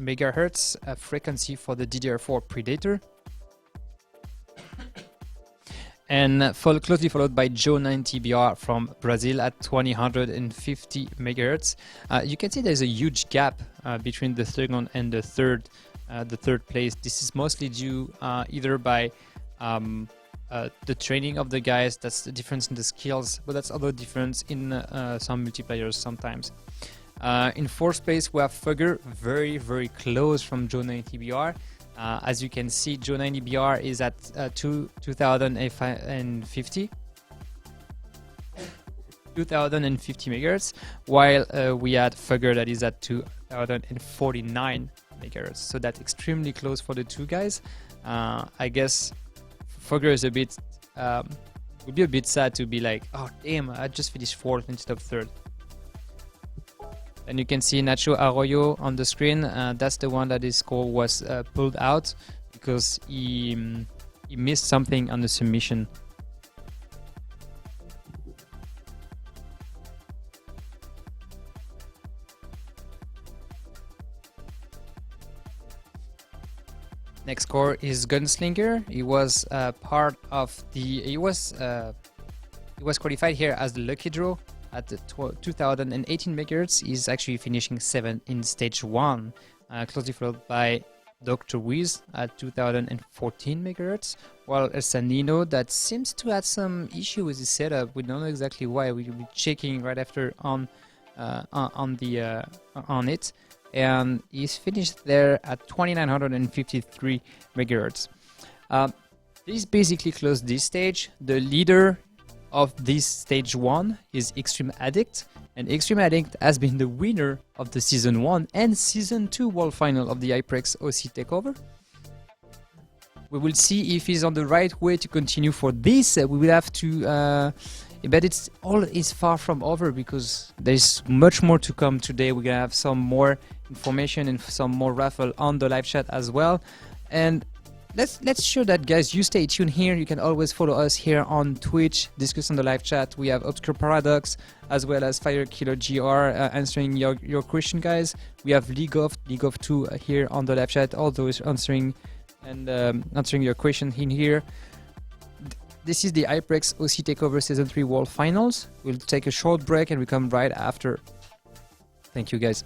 megahertz frequency for the DDR4 Predator. And closely followed by H.O.T from Brazil at 2050 megahertz. You can see there's a huge gap between the second and the third place. This is mostly due either by the training of the guys, that's the difference in the skills, but that's other difference in some multiplayers sometimes. In fourth place we have Fugger, very close from H.O.T. As you can see, H.O.T is at 2050 megahertz, while we had Fugger that is at 2049 megahertz. So that's extremely close for the two guys. I guess Fugger is a bit would be a bit sad to be like, oh damn, I just finished fourth instead of third. And you can see Nacho Arroyo on the screen. That's the one that his score was pulled out because he missed something on the submission. Next score is Gunslinger. He was part of the. He was qualified here as the lucky draw at the 2018 megahertz. He's actually finishing 7th in stage 1, closely followed by Dr. Wiz at 2014 megahertz, while El Sanino that seems to have some issue with his setup. We don't know exactly why. We'll be checking right after on it, and he's finished there at 2953 megahertz. This basically closed this stage. The leader of this stage 1 is Extreme Addict, and Extreme Addict has been the winner of the season 1 and season 2 world final of the HyperX OC takeover. We will see if he's on the right way to continue for this. We will have to but it's all is far from over because there's much more to come today. We're gonna have some more information and some more raffle on the live chat as well. And let's show that, guys. You stay tuned here. You can always follow us here on Twitch, discuss on the live chat. We have Obscure Paradox as well as Firekiller GR answering your question, guys. We have League of 2 here on the live chat, all those answering and answering your question in here. This is the HyperX OC Takeover Season 3 World Finals. We'll take a short break and we come right after. Thank you, guys.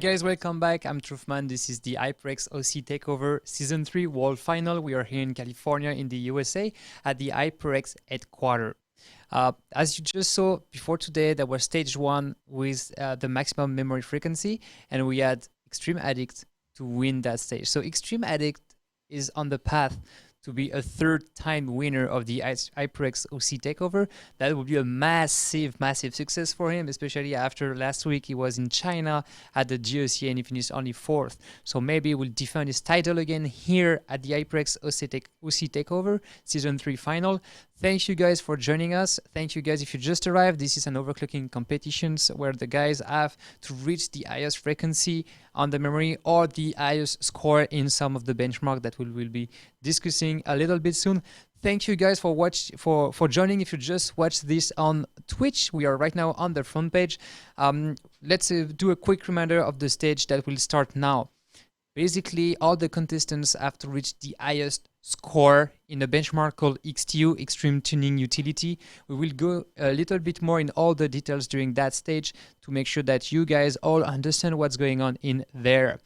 guys, welcome back. I'm Truthman. This is the HyperX OC Takeover Season 3 World Final. We are here in California in the USA at the HyperX headquarters. As you just saw before today, there was stage 1 with the maximum memory frequency, and we had Extreme Addict to win that stage. So Extreme Addict is on the path to be a third-time winner of the HyperX OC Takeover. That would be a massive, massive success for him, especially after last week he was in China at the GOC and he finished only 4th. So maybe he will defend his title again here at the HyperX OC Takeover Season 3 final. Thank you guys for joining us. Thank you guys if you just arrived. This is an overclocking competitions where the guys have to reach the highest frequency on the memory or the highest score in some of the benchmark that we will be discussing a little bit soon. Thank you guys for joining. If you just watched this on Twitch, we are right now on the front page. Let's do a quick reminder of the stage that will start now. Basically, all the contestants have to reach the highest score in a benchmark called XTU, Extreme Tuning Utility. We will go a little bit more in all the details during that stage to make sure that you guys all understand what's going on in there.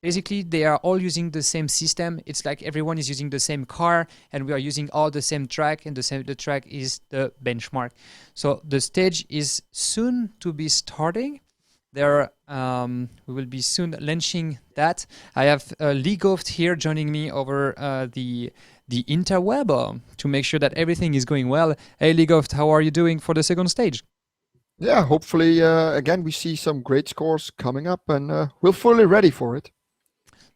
Basically, they are all using the same system. It's like everyone is using the same car, and we are using all the same track, and the track is the benchmark. So the stage is soon to be starting. We will be soon launching that. I have Leagoft here joining me over the interweb to make sure that everything is going well. Hey Leagoft, how are you doing for the second stage? Yeah, hopefully again we see some great scores coming up, and we're fully ready for it.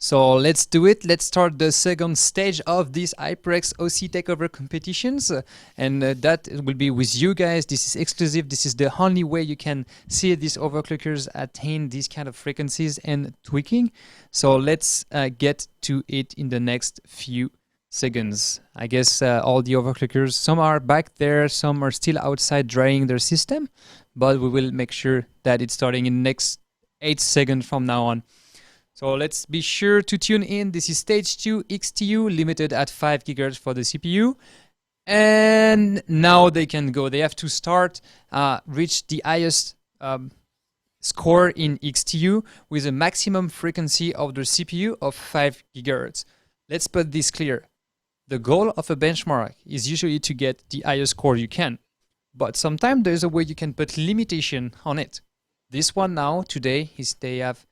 So let's do it. Let's start the second stage of this HyperX OC Takeover competitions. And that will be with you guys. This is exclusive. This is the only way you can see these overclockers attain these kind of frequencies and tweaking. So let's get to it in the next few seconds. I guess all the overclockers, some are back there, some are still outside drying their system, but we will make sure that it's starting in the next 8 seconds from now on. So let's be sure to tune in. This is stage 2 XTU limited at 5 GHz for the CPU. And now they can go. They have to start, reach the highest score in XTU with a maximum frequency of the CPU of 5 GHz. Let's put this clear. The goal of a benchmark is usually to get the highest score you can. But sometimes there's a way you can put limitation on it. This one now, today, they have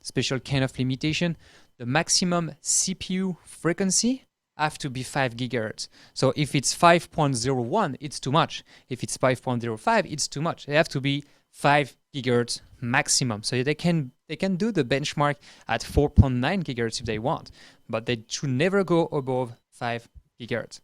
special kind of limitation. The maximum CPU frequency have to be 5 GHz. So if it's 5.01, it's too much. If it's 5.05, it's too much. They have to be 5 GHz maximum. So they can do the benchmark at 4.9 GHz if they want, but they should never go above 5 GHz.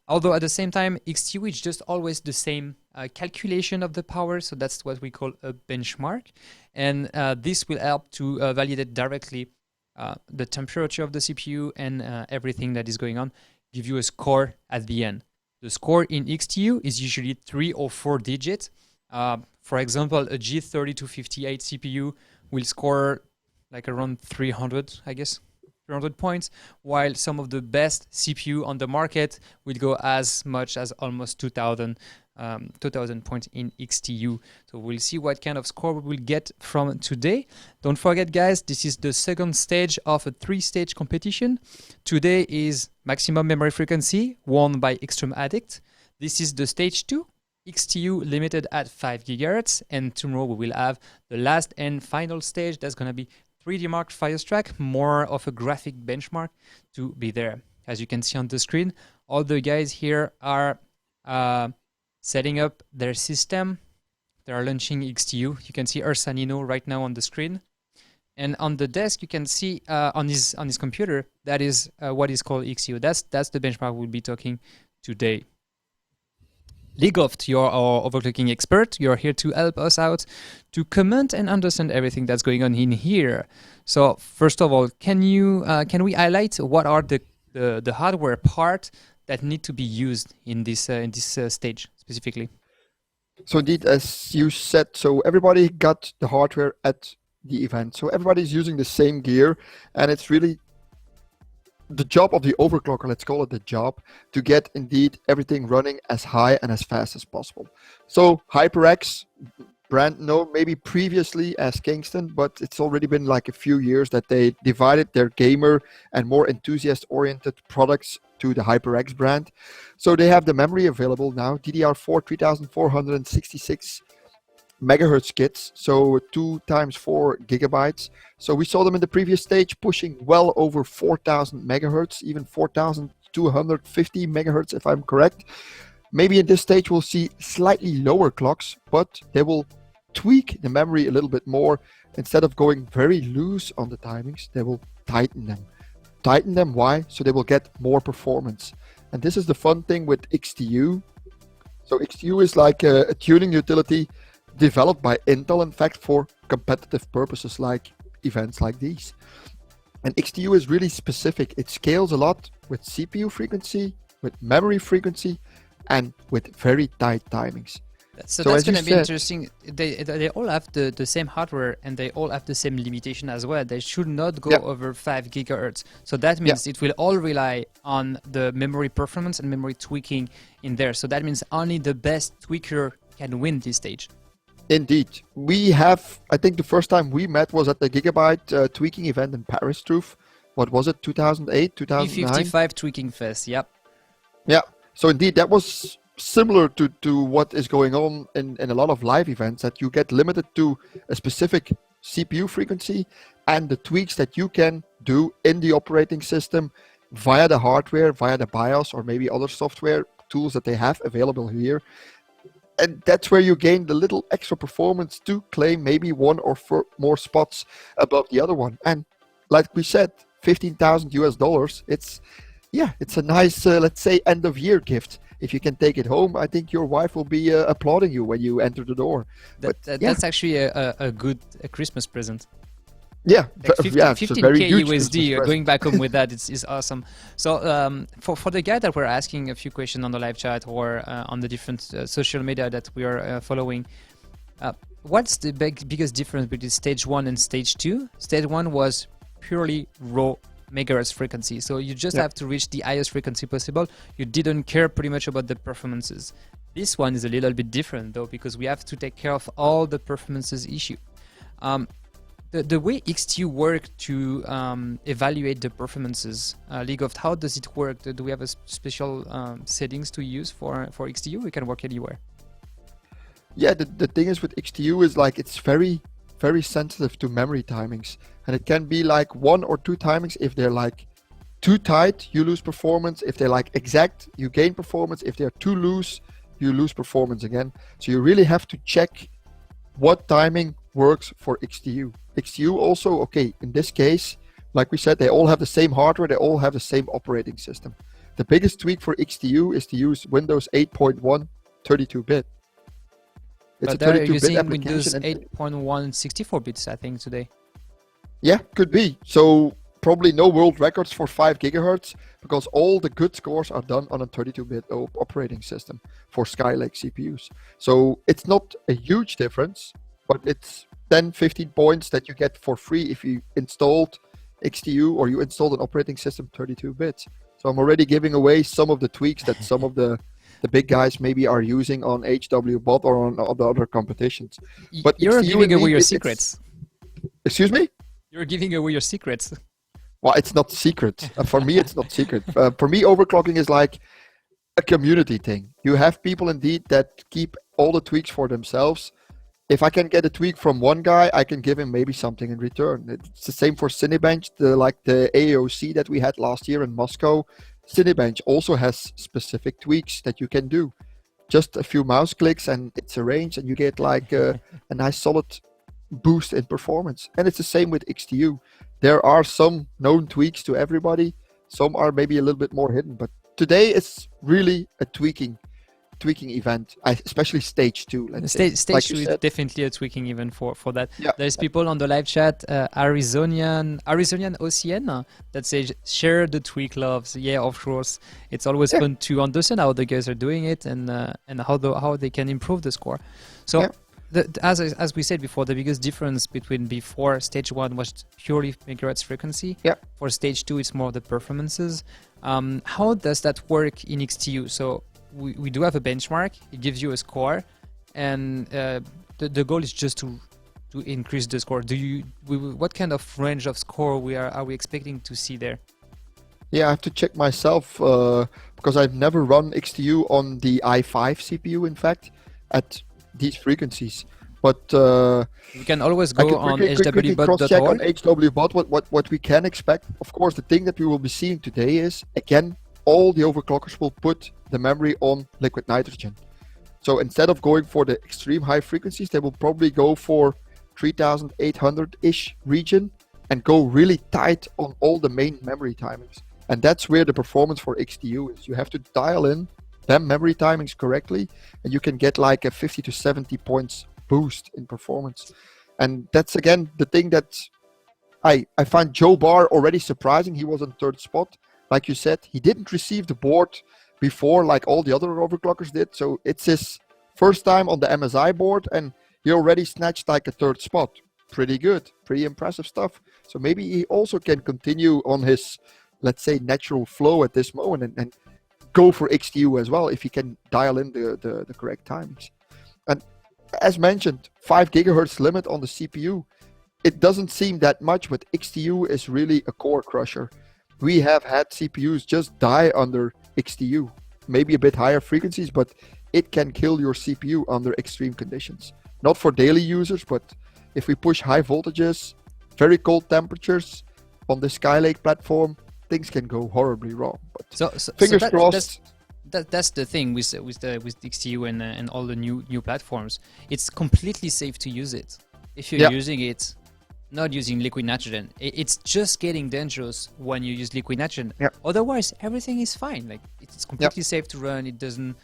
Although at the same time, XTU is just always the same calculation of the power, so that's what we call a benchmark. And this will help to validate directly the temperature of the CPU and everything that is going on, give you a score at the end. The score in XTU is usually 3 or 4 digits. For example, a G3258 CPU will score like around 300, I guess. 300 points, while some of the best CPU on the market will go as much as almost 2000 points in XTU. So we'll see what kind of score we will get from today. Don't forget, guys, this is the second stage of a 3-stage competition. Today is maximum memory frequency won by Extreme Addict. This is the stage 2, XTU limited at 5 GHz, and tomorrow we will have the last and final stage. That's going to be 3D marked Firetrack, more of a graphic benchmark to be there. As you can see on the screen, all the guys here are setting up their system. They are launching XTU. You can see Ursanino right now on the screen. And on the desk, you can see on his computer, that is what is called XTU. That's the benchmark we'll be talking today. Leagoft, you're our overclocking expert. You're here to help us out to comment and understand everything that's going on in here. So first of all, can we highlight what are the hardware part that need to be used in this stage specifically? So indeed, as you said, so everybody got the hardware at the event. So everybody's using the same gear, and it's really the job of the overclocker, let's call it the job, to get indeed everything running as high and as fast as possible. So HyperX, brand known maybe previously as Kingston, but it's already been like a few years that they divided their gamer and more enthusiast-oriented products to the HyperX brand. So they have the memory available now, DDR4 3466 megahertz kits, so 2 times 4 gigabytes. So we saw them in the previous stage pushing well over 4000 megahertz, even 4250 megahertz if I'm correct. Maybe in this stage we'll see slightly lower clocks, but they will tweak the memory a little bit more. Instead of going very loose on the timings, they will tighten them. Tighten them, why? So they will get more performance. And this is the fun thing with XTU. So XTU is like a tuning utility developed by Intel, in fact, for competitive purposes like events like these. And XTU is really specific. It scales a lot with CPU frequency, with memory frequency, and with very tight timings. So that's going to be interesting. They all have the same hardware and they all have the same limitation as well. They should not go over 5 gigahertz. So that means it will all rely on the memory performance and memory tweaking in there. So that means only the best tweaker can win this stage. Indeed. We have, I think the first time we met was at the Gigabyte tweaking event in Paris, Truth. What was it, 2008, 2009? P55 Tweaking Fest, yep. Yeah, so indeed that was similar to what is going on in a lot of live events, that you get limited to a specific CPU frequency and the tweaks that you can do in the operating system via the hardware, via the BIOS, or maybe other software tools that they have available here. And that's where you gain the little extra performance to claim maybe one or more spots above the other one. And like we said, $15,000 US. It's a nice, let's say, end of year gift. If you can take it home, I think your wife will be applauding you when you enter the door. That's actually a good Christmas present. Yeah, like 15K USD, going back home with that is awesome. So for the guy that we're asking a few questions on the live chat or on the different social media that we are following, what's the biggest difference between stage 1 and stage 2? Stage 1 was purely raw megahertz frequency, so you just have to reach the highest frequency possible. You didn't care pretty much about the performances. This one is a little bit different though, because we have to take care of all the performances issue. The way XTU work to evaluate the performances, League of, how does it work? Do we have a special settings to use for XTU? We can work anywhere. Yeah, the thing is with XTU is like it's very, very sensitive to memory timings. And it can be like 1 or 2 timings. If they're like too tight, you lose performance. If they're like exact, you gain performance. If they're too loose, you lose performance again. So you really have to check what timing works for XTU. XTU also, okay, in this case, like we said, they all have the same hardware, they all have the same operating system. The biggest tweak for XTU is to use Windows 8.1 32-bit. It's but they're using Windows 8.1 64 bits, I think, today. Yeah, could be. So probably no world records for 5 gigahertz because all the good scores are done on a 32-bit operating system for Skylake CPUs. So it's not a huge difference, but it's 10-15 points that you get for free if you installed XTU or you installed an operating system 32 bits. So I'm already giving away some of the tweaks that some of the big guys maybe are using on HW-Bot or on the other competitions. But you're giving away your secrets. Excuse me? You're giving away your secrets. Well, it's not secret. For me, it's not secret. For me, overclocking is like a community thing. You have people indeed that keep all the tweaks for themselves. If I can get a tweak from one guy, I can give him maybe something in return. It's the same for Cinebench, like the AOC that we had last year in Moscow. Cinebench also has specific tweaks that you can do. Just a few mouse clicks and it's arranged and you get like a nice solid boost in performance. And it's the same with XTU. There are some known tweaks to everybody. Some are maybe a little bit more hidden, but today it's really a tweaking event, especially stage 2. Stage 2 is definitely a tweaking event for that. Yeah. There's people on the live chat, Arizonian OCN, that says share the tweak loves. Yeah, of course. It's always fun to understand how the guys are doing it and how they can improve the score. So as we said before, the biggest difference between before stage 1 was purely megahertz frequency. Yeah. For stage 2, it's more the performances. How does that work in XTU? So we do have a benchmark. It gives you a score, and the goal is just to increase the score. What kind of range of score are we expecting to see there? Yeah, I have to check myself because I've never run XTU on the i5 CPU, in fact, at these frequencies. But we can always I go can on quickly cross-check on hwbot.org. HWBot what we can expect. Of course, the thing that we will be seeing today is, again, all the overclockers will put the memory on liquid nitrogen. So instead of going for the extreme high frequencies, they will probably go for 3800-ish region and go really tight on all the main memory timings. And that's where the performance for XTU is. You have to dial in them memory timings correctly, and you can get like a 50 to 70 points boost in performance. And that's again the thing that I find Joe Barr already surprising. He was on third spot. Like you said, he didn't receive the board before like all the other overclockers did. So it's his first time on the MSI board, and he already snatched like a third spot. Pretty good, pretty impressive stuff. So maybe he also can continue on his, let's say, natural flow at this moment and go for XTU as well if he can dial in the correct timings. And as mentioned, 5 gigahertz limit on the CPU. It doesn't seem that much, but XTU is really a core crusher. We have had CPUs just die under XTU, maybe a bit higher frequencies, but it can kill your CPU under extreme conditions. Not for daily users, but if we push high voltages, very cold temperatures on the Skylake platform, things can go horribly wrong. But fingers crossed. That's the thing with XTU and all the new platforms. It's completely safe to use it if you're using it, not using liquid nitrogen. It's just getting dangerous when you use liquid nitrogen. Otherwise, everything is fine. Like it's completely safe to run. It doesn't.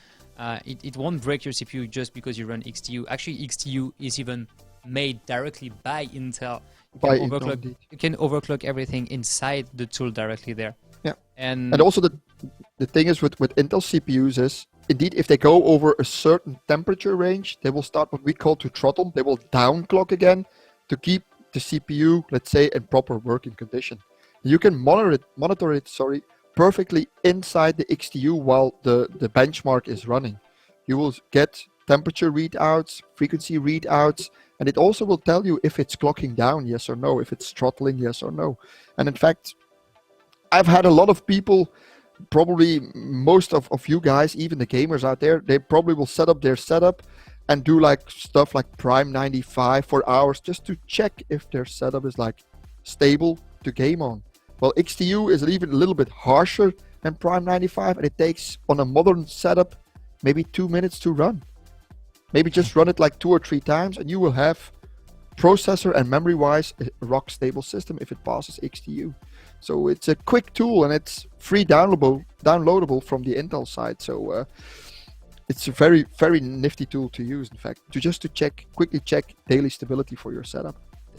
It won't break your CPU just because you run XTU. Actually, XTU is even made directly by Intel. You can overclock everything inside the tool directly there. Yeah. And also the thing is with Intel CPUs is, indeed, if they go over a certain temperature range, they will start what we call to throttle. They will downclock again to keep the CPU, let's say, in proper working condition. You can monitor it, perfectly inside the XTU while the benchmark is running. You will get temperature readouts, frequency readouts, and it also will tell you if it's clocking down, yes or no, if it's throttling, yes or no. And in fact, I've had a lot of people, probably most of you guys, even the gamers out there, they probably will set up their setup and do like stuff like Prime 95 for hours just to check if their setup is like stable to game on. Well, XTU is even a little bit harsher than Prime 95, and it takes on a modern setup maybe 2 minutes to run. Maybe just run it like 2 or 3 times and you will have processor and memory wise a rock stable system if it passes XTU. So it's a quick tool and it's free downloadable from the Intel side. So it's a very, very nifty tool to use, in fact, to quickly check daily stability for your setup.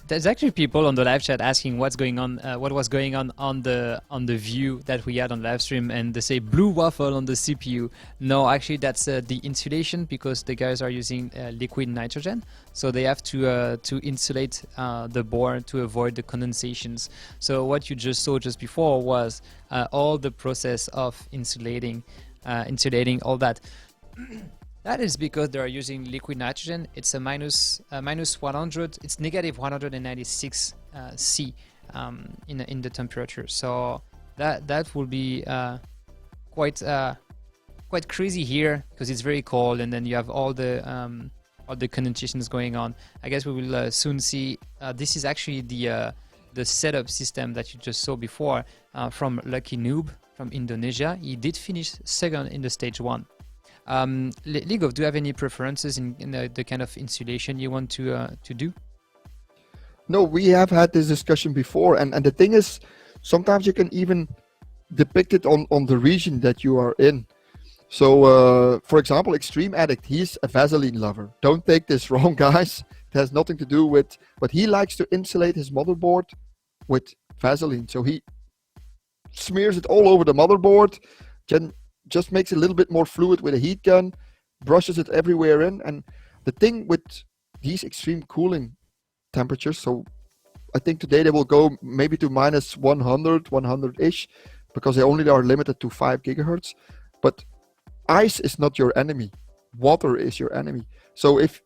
There's actually people on the live chat asking what was going on the view that we had on live stream, and they say blue waffle on the CPU. No, actually that's the insulation, because the guys are using liquid nitrogen, so they have to insulate the board to avoid the condensations. So what you just saw just before was all the process of insulating all that. That is because they are using liquid nitrogen. It's a minus 100. It's negative 196 C in the temperature. So that will be quite crazy here, because it's very cold, and then you have all the condensations going on. I guess we will soon see. This is actually the setup system that you just saw before from Lucky Noob from Indonesia. He did finish second in the stage 1. Ligov, do you have any preferences in the kind of insulation you want to do? No, we have had this discussion before, and the thing is, sometimes you can even depict it on the region that you are in. So, for example, Extreme Addict, he's a Vaseline lover. Don't take this wrong, guys. It has nothing to do with, but he likes to insulate his motherboard with Vaseline. So he smears it all over the motherboard, just makes it a little bit more fluid with a heat gun, brushes it everywhere in. And the thing with these extreme cooling temperatures, so I think today they will go maybe to minus 100-ish, because they only are limited to 5 gigahertz. But ice is not your enemy. Water is your enemy. So if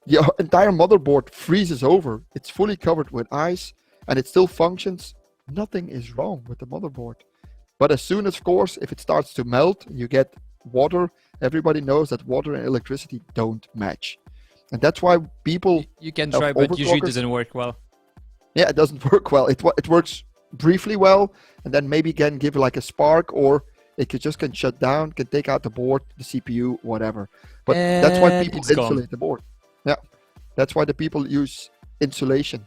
the entire motherboard freezes over. It's fully covered with ice, and it still functions. Nothing is wrong with the motherboard. But as soon as, of course, if it starts to melt, you get water. Everybody knows that water and electricity don't match, and that's why people. You can try, but usually it overclockers, doesn't work well. yeah, it doesn't work well. It works briefly well, and then maybe can give like a spark, or it can shut down, can take out the board, the CPU, whatever. But that's why And people it's gone. insulate the board. Yeah, that's why the people use insulation.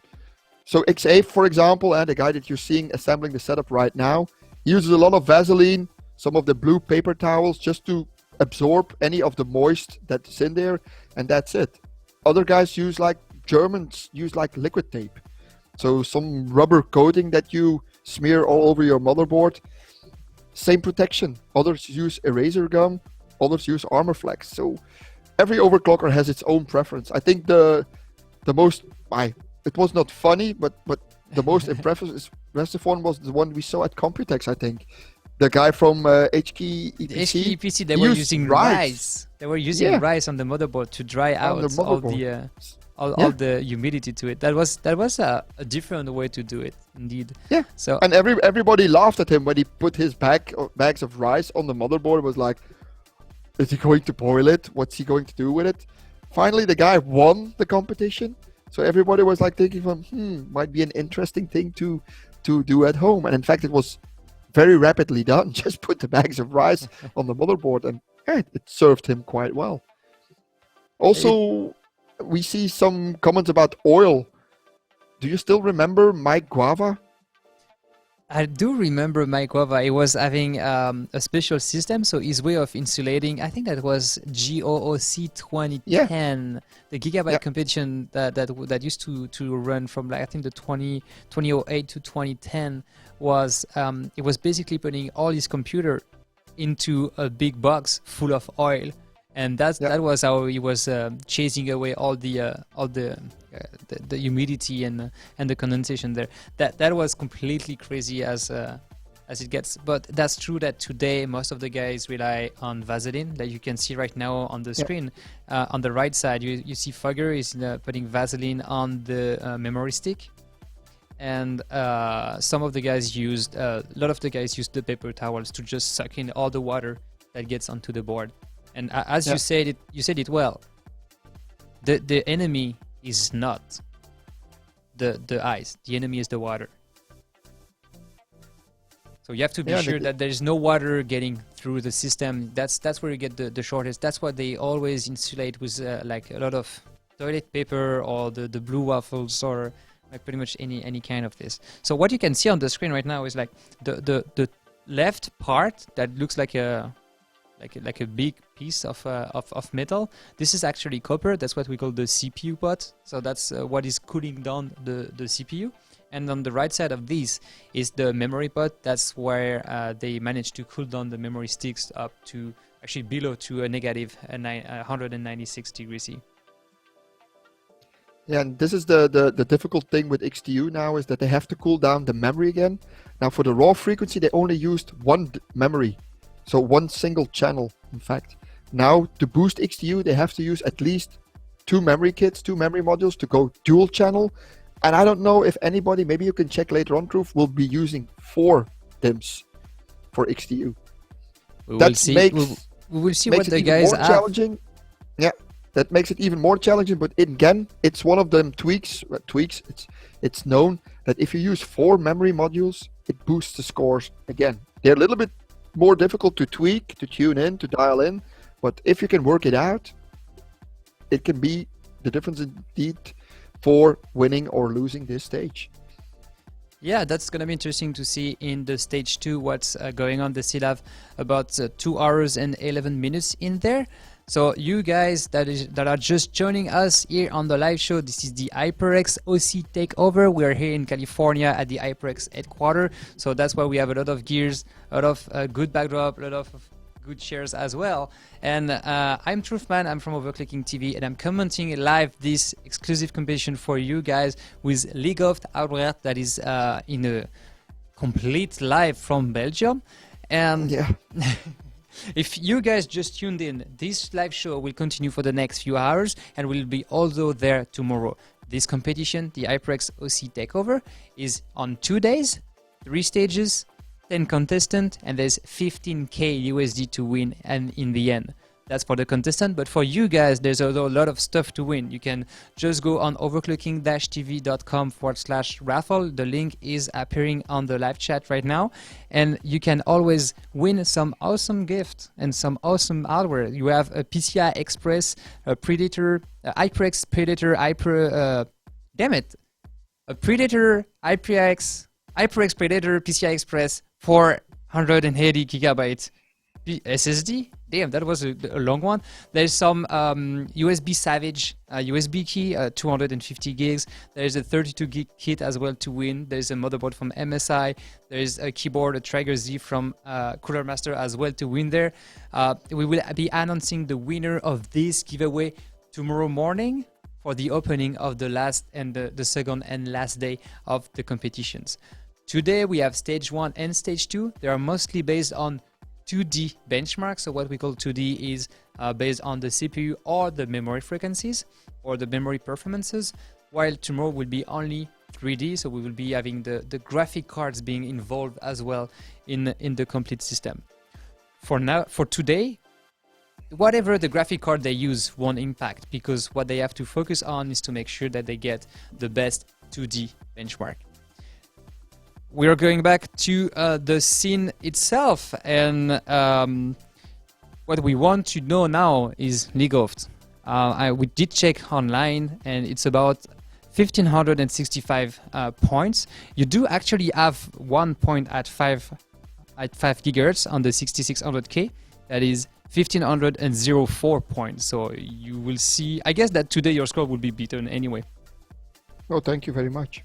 So XA, for example, and the guy that you're seeing assembling the setup right now, he uses a lot of Vaseline, some of the blue paper towels, just to absorb any of the moist that's in there, and that's it. Other guys use like Germans use like liquid tape. So some rubber coating that you smear all over your motherboard. Same protection. Others use eraser gum. Others use armor flex. So every overclocker has its own preference. I think the most it was not funny, but the most impressive one was the one we saw at Computex. I think the guy from HKEPC. The HKEPC, they were using rice. They were using rice on the motherboard to dry out all the humidity to it. That was a different way to do it, indeed. Yeah. So and everybody laughed at him when he put his bags of rice on the motherboard. It was like, is he going to boil it? What's he going to do with it? Finally, the guy won the competition. So everybody was like thinking, might be an interesting thing to do at home. And in fact, it was very rapidly done. Just put the bags of rice on the motherboard, and it served him quite well. Also, we see some comments about oil. Do you still remember Mike Guava? I do remember Mike Guava. He was having a special system, so his way of insulating, I think that was HOOC 2010, the gigabyte competition that used to run from like I think the 2008 to 2010 was it was basically putting all his computer into a big box full of oil. And that was how he was chasing away all the humidity and the condensation there. That was completely crazy as it gets. But that's true that today most of the guys rely on Vaseline, that you can see right now on the screen. On the right side, you see Fogger is putting Vaseline on the memory stick, and some of the guys used a lot of the guys used the paper towels to just suck in all the water that gets onto the board. And as you said it well. The enemy is not the ice. The enemy is the water. So you have to be sure that there is no water getting through the system. That's where you get the shortest. That's why they always insulate with like a lot of toilet paper or the blue waffles or like pretty much any kind of this. So what you can see on the screen right now is like the left part that looks like a big piece of metal. This is actually copper. That's what we call the CPU pot. So that's what is cooling down the CPU. And on the right side of this is the memory pot. That's where they managed to cool down the memory sticks up to actually below to a negative 196 degrees C. Yeah, and this is the difficult thing with XTU now, is that they have to cool down the memory again. Now for the raw frequency, they only used one memory. So one single channel, in fact. Now, to boost XTU, they have to use at least two memory kits, two memory modules to go dual channel. And I don't know if anybody, maybe you can check later on, Proof, will be using 4 DIMMs for XTU. We will see what the guys have. Challenging. Yeah, that makes it even more challenging. But again, it's one of them tweaks. It's known that if you use 4 memory modules, it boosts the scores again. They're a little bit more difficult to tweak, to tune in, to dial in, but if you can work it out, it can be the difference indeed for winning or losing this stage. Yeah, that's going to be interesting to see in the stage 2 what's going on. They still have about 2 hours and 11 minutes in there. So you guys that are just joining us here on the live show, this is the HyperX OC takeover. We are here in California at the HyperX headquarters. So that's why we have a lot of gears, a lot of good backdrop, a lot of good shares as well. And I'm Truthman, I'm from OverClocking-TV, and I'm commenting live this exclusive competition for you guys with League of Albert that is in a complete live from Belgium. And If you guys just tuned in, this live show will continue for the next few hours and will be also there tomorrow. This competition, the HyperX OC Takeover, is on 2 days, 3 stages, 10 contestants, and there's 15k USD to win and in the end. That's for the contestant, but for you guys, there's also a lot of stuff to win. You can just go on overclocking-tv.com/raffle. The link is appearing on the live chat right now, and you can always win some awesome gift and some awesome hardware. You have a PCI Express, a Predator, HyperX Predator, a Predator HyperX Predator PCI Express 480 gigabytes SSD. Damn, that was a long one. There's some USB Savage USB key, 250 gigs. There's a 32 gig kit as well to win. There's a motherboard from MSI. There's a keyboard, a Traeger Z from Cooler Master as well to win there. We will be announcing the winner of this giveaway tomorrow morning for the opening of the last and the second and last day of the competitions. Today we have stage 1 and stage 2. They are mostly based on 2D benchmark. So what we call 2D is based on the CPU or the memory frequencies or the memory performances, while tomorrow will be only 3D. So we will be having the graphic cards being involved as well in the complete system. For today, whatever the graphic card they use won't impact, because what they have to focus on is to make sure that they get the best 2D benchmark. We are going back to the scene itself, and what we want to know now is League of we did check online, and it's about 1565 points. You do actually have 1 point at 5 gigahertz on the 6600K. That is 1504 points. So you will see. I guess that today your score will be beaten anyway. Oh, thank you very much.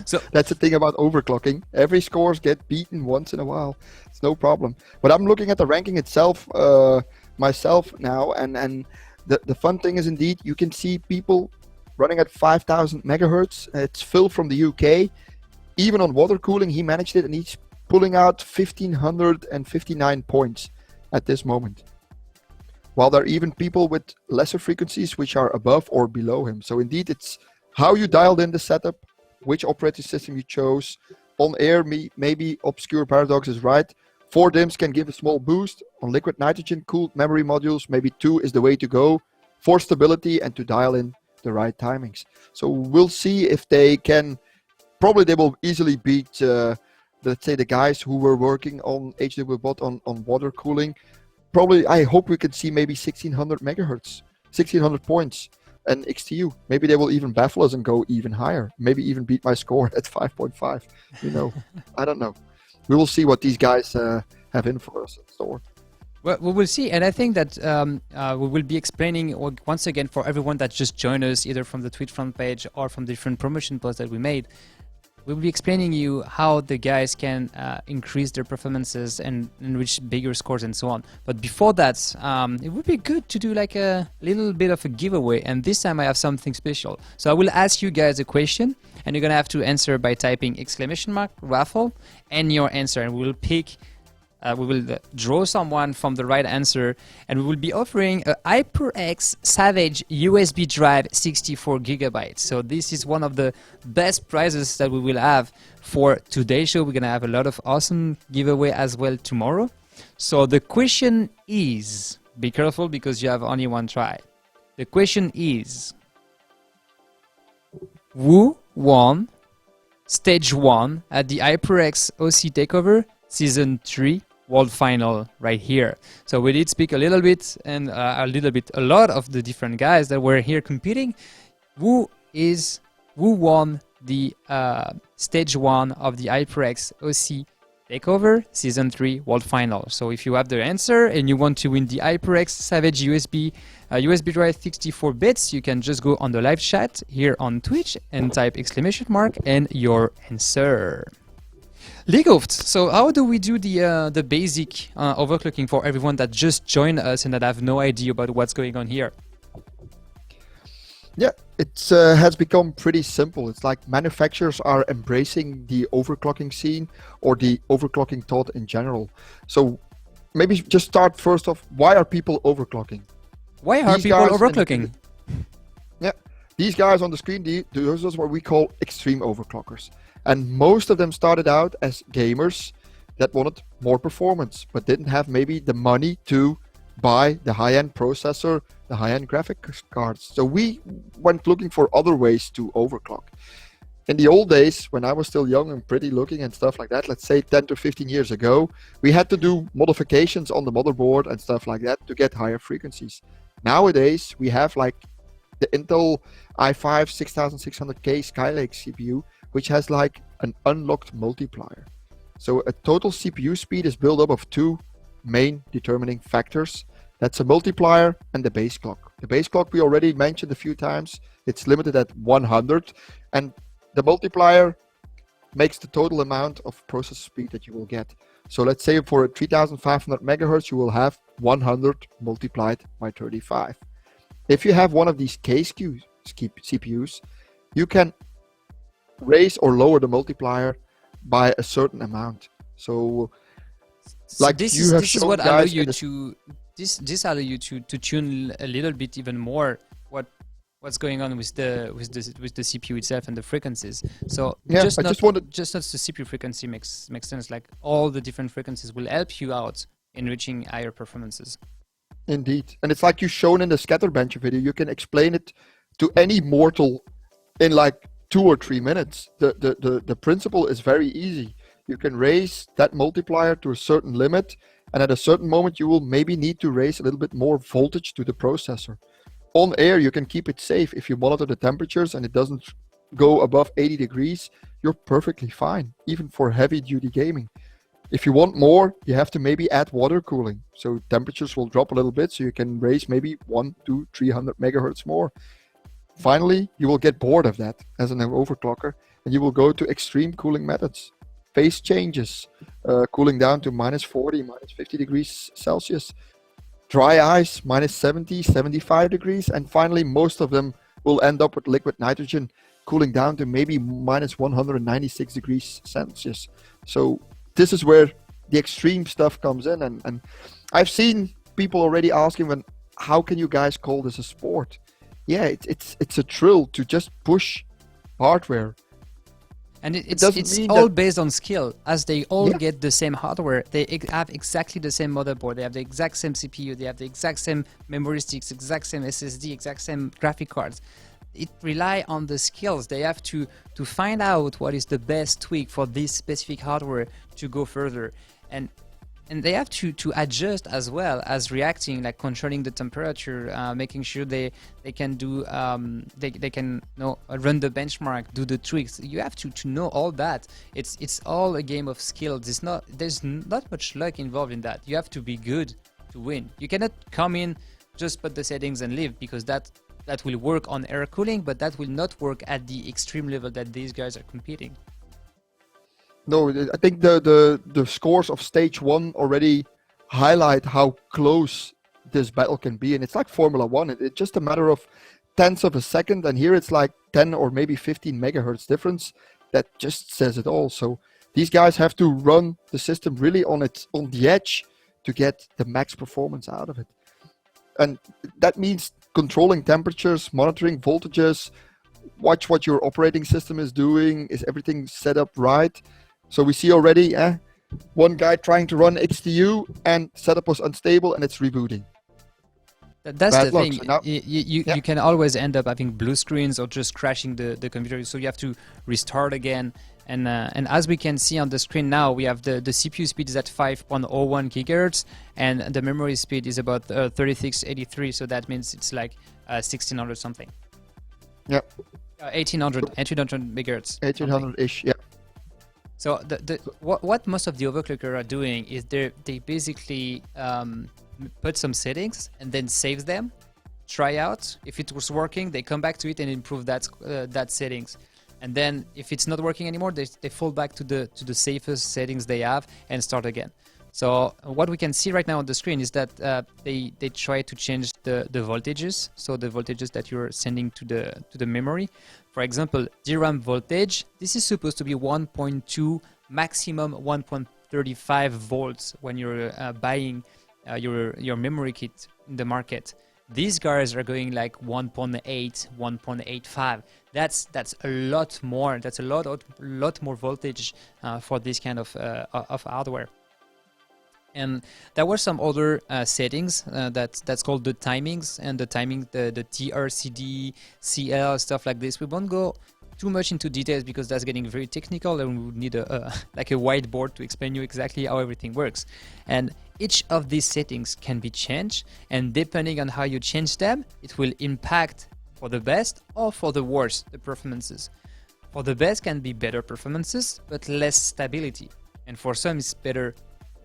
So that's the thing about overclocking. Every scores get beaten once in a while. It's no problem. But I'm looking at the ranking itself myself now, and the fun thing is indeed you can see people running at 5,000 megahertz. It's Phil from the UK. Even on water cooling, he managed it, and he's pulling out 1,559 points at this moment. While there are even people with lesser frequencies which are above or below him. So indeed, it's how you dialed in the setup, which operating system you chose. On air, maybe Obscure Paradox is right. 4 DIMMs can give a small boost. On liquid nitrogen cooled memory modules, maybe 2 is the way to go for stability and to dial in the right timings. So we'll see if they can. Probably they will easily beat, let's say, the guys who were working on HWBot on water cooling. Probably, I hope we can see maybe 1600 megahertz, 1600 points. And XTU, maybe they will even baffle us and go even higher. Maybe even beat my score at 5.5. You know, I don't know. We will see what these guys have in for us in store. Well, we will see, and I think that we will be explaining once again for everyone that just joined us, either from the Twitch front page or from different promotion posts that we made. We'll be explaining you how the guys can increase their performances and reach bigger scores and so on. But before that, it would be good to do like a little bit of a giveaway. And this time I have something special. So I will ask you guys a question, and you're gonna have to answer by typing !raffle and your answer. And we will pick. We will draw someone from the right answer, and we will be offering a HyperX Savage USB drive 64 gigabytes. So this is one of the best prizes that we will have for today's show. We're gonna have a lot of awesome giveaway as well tomorrow. So the question is, be careful because you have only one try. The question is, who won stage 1 at the HyperX OC Takeover Season 3 World Final right here? So we did speak a little bit and a lot of the different guys that were here competing. Who won the stage 1 of the HyperX OC Takeover Season 3 World Final? So if you have the answer and you want to win the HyperX Savage USB drive 64 bits, you can just go on the live chat here on Twitch and type ! and your answer. Leagoft. So how do we do the basic overclocking for everyone that just joined us and that have no idea about what's going on here? Yeah, it has become pretty simple. It's like manufacturers are embracing the overclocking scene or the overclocking thought in general. So maybe just start first off. Why are people overclocking? Why are people overclocking? Yeah, these guys on the screen, those are what we call extreme overclockers. And most of them started out as gamers that wanted more performance, but didn't have maybe the money to buy the high-end processor, the high-end graphics cards. So we went looking for other ways to overclock. In the old days, when I was still young and pretty looking and stuff like that, let's say 10 to 15 years ago, we had to do modifications on the motherboard and stuff like that to get higher frequencies. Nowadays, we have like the Intel i5 6600K Skylake CPU, which has like an unlocked multiplier. So a total CPU speed is built up of two main determining factors. That's a multiplier and the base clock. The base clock we already mentioned a few times. It's limited at 100, and the multiplier makes the total amount of processor speed that you will get. So let's say for a 3500 megahertz, you will have 100 multiplied by 35. If you have one of these CPUs, you can raise or lower the multiplier by a certain amount. So like this you have is shown what guys allow you in the to this allow you to tune a little bit even more what's going on with the CPU itself and the frequencies. So Yeah, just I not just wanted just not the CPU frequency makes sense. Like all the different frequencies will help you out in reaching higher performances. Indeed. And it's like you shown in the Scatterbench video, you can explain it to any mortal in like 2 or 3 minutes. The principle is very easy. You can raise that multiplier to a certain limit, and at a certain moment you will maybe need to raise a little bit more voltage to the processor. On air, you can keep it safe. If you monitor the temperatures and it doesn't go above 80 degrees, you're perfectly fine, even for heavy duty gaming. If you want more, you have to maybe add water cooling. So temperatures will drop a little bit, so you can raise maybe 100, 200, 300 megahertz more. Finally, you will get bored of that as an overclocker, and you will go to extreme cooling methods. Phase changes, cooling down to minus 40, minus 50 degrees Celsius. Dry ice, minus 70, 75 degrees. And finally, most of them will end up with liquid nitrogen, cooling down to maybe minus 196 degrees Celsius. So this is where the extreme stuff comes in. And I've seen people already asking, how can you guys call this a sport? Yeah, it's a thrill to just push hardware. And it's all based on skill. As they all get the same hardware, they have exactly the same motherboard, they have the exact same CPU, they have the exact same memory sticks, exact same SSD, exact same graphic cards. It relies on the skills. They have to find out what is the best tweak for this specific hardware to go further. And they have to adjust as well as reacting, like controlling the temperature, making sure they can do they can run the benchmark, do the tweaks. You have to know all that. It's all a game of skills. There's not much luck involved in that. You have to be good to win. You cannot come in, just put the settings and leave, because that will work on air cooling, but that will not work at the extreme level that these guys are competing. No, I think the scores of stage 1 already highlight how close this battle can be. And it's like Formula 1. It's just a matter of tenths of a second. And here it's like 10 or maybe 15 megahertz difference. That just says it all. So these guys have to run the system really on the edge to get the max performance out of it. And that means controlling temperatures, monitoring voltages, watch what your operating system is doing. Is everything set up right? So we see already one guy trying to run XTU and setup was unstable and it's rebooting. That's the thing. So now, you can always end up having blue screens or just crashing the computer. So you have to restart again. And as we can see on the screen now, we have the CPU speed is at 5.01 gigahertz and the memory speed is about 3683. So that means it's like 1600 something. Yeah. 1800 megahertz. 1800-ish, yeah. So what most of the overclockers are doing is they basically put some settings and then save them, try out. If it was working, they come back to it and improve that settings. And then if it's not working anymore, they fall back to the safest settings they have and start again. So what we can see right now on the screen is that they try to change the voltages. So the voltages that you're sending to the memory. For example, DRAM voltage, this is supposed to be 1.2, maximum 1.3 35 volts when you're buying your memory kit in the market. These guys are going like 1.8, 1.85. That's a lot more. That's a lot more voltage for this kind of hardware. And there were some other settings that's called the timings, and the TRCD, CL, stuff like this. We won't go too much into details because that's getting very technical, and we would need like a whiteboard to explain you exactly how everything works. And each of these settings can be changed, and depending on how you change them, it will impact for the best or for the worst the performances. For the best can be better performances but less stability, and for some it's better.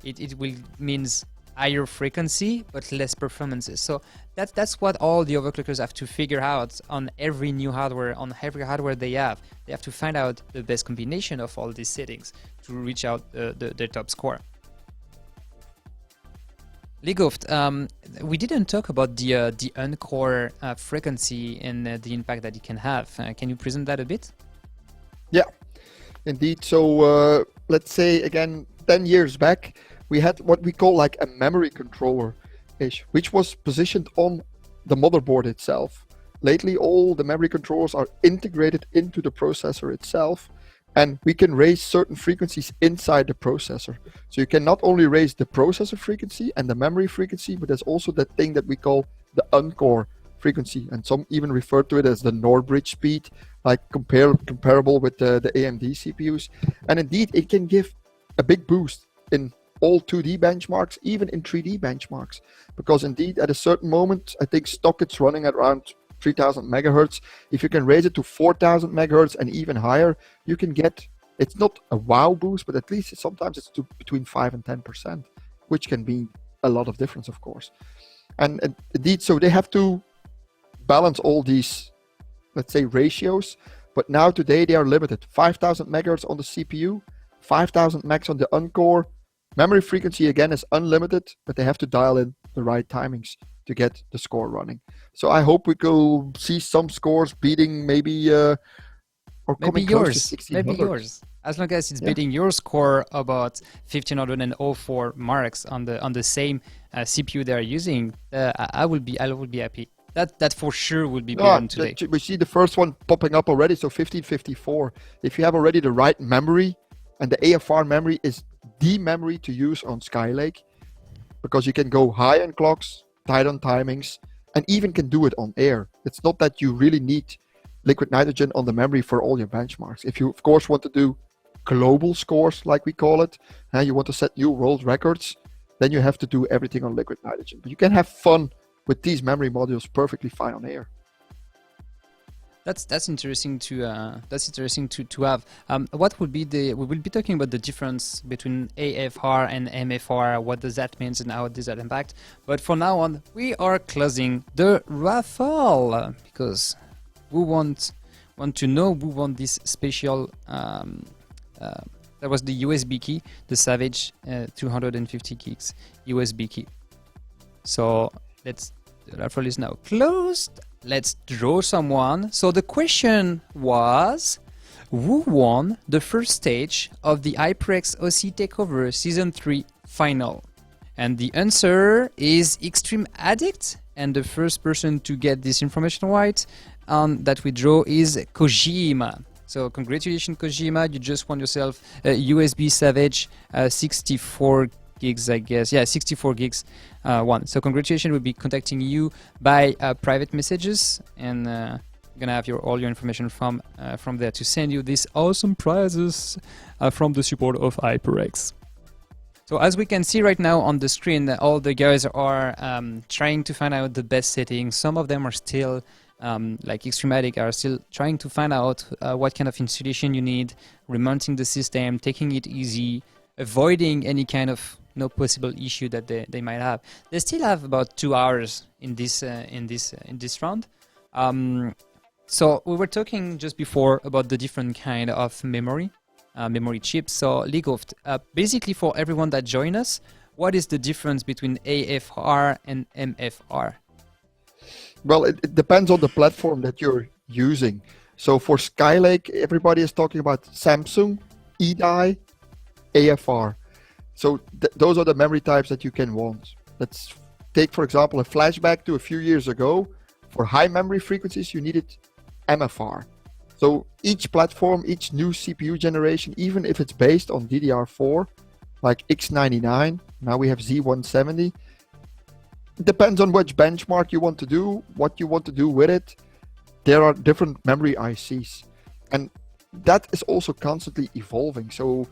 It will means higher frequency but less performances. So that's what all the overclockers have to figure out on every new hardware, on every hardware they have. They have to find out the best combination of all these settings to reach out the top score. Ligoft, we didn't talk about the encore frequency and the impact that it can have. Can you present that a bit? Yeah, indeed. So let's say again, 10 years back, we had what we call like a memory controller-ish, which was positioned on the motherboard itself. Lately, all the memory controllers are integrated into the processor itself, and we can raise certain frequencies inside the processor. So you can not only raise the processor frequency and the memory frequency, but there's also that thing that we call the encore frequency, and some even refer to it as the NOR bridge speed, like comparable with the AMD CPUs. And indeed, it can give a big boost in all 2D benchmarks, even in 3D benchmarks, because indeed at a certain moment, I think stock it's running at around 3000 megahertz. If you can raise it to 4000 megahertz and even higher, you can get, it's not a wow boost, but at least sometimes it's between 5 and 10%, which can be a lot of difference, of course. And indeed, so they have to balance all these, let's say, ratios, but now today they are limited. 5000 megahertz on the CPU, 5000 max on the encore. Memory frequency again is unlimited, but they have to dial in the right timings to get the score running. So I hope we will see some scores beating maybe or coming close to 1600. Maybe yours. As long as it's beating your score about 1504 marks on the same CPU they are using, I will be happy. That for sure would be beaten today. We see the first one popping up already, so 1554. If you have already the right memory, and the AFR memory is the memory to use on Skylake, because you can go high on clocks, tight on timings, and even can do it on air. It's not that you really need liquid nitrogen on the memory for all your benchmarks. If you, of course, want to do global scores, like we call it, and you want to set new world records, then you have to do everything on liquid nitrogen. But you can have fun with these memory modules perfectly fine on air. That's interesting to have. What would be we will be talking about the difference between AFR and MFR. What does that mean and how does that impact? But for now on, we are closing the raffle because we want to know who won this special. That was the USB key, the Savage 250 gigs USB key. So the raffle is now closed. Let's draw someone. So the question was, who won the first stage of the HyperX OC Takeover Season 3 final? And the answer is Extreme Addict. And the first person to get this information right that we draw is Kojima. So congratulations, Kojima. You just won yourself a USB Savage 64 gigs, I guess. Yeah, 64 gigs one. So congratulations. We'll be contacting you by private messages, and gonna have all your information from there to send you these awesome prizes from the support of HyperX. So as we can see right now on the screen, all the guys are trying to find out the best settings. Some of them are still like Extrematic are still trying to find out what kind of installation you need, remounting the system, taking it easy, avoiding any kind of possible issue that they might have. They still have about 2 hours in this round. So we were talking just before about the different kind of memory chips. So Ligoft, basically for everyone that join us, what is the difference between AFR and MFR? Well, it depends on the platform that you're using. So for Skylake, everybody is talking about Samsung, eDie, AFR. So those are the memory types that you can want. Let's take, for example, a flashback to a few years ago. For high memory frequencies, you needed MFR. So each platform, each new CPU generation, even if it's based on DDR4, like X99, now we have Z170, it depends on which benchmark you want to do, what you want to do with it. There are different memory ICs. And that is also constantly evolving. So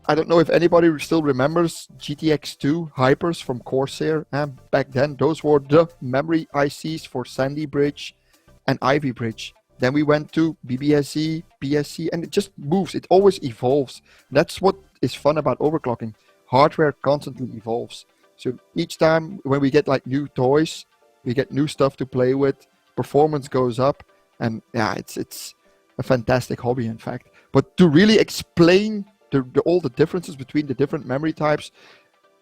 I don't know if anybody still remembers GTX2 Hypers from Corsair. And back then, those were the memory ICs for Sandy Bridge and Ivy Bridge. Then we went to BBSC, BSC, and it just moves. It always evolves. That's what is fun about overclocking. Hardware constantly evolves. So each time when we get like new toys, we get new stuff to play with, performance goes up, and yeah, it's a fantastic hobby, in fact. But to really explain all the differences between the different memory types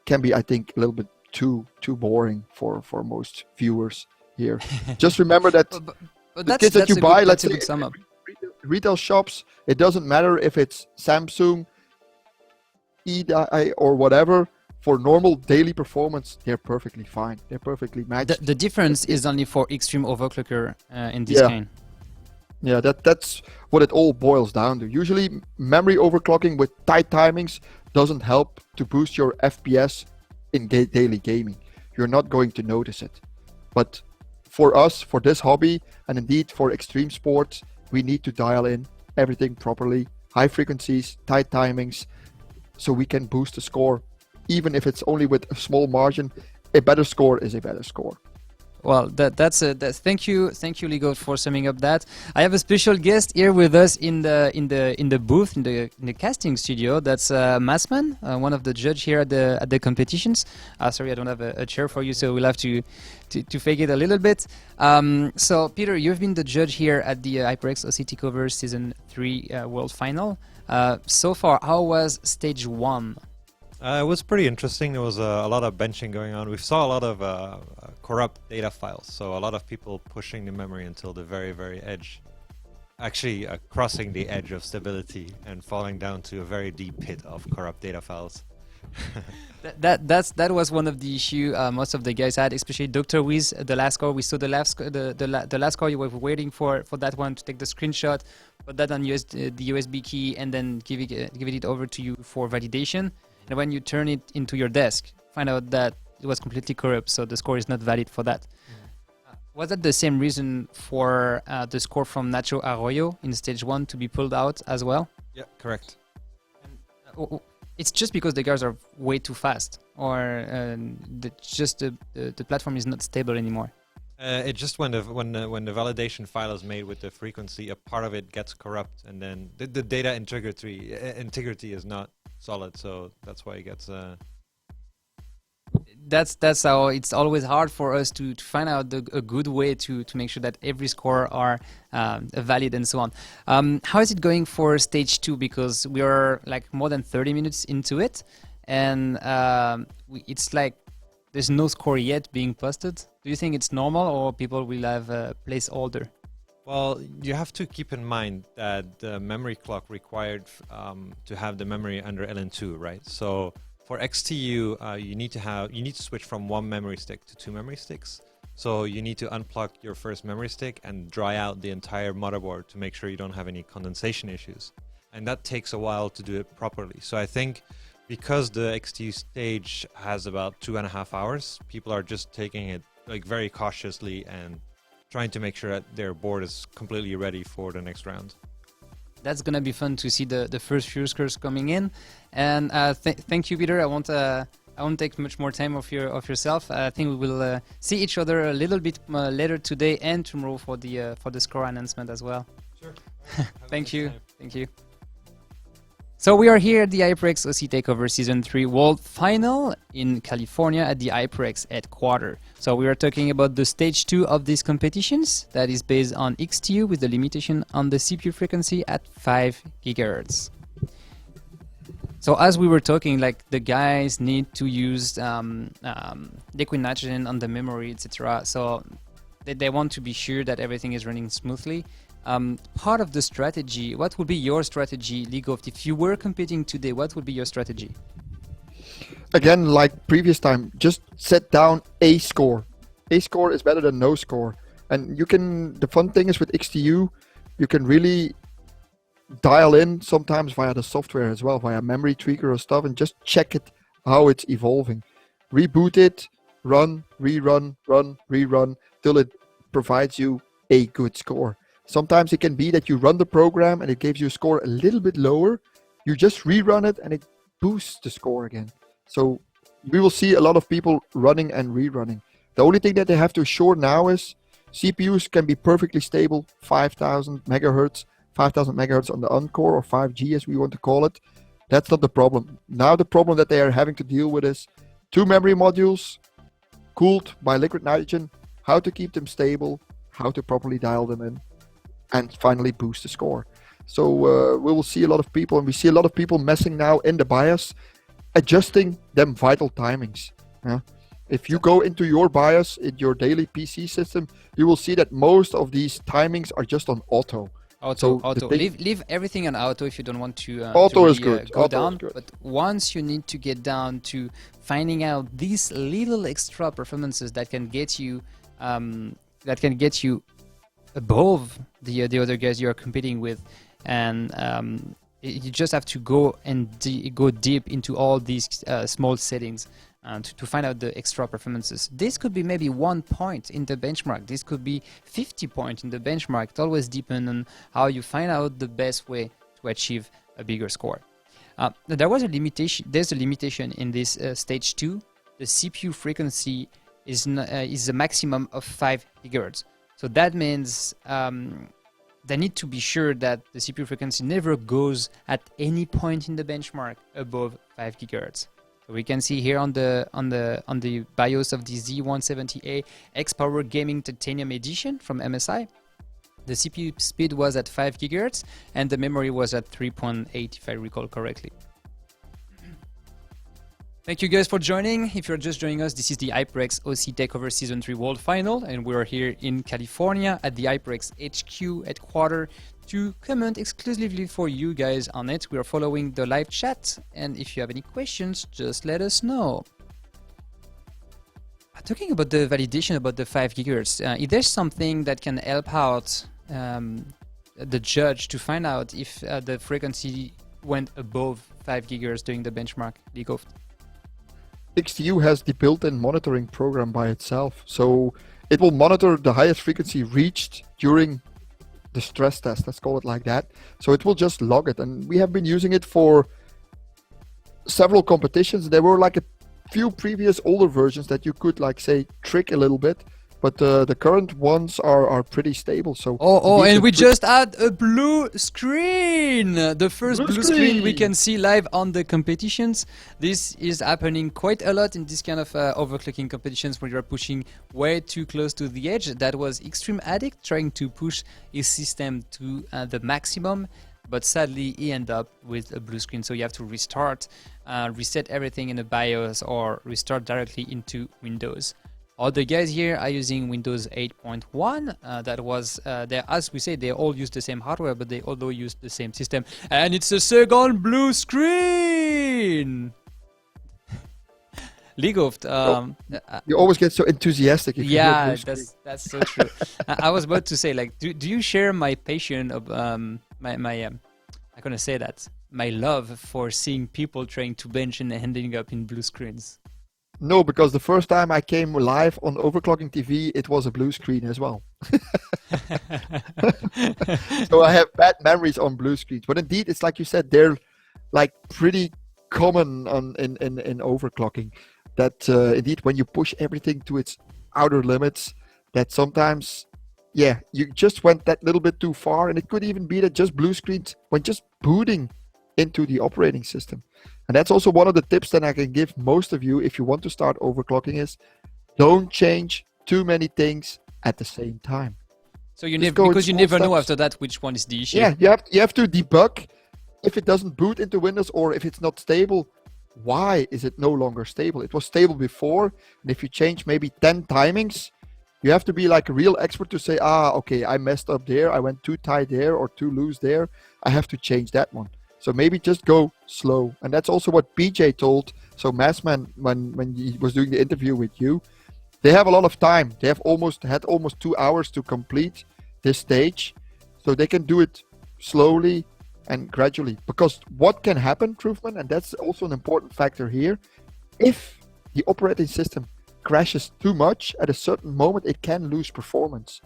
can be, I think, a little bit too boring for most viewers here. Just remember that the kits that you buy, let's say, retail shops, it doesn't matter if it's Samsung, EDI, or whatever. For normal daily performance, they're perfectly fine. They're perfectly matched. The difference is only for extreme overclocker in this kind. Yeah, that's what it all boils down to. Usually, memory overclocking with tight timings doesn't help to boost your FPS in daily gaming. You're not going to notice it. But for us, for this hobby, and indeed for extreme sports, we need to dial in everything properly, high frequencies, tight timings, so we can boost the score. Even if it's only with a small margin, a better score is a better score. Well, that's thank you, Ligo, for summing up that. I have a special guest here with us in the booth in the casting studio. That's Massman, one of the judge here at the competitions. Sorry, I don't have a chair for you, so we'll have to fake it a little bit. So, Peter, you've been the judge here at the HyperX OC Takeover Season 3 World Final. So far, how was Stage 1? It was pretty interesting. There was a lot of benching going on. We saw a lot of corrupt data files, so a lot of people pushing the memory until the very, very edge, actually crossing the edge of stability and falling down to a very deep pit of corrupt data files. That was one of the issue most of the guys had, especially Dr. Wiz. The last score, we saw the last score. You were waiting for that one to take the screenshot, put that on the USB key, and then give it over to you for validation. And when you turn it into your desk, find out that it was completely corrupt, so the score is not valid for that. Was that the same reason for the score from Nacho Arroyo in Stage 1 to be pulled out as well? Yeah, correct. It's just because the guys are way too fast, or the platform is not stable anymore? It just when the validation file is made with the frequency, a part of it gets corrupt, and then the data integrity is not solid, so that's why it gets. That's how it's always hard for us to find out a good way to make sure that every score are valid and so on. How is it going for Stage 2? Because we are like more than 30 minutes into it, and it's like there's no score yet being posted. Do you think it's normal, or people will have a placeholder? Well, you have to keep in mind that the memory clock required to have the memory under LN2, right? So for XTU, you need to switch from one memory stick to two memory sticks. So you need to unplug your first memory stick and dry out the entire motherboard to make sure you don't have any condensation issues. And that takes a while to do it properly. So I think because the XTU stage has about 2.5 hours, people are just taking it like very cautiously and trying to make sure that their board is completely ready for the next round. That's gonna be fun to see the first few scores coming in. And thank you, Peter. I won't take much more time of yourself. I think we will see each other a little bit later today and tomorrow for the score announcement as well. Sure. Thank you. So we are here at the HyperX OC Takeover Season 3 World Final in California at the HyperX headquarters. So we are talking about the Stage 2 of these competitions that is based on XTU with the limitation on the CPU frequency at 5 GHz. So as we were talking, like the guys need to use liquid nitrogen on the memory, etc. So they want to be sure that everything is running smoothly. Part of the strategy, what would be your strategy, Ligo? If you were competing today, what would be your strategy? again, like previous time, just set down a score. A score is better than no score. And you can, the fun thing is with XTU, you can really dial in sometimes via the software as well, via memory trigger or stuff, and just check it, how it's evolving. Reboot it, run, rerun, run, rerun, till it provides you a good score. Sometimes it can be that you run the program and it gives you a score a little bit lower. You just rerun it and it boosts the score again. So we will see a lot of people running and rerunning. The only thing that they have to assure now is CPUs can be perfectly stable, 5,000 megahertz on the Encore, or 5G as we want to call it. That's not the problem. Now the problem that they are having to deal with is 2 memory modules cooled by liquid nitrogen, how to keep them stable, how to properly dial them in, and finally boost the score. So we will see a lot of people, and we see a lot of people messing now in the BIOS, adjusting them vital timings. If you go into your BIOS in your daily PC system, you will see that most of these timings are just on auto. Auto. Leave everything on auto if you don't want to, auto is good. Go down. But once you need to get down to finding out these little extra performances that can get you above the other guys you are competing with, and you just have to go and go deep into all these small settings to find out the extra performances. This could be maybe 1 point in the benchmark. This could be 50 points in the benchmark. It always depends on how you find out the best way to achieve a bigger score. There's a limitation in this stage 2. The CPU frequency is a maximum of 5 gigahertz. So that means they need to be sure that the CPU frequency never goes at any point in the benchmark above 5 gigahertz. So we can see here on the BIOS of the Z170A X-Power Gaming Titanium Edition from MSI, the CPU speed was at 5 gigahertz and the memory was at 3.8 if I recall correctly. Thank you guys for joining. If you're just joining us, this is the HyperX OC Takeover Season 3 World Final, and we're here in California at the HyperX HQ headquarters to comment exclusively for you guys on it. We are following the live chat, and if you have any questions, just let us know. Talking about the validation about the 5 gigahertz, is there something that can help out the judge to find out if the frequency went above 5 gigahertz during the benchmark? Leagoft? XTU has the built-in monitoring program by itself, so it will monitor the highest frequency reached during the stress test, let's call it like that. So it will just log it, and we have been using it for several competitions. There were like a few previous older versions that you could like say trick a little bit, but the current ones are pretty stable. So and we just had a blue screen, the first blue screen we can see live on the competitions. This is happening quite a lot in this kind of overclocking competitions where you're pushing way too close to the edge. That was Extreme Addict trying to push his system to the maximum, but sadly he ended up with a blue screen. So you have to restart, reset everything in the BIOS, or restart directly into Windows. All the guys here are using Windows 8.1. That was, as we say, they all use the same hardware, but they all use the same system. And it's a second blue screen! Leagoft. You always get so enthusiastic. If yeah, that's so true. I was about to say, like, do you share my passion of I'm gonna say that, my love for seeing people trying to bench and ending up in blue screens? No, because the first time I came live on OverClocking-TV, it was a blue screen as well. So I have bad memories on blue screens. But indeed, it's like you said, they're like pretty common in overclocking. That indeed, when you push everything to its outer limits, that sometimes, yeah, you just went that little bit too far. And it could even be that just blue screens when just booting into the operating system. And that's also one of the tips that I can give most of you if you want to start overclocking is don't change too many things at the same time. So you never, because you never know after that which one is the issue. Yeah, you have to debug if it doesn't boot into Windows, or if it's not stable, why is it no longer stable? It was stable before, and if you change maybe 10 timings, you have to be like a real expert to say, okay, I messed up there, I went too tight there or too loose there, I have to change that one. So maybe just go slow. And that's also what BJ told So Massman, when he was doing the interview with you, they have a lot of time. They have had almost 2 hours to complete this stage, so they can do it slowly and gradually. Because what can happen, Truthman, and that's also an important factor here, if the operating system crashes too much at a certain moment, it can lose performance.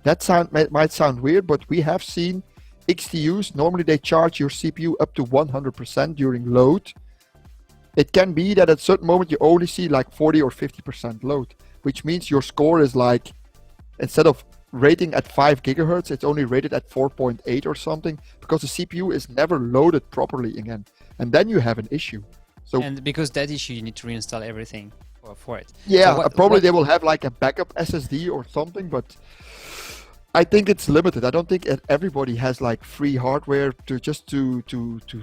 That might sound weird, but we have seen XTUs, normally they charge your CPU up to 100% during load. It can be that at a certain moment you only see like 40 or 50% load, which means your score is like, instead of rating at 5 gigahertz, it's only rated at 4.8 or something, because the CPU is never loaded properly again. And then you have an issue. So, and because that issue, you need to reinstall everything for it. Yeah, so probably they will have like a backup SSD or something, but I think it's limited. I don't think everybody has like free hardware to just to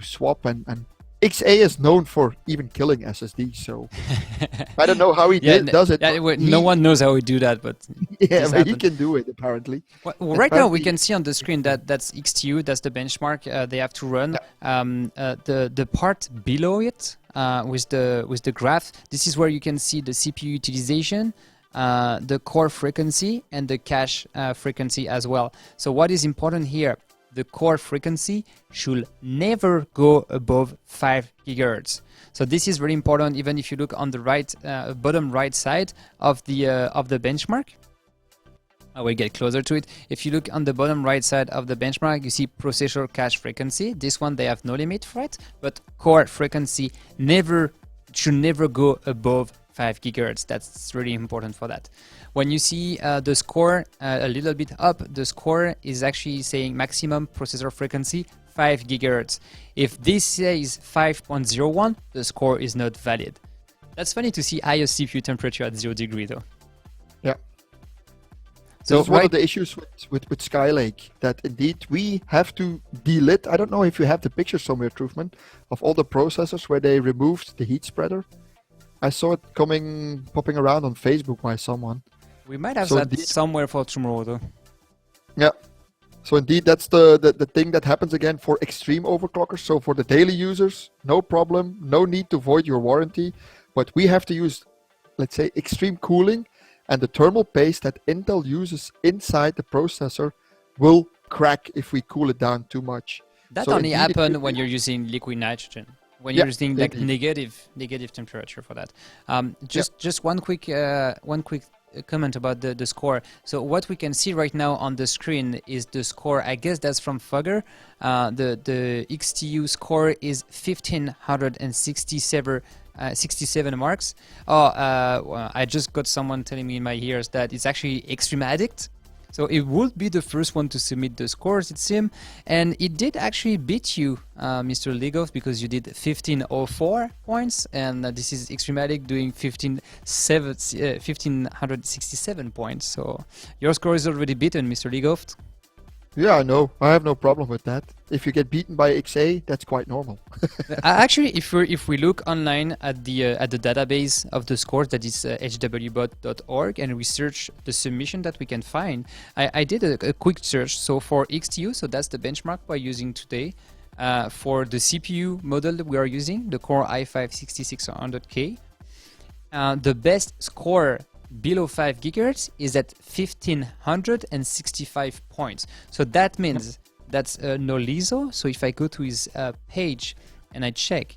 swap, and XA is known for even killing SSD, so I don't know how he does it. No one knows how we do that, but yeah, but he can do it apparently. Well, right now we can see on the screen that that's XTU, that's the benchmark they have to run. Yeah. The part below it with the graph, this is where you can see the CPU utilization, the core frequency, and the cache frequency as well. So what is important here? The core frequency should never go above 5 gigahertz. So this is very important. Even if you look on the right, bottom right side of the benchmark, I will get closer to it. If you look on the bottom right side of the benchmark, you see processor cache frequency. This one they have no limit for it, but core frequency should never go above 5 gigahertz. That's really important for that. When you see the score a little bit up, the score is actually saying maximum processor frequency 5 gigahertz. If this says 5.01, the score is not valid. That's funny to see highest CPU temperature at 0 degree though. Yeah. So this is one of the issues with Skylake, that indeed we have to delit. I don't know if you have the picture somewhere, Truthman, of all the processors where they removed the heat spreader. I saw it popping around on Facebook by someone. We might have that somewhere for tomorrow though. Yeah. So indeed, that's the thing that happens again for extreme overclockers. So for the daily users, no problem, no need to void your warranty. But we have to use, let's say, extreme cooling, and the thermal paste that Intel uses inside the processor will crack if we cool it down too much. That only happens when you're using liquid nitrogen. When you're using like negative temperature for that. Just one quick comment about the score. So what we can see right now on the screen is the score. I guess that's from Fogger. The XTU score is 1567 marks. I just got someone telling me in my ears that it's actually Extreme Addict. So it would be the first one to submit the scores, it seems. And it did actually beat you, Mr. Legoff, because you did 1504 points. And this is Extreme Addict doing 1567 points. So your score is already beaten, Mr. Legoff. Yeah, I know. I have no problem with that. If you get beaten by XA, that's quite normal. Actually, if we look online at the database of the scores, that is hwbot.org, and we search the submission that we can find, I did a quick search. So for XTU, so that's the benchmark we're using today. For the CPU model that we are using, the Core i5-6600K, the best score below 5 gigahertz is at 1565 points. So that means that's Nolizo. So if I go to his page and I check,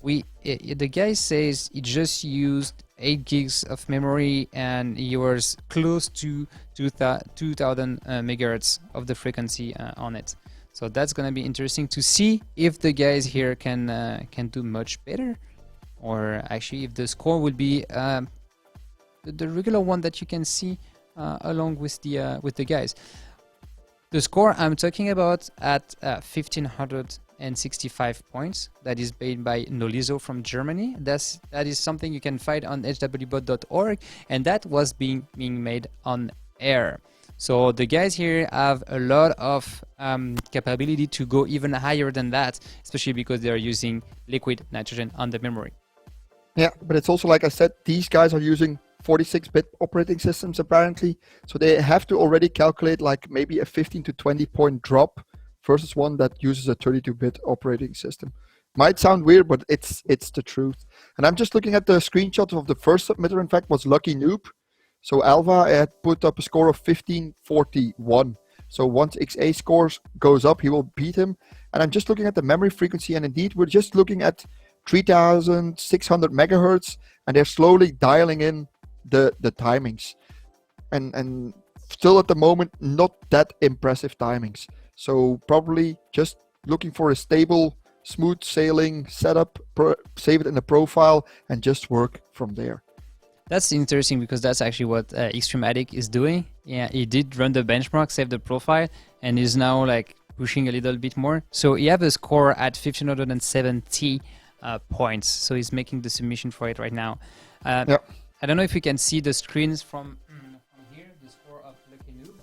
the guy says he just used 8 gigs of memory and he was close to 2000 megahertz of the frequency on it. So that's gonna be interesting to see if the guys here can do much better, or actually if the score will be the regular one that you can see along with the guys. The score I'm talking about at 1565 points, that is made by Nolizo from Germany. That is something you can find on hwbot.org, and that was being made on air. So the guys here have a lot of capability to go even higher than that, especially because they are using liquid nitrogen on the memory. Yeah, but it's also, like I said, these guys are using 46-bit operating systems apparently, so they have to already calculate like maybe a 15 to 20 point drop versus one that uses a 32-bit operating system. Might sound weird, but it's the truth. And I'm just looking at the screenshot of the first submitter. In fact, was Lucky Noob. So Alva had put up a score of 1541. So once XA scores goes up, he will beat him. And I'm just looking at the memory frequency, and indeed, we're just looking at 3,600 megahertz, and they're slowly dialing in the timings. And still at the moment, not that impressive timings. So probably just looking for a stable, smooth sailing setup, save it in the profile, and just work from there. That's interesting because that's actually what Extreme Addict is doing. Yeah, he did run the benchmark, save the profile, and is now like pushing a little bit more. So he have a score at 1570 points. So he's making the submission for it right now. Yeah. I don't know if you can see the screens from here, the score of Lucky Noob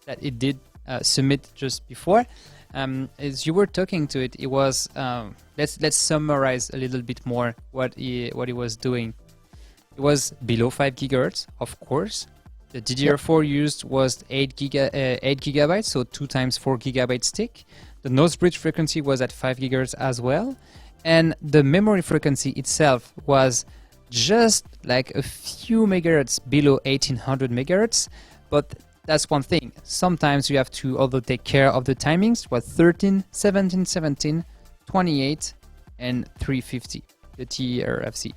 that it did submit just before. As you were talking to it, it was let's summarize a little bit more what he was doing. It was below 5 gigahertz, of course. The DDR4 used was 8 gigabytes, so 2 times 4 gigabyte stick. The nose bridge frequency was at 5 gigahertz as well, and the memory frequency itself was just like a few megahertz below 1800 megahertz, but that's one thing. Sometimes you have to also take care of the timings, what 13, 17, 17, 28, and 350, the TRFC.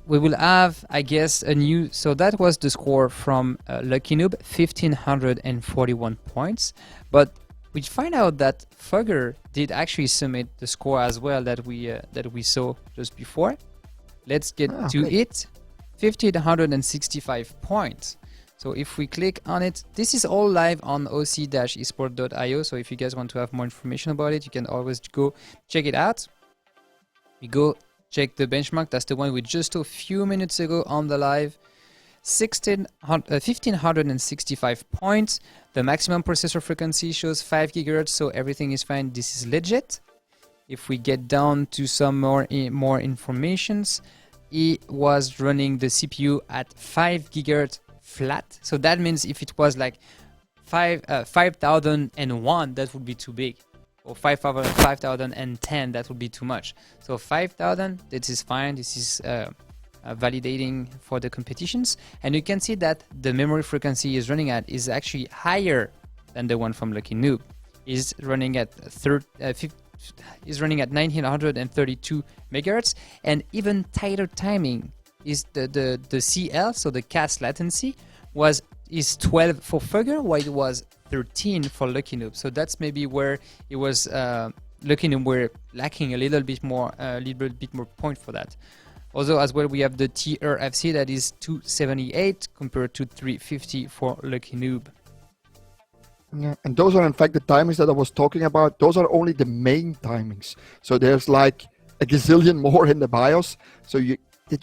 We will have, I guess, a new, so that was the score from Lucky Noob, 1541 points, but we find out that Fugger did actually submit the score as well that we saw just before. Let's get to it. 1565 points. So if we click on it, this is all live on oc-esport.io. So if you guys want to have more information about it, you can always go check it out. We go check the benchmark. That's the one we just saw a few minutes ago on the live. 1565 points. The maximum processor frequency shows 5 gigahertz, so everything is fine. This is legit. If we get down to some more informations, it was running the CPU at 5 gigahertz flat. So that means if it was like 5001, that would be too big. Or 5010, that would be too much. So 5000, this is fine. This is validating for the competitions. And you can see that the memory frequency is running at is actually higher than the one from Lucky Noob. Is running at 1932 megahertz, and even tighter timing is the CL, so the cast latency is 12 for Fugger, while it was 13 for Lucky Noob. So that's maybe where it was Lucky Noob were lacking a little bit more point for that. Also, as well, we have the TRFC that is 278 compared to 350 for Lucky Noob. Yeah, and those are in fact the timings that I was talking about. Those are only the main timings. So there's like a gazillion more in the BIOS, so you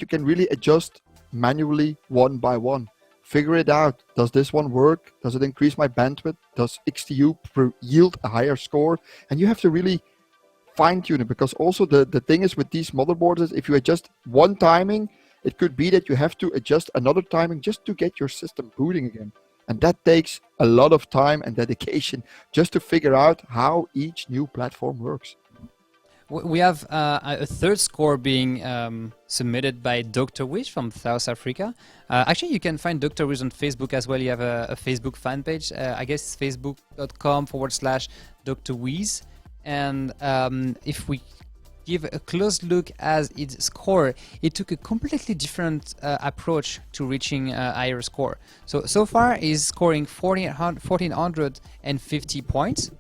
can really adjust manually one by one. Figure it out. Does this one work? Does it increase my bandwidth? Does XTU yield a higher score? And you have to really fine-tune it, because also the thing is with these motherboards is if you adjust one timing, it could be that you have to adjust another timing just to get your system booting again. And that takes a lot of time and dedication just to figure out how each new platform works. We have a third score being submitted by Dr. Wish from South Africa. Actually, you can find Dr. Wish on Facebook as well. You have a Facebook fan page. I guess it's facebook.com/Dr. Wish. And if we give a close look at its score, it took a completely different approach to reaching a higher score. So far, he's scoring 1450 points.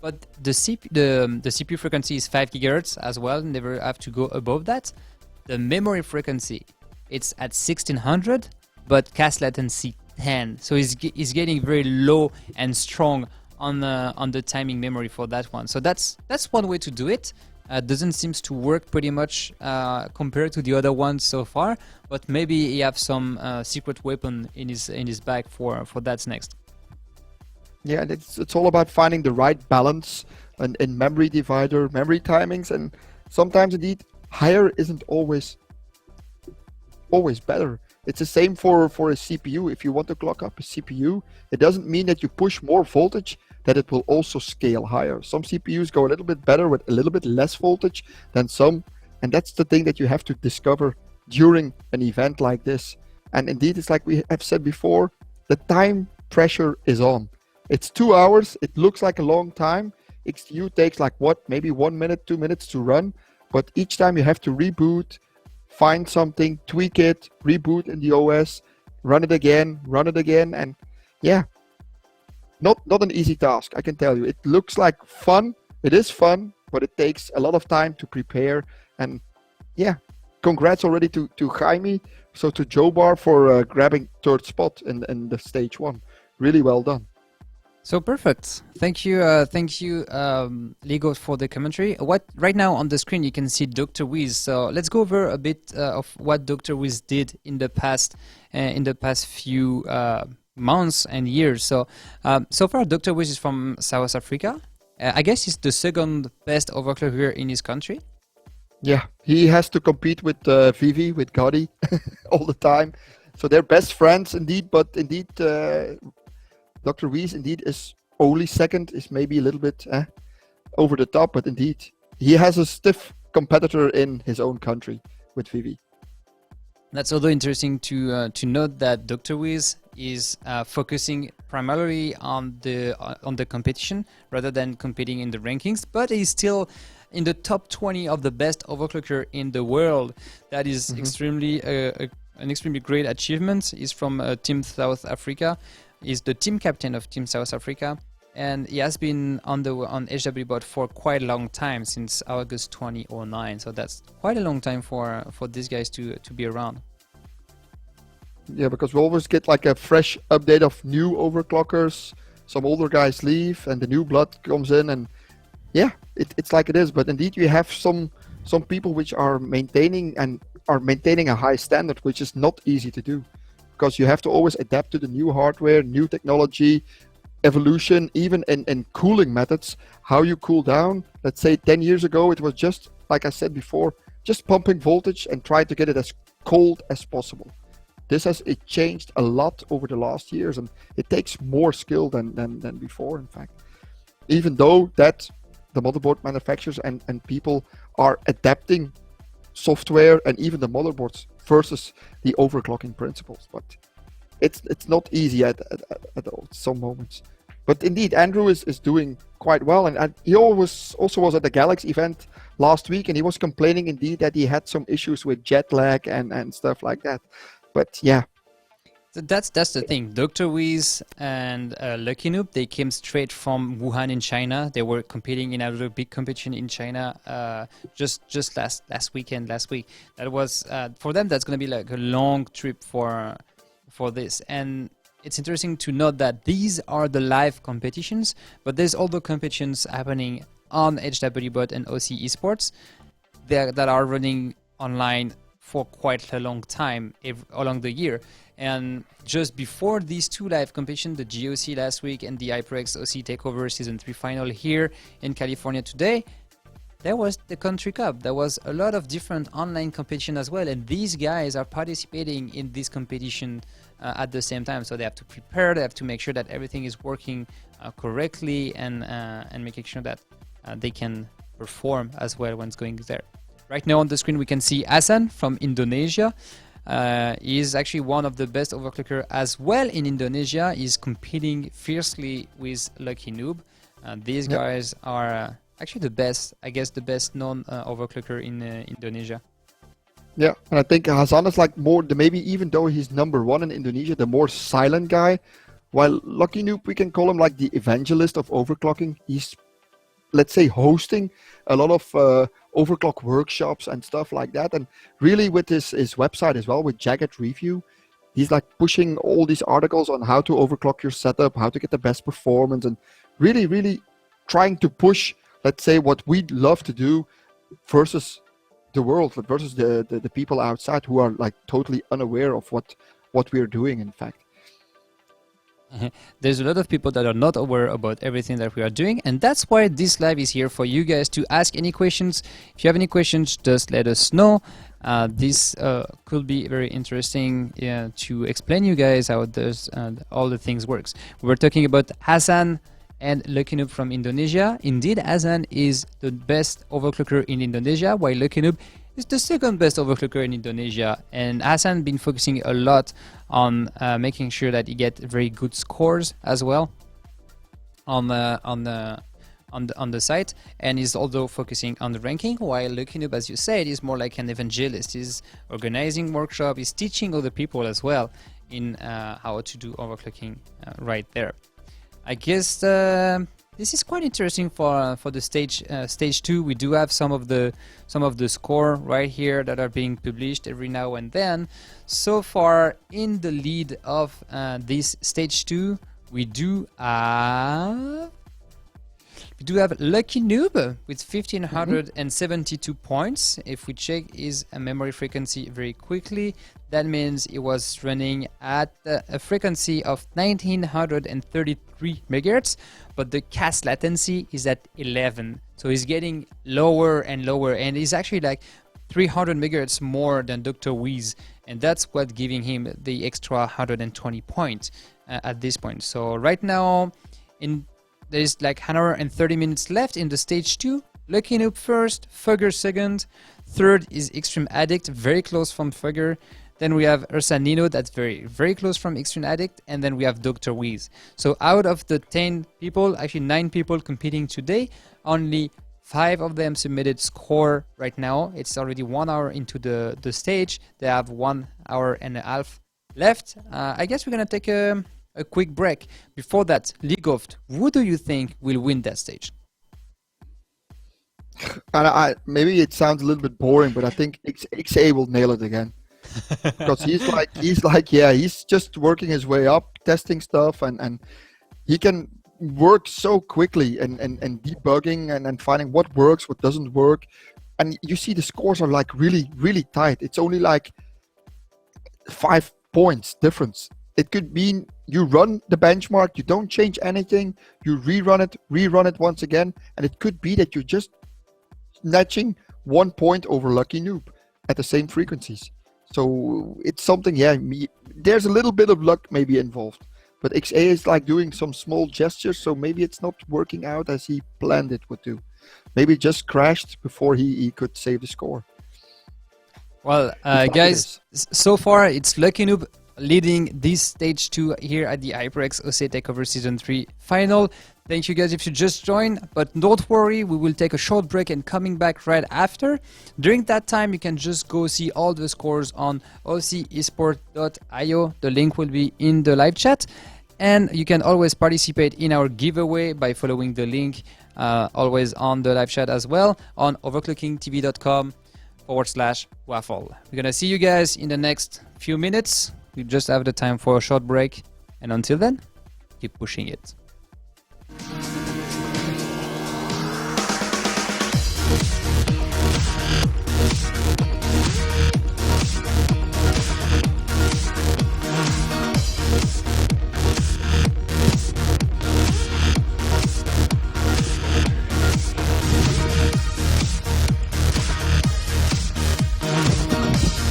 But the CPU frequency is 5 gigahertz as well. Never have to go above that. The memory frequency, it's at 1600, but cast latency 10. So it's getting very low and strong on the timing memory for that one. So that's one way to do it. Doesn't seem to work pretty much compared to the other ones so far. But maybe he have some secret weapon in his bag for that's next. Yeah, and it's all about finding the right balance in memory divider, memory timings, and sometimes indeed higher isn't always better. It's the same for a CPU. If you want to clock up a CPU, it doesn't mean that you push more voltage that it will also scale higher. Some CPUs go a little bit better with a little bit less voltage than some, and that's the thing that you have to discover during an event like this. And indeed, it's like we have said before, the time pressure is on. It's 2 hours. It looks like a long time. XTU takes like what, maybe 1 minute, 2 minutes to run, but each time you have to reboot, find something, tweak it, reboot in the OS, run it again, and yeah, not an easy task, I can tell you. It looks like fun. It is fun, but it takes a lot of time to prepare. And yeah, congrats already to Jaime, so to Jobar for grabbing third spot in the stage 1. Really well done. So perfect. Thank you, Lego, for the commentary. What right now on the screen you can see Dr. Wiz. So let's go over a bit of what Dr. Wiz did in the past few months and years. So so far, Dr. Wiz is from South Africa. I guess he's the second best overclocker in his country. Yeah, he has to compete with Vivi, with Gotti all the time. So they're best friends indeed, but indeed. Dr. Wies indeed is only second, is maybe a little bit over the top, but indeed he has a stiff competitor in his own country with Vivi. That's also interesting to note that Dr. Wiz is focusing primarily on the competition rather than competing in the rankings, but he's still in the top 20 of the best overclocker in the world. That is extremely an extremely great achievement. He's from Team South Africa. He's the team captain of Team South Africa, and he has been on HWBot for quite a long time, since August 2009. So that's quite a long time for these guys to be around. Yeah, because we always get like a fresh update of new overclockers. Some older guys leave, and the new blood comes in, and yeah, it's like it is. But indeed, you have some people which are maintaining a high standard, which is not easy to do. Because you have to always adapt to the new hardware, new technology, evolution, even in cooling methods, how you cool down. Let's say 10 years ago, it was just, like I said before, just pumping voltage and try to get it as cold as possible. It changed a lot over the last years, and it takes more skill than before, in fact. Even though that the motherboard manufacturers and people are adapting software and even the motherboards versus the overclocking principles, but it's not easy at some moments. But indeed, Andrew is doing quite well, and he also was at the Galaxy event last week, and he was complaining indeed that he had some issues with jet lag and stuff like that. But yeah. So that's the thing. Dr. Wiz and Lucky Noob, they came straight from Wuhan in China. They were competing in another big competition in China just last week. That was for them. That's going to be like a long trip for this. And it's interesting to note that these are the live competitions, but there's also competitions happening on HWBot and OC Esports that are running online for quite a long time along the year. And just before these two live competitions, the GOC last week and the HyperX OC Takeover Season 3 final here in California today, there was the Country Cup. There was a lot of different online competition as well, and these guys are participating in this competition at the same time. So they have to prepare, they have to make sure that everything is working correctly, and making sure that they can perform as well when it's going there. Right now on the screen we can see Hassan from Indonesia. He is actually one of the best overclocker as well in Indonesia. He's competing fiercely with Lucky Noob. These guys are actually the best, I guess, the best known overclocker in Indonesia. Yeah, and I think Hassan is like maybe even though he's number one in Indonesia, the more silent guy. While Lucky Noob, we can call him like the evangelist of overclocking. He's, let's say, hosting a lot of overclock workshops and stuff like that, and really with his website as well, with Jagged Review, he's like pushing all these articles on how to overclock your setup, how to get the best performance, and really trying to push, let's say, what we'd love to do versus the world, versus the people outside who are like totally unaware of what we're doing, in fact. There's a lot of people that are not aware about everything that we are doing, and that's why this live is here for you guys to ask any questions. If you have any questions, just let us know. This could be very interesting to explain you guys how does all the things works. We're talking about Hassan and Lucky Noob from Indonesia. Indeed, Hassan is the best overclocker in Indonesia, while Lucky Noob is the second best overclocker in Indonesia. And Hassan been focusing a lot on making sure that he get very good scores as well on the site, and is also focusing on the ranking, while Lucky Noob, as you said, is more like an evangelist. He's organizing workshop, he's teaching other people as well in how to do overclocking right there. I guess this is quite interesting for the stage 2. We do have some of the score right here that are being published every now and then. So far in the lead of this stage 2, we do have Lucky Noob with 1572 points. If we check his memory frequency very quickly, that means it was running at a frequency of 1933 megahertz, but the cast latency is at 11. So he's getting lower and lower, and he's actually like 300 megahertz more than Dr. Wiz, and that's what giving him the extra 120 points at this point. So right now, there's like 130 minutes left in the stage 2. Lucky Noob first, Fugger second, third is Extreme Addict, very close from Fugger. Then we have Ursa Nino, that's very close from Extreme Addict, and then we have Dr. Wiz. So out of the 10 people, actually 9 people competing today, only 5 of them submitted score right now. It's already 1 hour into the stage. They have 1 hour and a half left. I guess we're gonna take a quick break. Before that, League of, who do you think will win that stage? And maybe it sounds a little bit boring, but I think XA will nail it again. Because he's just working his way up, testing stuff, and he can work so quickly and debugging and finding what works, what doesn't work. And you see the scores are like really tight. It's only like 5 points difference. It could mean you run the benchmark, you don't change anything, you rerun it once again, and it could be that you're just snatching 1 point over Lucky Noob at the same frequencies. So it's something, there's a little bit of luck maybe involved. But XA is like doing some small gestures, so maybe it's not working out as he planned it would do. Maybe it just crashed before he could save the score. Well, guys, so far it's Lucky Noob leading this stage 2 here at the HyperX OC Takeover Season 3 final. Thank you guys if you just joined, but don't worry, we will take a short break and coming back right after. During that time, you can just go see all the scores on ocesport.io. The link will be in the live chat, and you can always participate in our giveaway by following the link always on the live chat as well on overclocking-tv.com/waffle. We're gonna see you guys in the next few minutes. We just have the time for a short break, and until then, keep pushing it.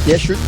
Yeah, shoot.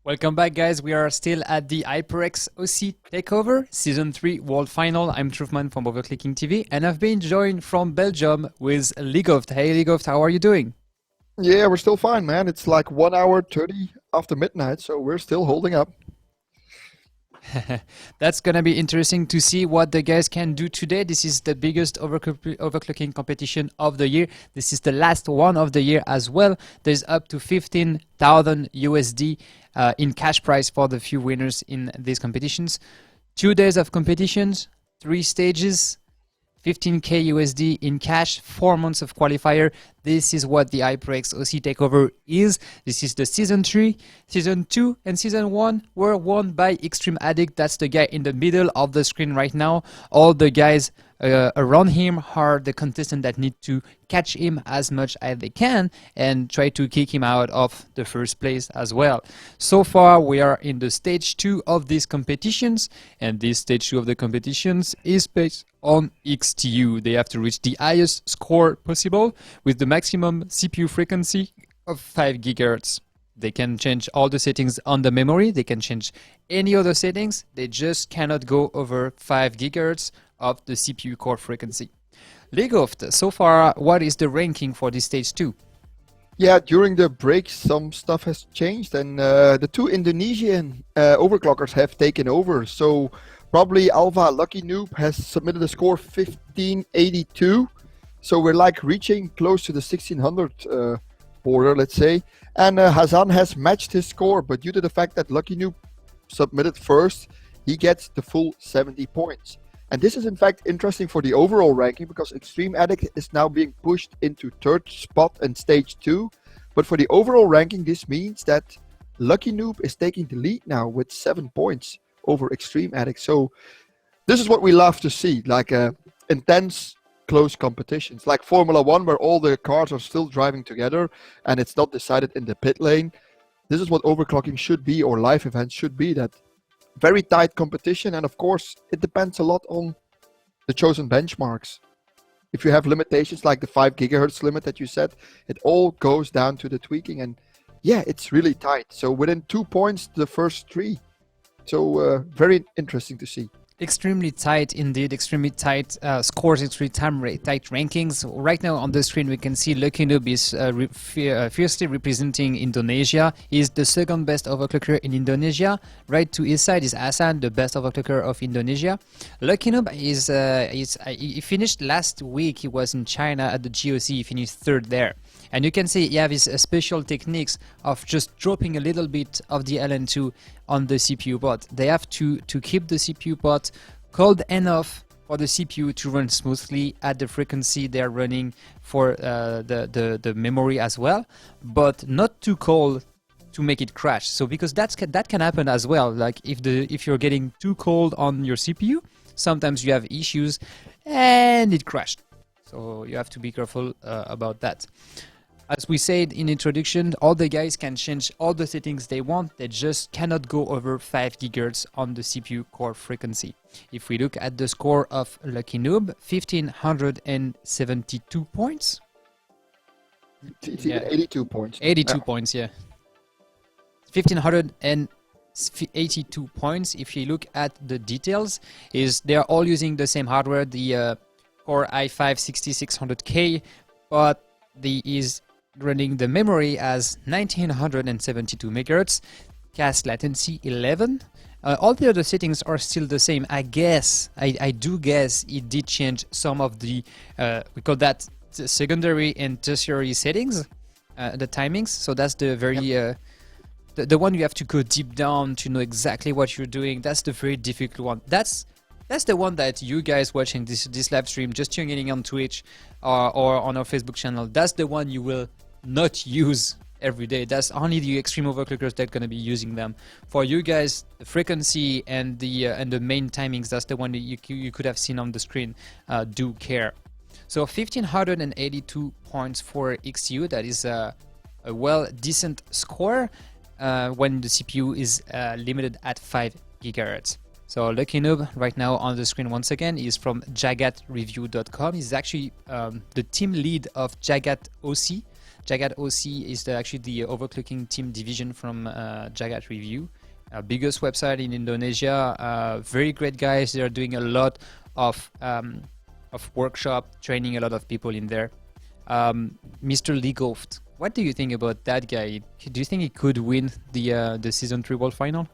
Welcome back, guys. We are still at the HyperX OC Takeover Season 3 World Final. I'm Truthman from OverClocking-TV, and I've been joined from Belgium with Ligoft. Hey, Ligoft, how are you doing? Yeah, we're still fine, man. It's like 1 hour 30 after midnight, so we're still holding up. That's gonna be interesting to see what the guys can do today. This is the biggest overclocking competition of the year. This is the last one of the year as well. There's up to 15,000 USD in cash prize for the few winners in these competitions. 2 days of competitions, 3 stages, 15k USD in cash, 4 months of qualifier. This is what the HyperX OC Takeover is. This is the Season 3, Season 2, and Season 1 were won by Extreme Addict. That's the guy in the middle of the screen right now. All the guys around him are the contestants that need to catch him as much as they can and try to kick him out of the first place as well. So far, we are in the stage 2 of these competitions, and this stage 2 of the competitions is based on XTU. They have to reach the highest score possible with the maximum CPU frequency of 5 GHz. They can change all the settings on the memory. They can change any other settings. They just cannot go over 5 GHz of the CPU core frequency. Ligoft, so far, what is the ranking for this stage 2? Yeah, during the break, some stuff has changed, and the 2 Indonesian overclockers have taken over. So probably Alva Lucky Noob has submitted a score 1582. So we're like reaching close to the 1600 border, let's say. And Hazan has matched his score, but due to the fact that Lucky Noob submitted first, he gets the full 70 points. And this is in fact interesting for the overall ranking because Extreme Addict is now being pushed into 3rd spot in stage 2. But for the overall ranking, this means that Lucky Noob is taking the lead now with 7 points over Extreme Addict. So this is what we love to see, like intense close competitions, like Formula 1 where all the cars are still driving together and it's not decided in the pit lane. This is what overclocking should be, or live events should be, that very tight competition, and of course it depends a lot on the chosen benchmarks. If you have limitations like the 5 GHz limit that you said, it all goes down to the tweaking, and yeah, it's really tight. So within 2 points the first 3. So very interesting to see. Extremely tight indeed, extremely tight scores, extremely tight rankings. Right now on the screen we can see Lucky Noob is fiercely representing Indonesia. He's the 2nd best overclocker in Indonesia. Right to his side is Hassan, the best overclocker of Indonesia. Lucky Noob he finished last week. He was in China at the GOC. He finished 3rd there. And you can see he has his special techniques of just dropping a little bit of the LN2 on the CPU pot. They have to keep the CPU pot cold enough for the CPU to run smoothly at the frequency they're running for the memory as well, but not too cold to make it crash. So because that can happen as well. Like if you're getting too cold on your CPU, sometimes you have issues and it crashed. So you have to be careful about that. As we said in introduction, all the guys can change all the settings they want. They just cannot go over 5 GHz on the CPU core frequency. If we look at the score of Lucky Noob, 1572 points. It's even 82 points. 82 points, yeah. 1582 points. If you look at the details, they are all using the same hardware, the Core i5-6600K, but is running the memory as 1972 MHz, cache latency 11. All the other settings are still the same. I do guess it did change some of the we call that secondary and tertiary settings, the timings. So that's the very the one you have to go deep down to know exactly what you're doing. That's the very difficult one. That's the one that you guys watching this live stream, just tuning in on Twitch or on our Facebook channel, that's the one you will not use every day. That's only the extreme overclockers that are going to be using them. For you guys, the frequency and the main timings, that's the one that you could have seen on the screen, do care. So 1582 points for XU, that is a decent score when the CPU is limited at 5 GHz. So Lucky Noob right now on the screen once again is from jagatreview.com. He's actually the team lead of Jagat OC. Jagat OC is actually the overclocking team division from Jagat Review, biggest website in Indonesia. Very great guys. They are doing a lot of workshop, training a lot of people in there. Mr. Leagoft, what do you think about that guy? Do you think he could win the Season 3 World Final?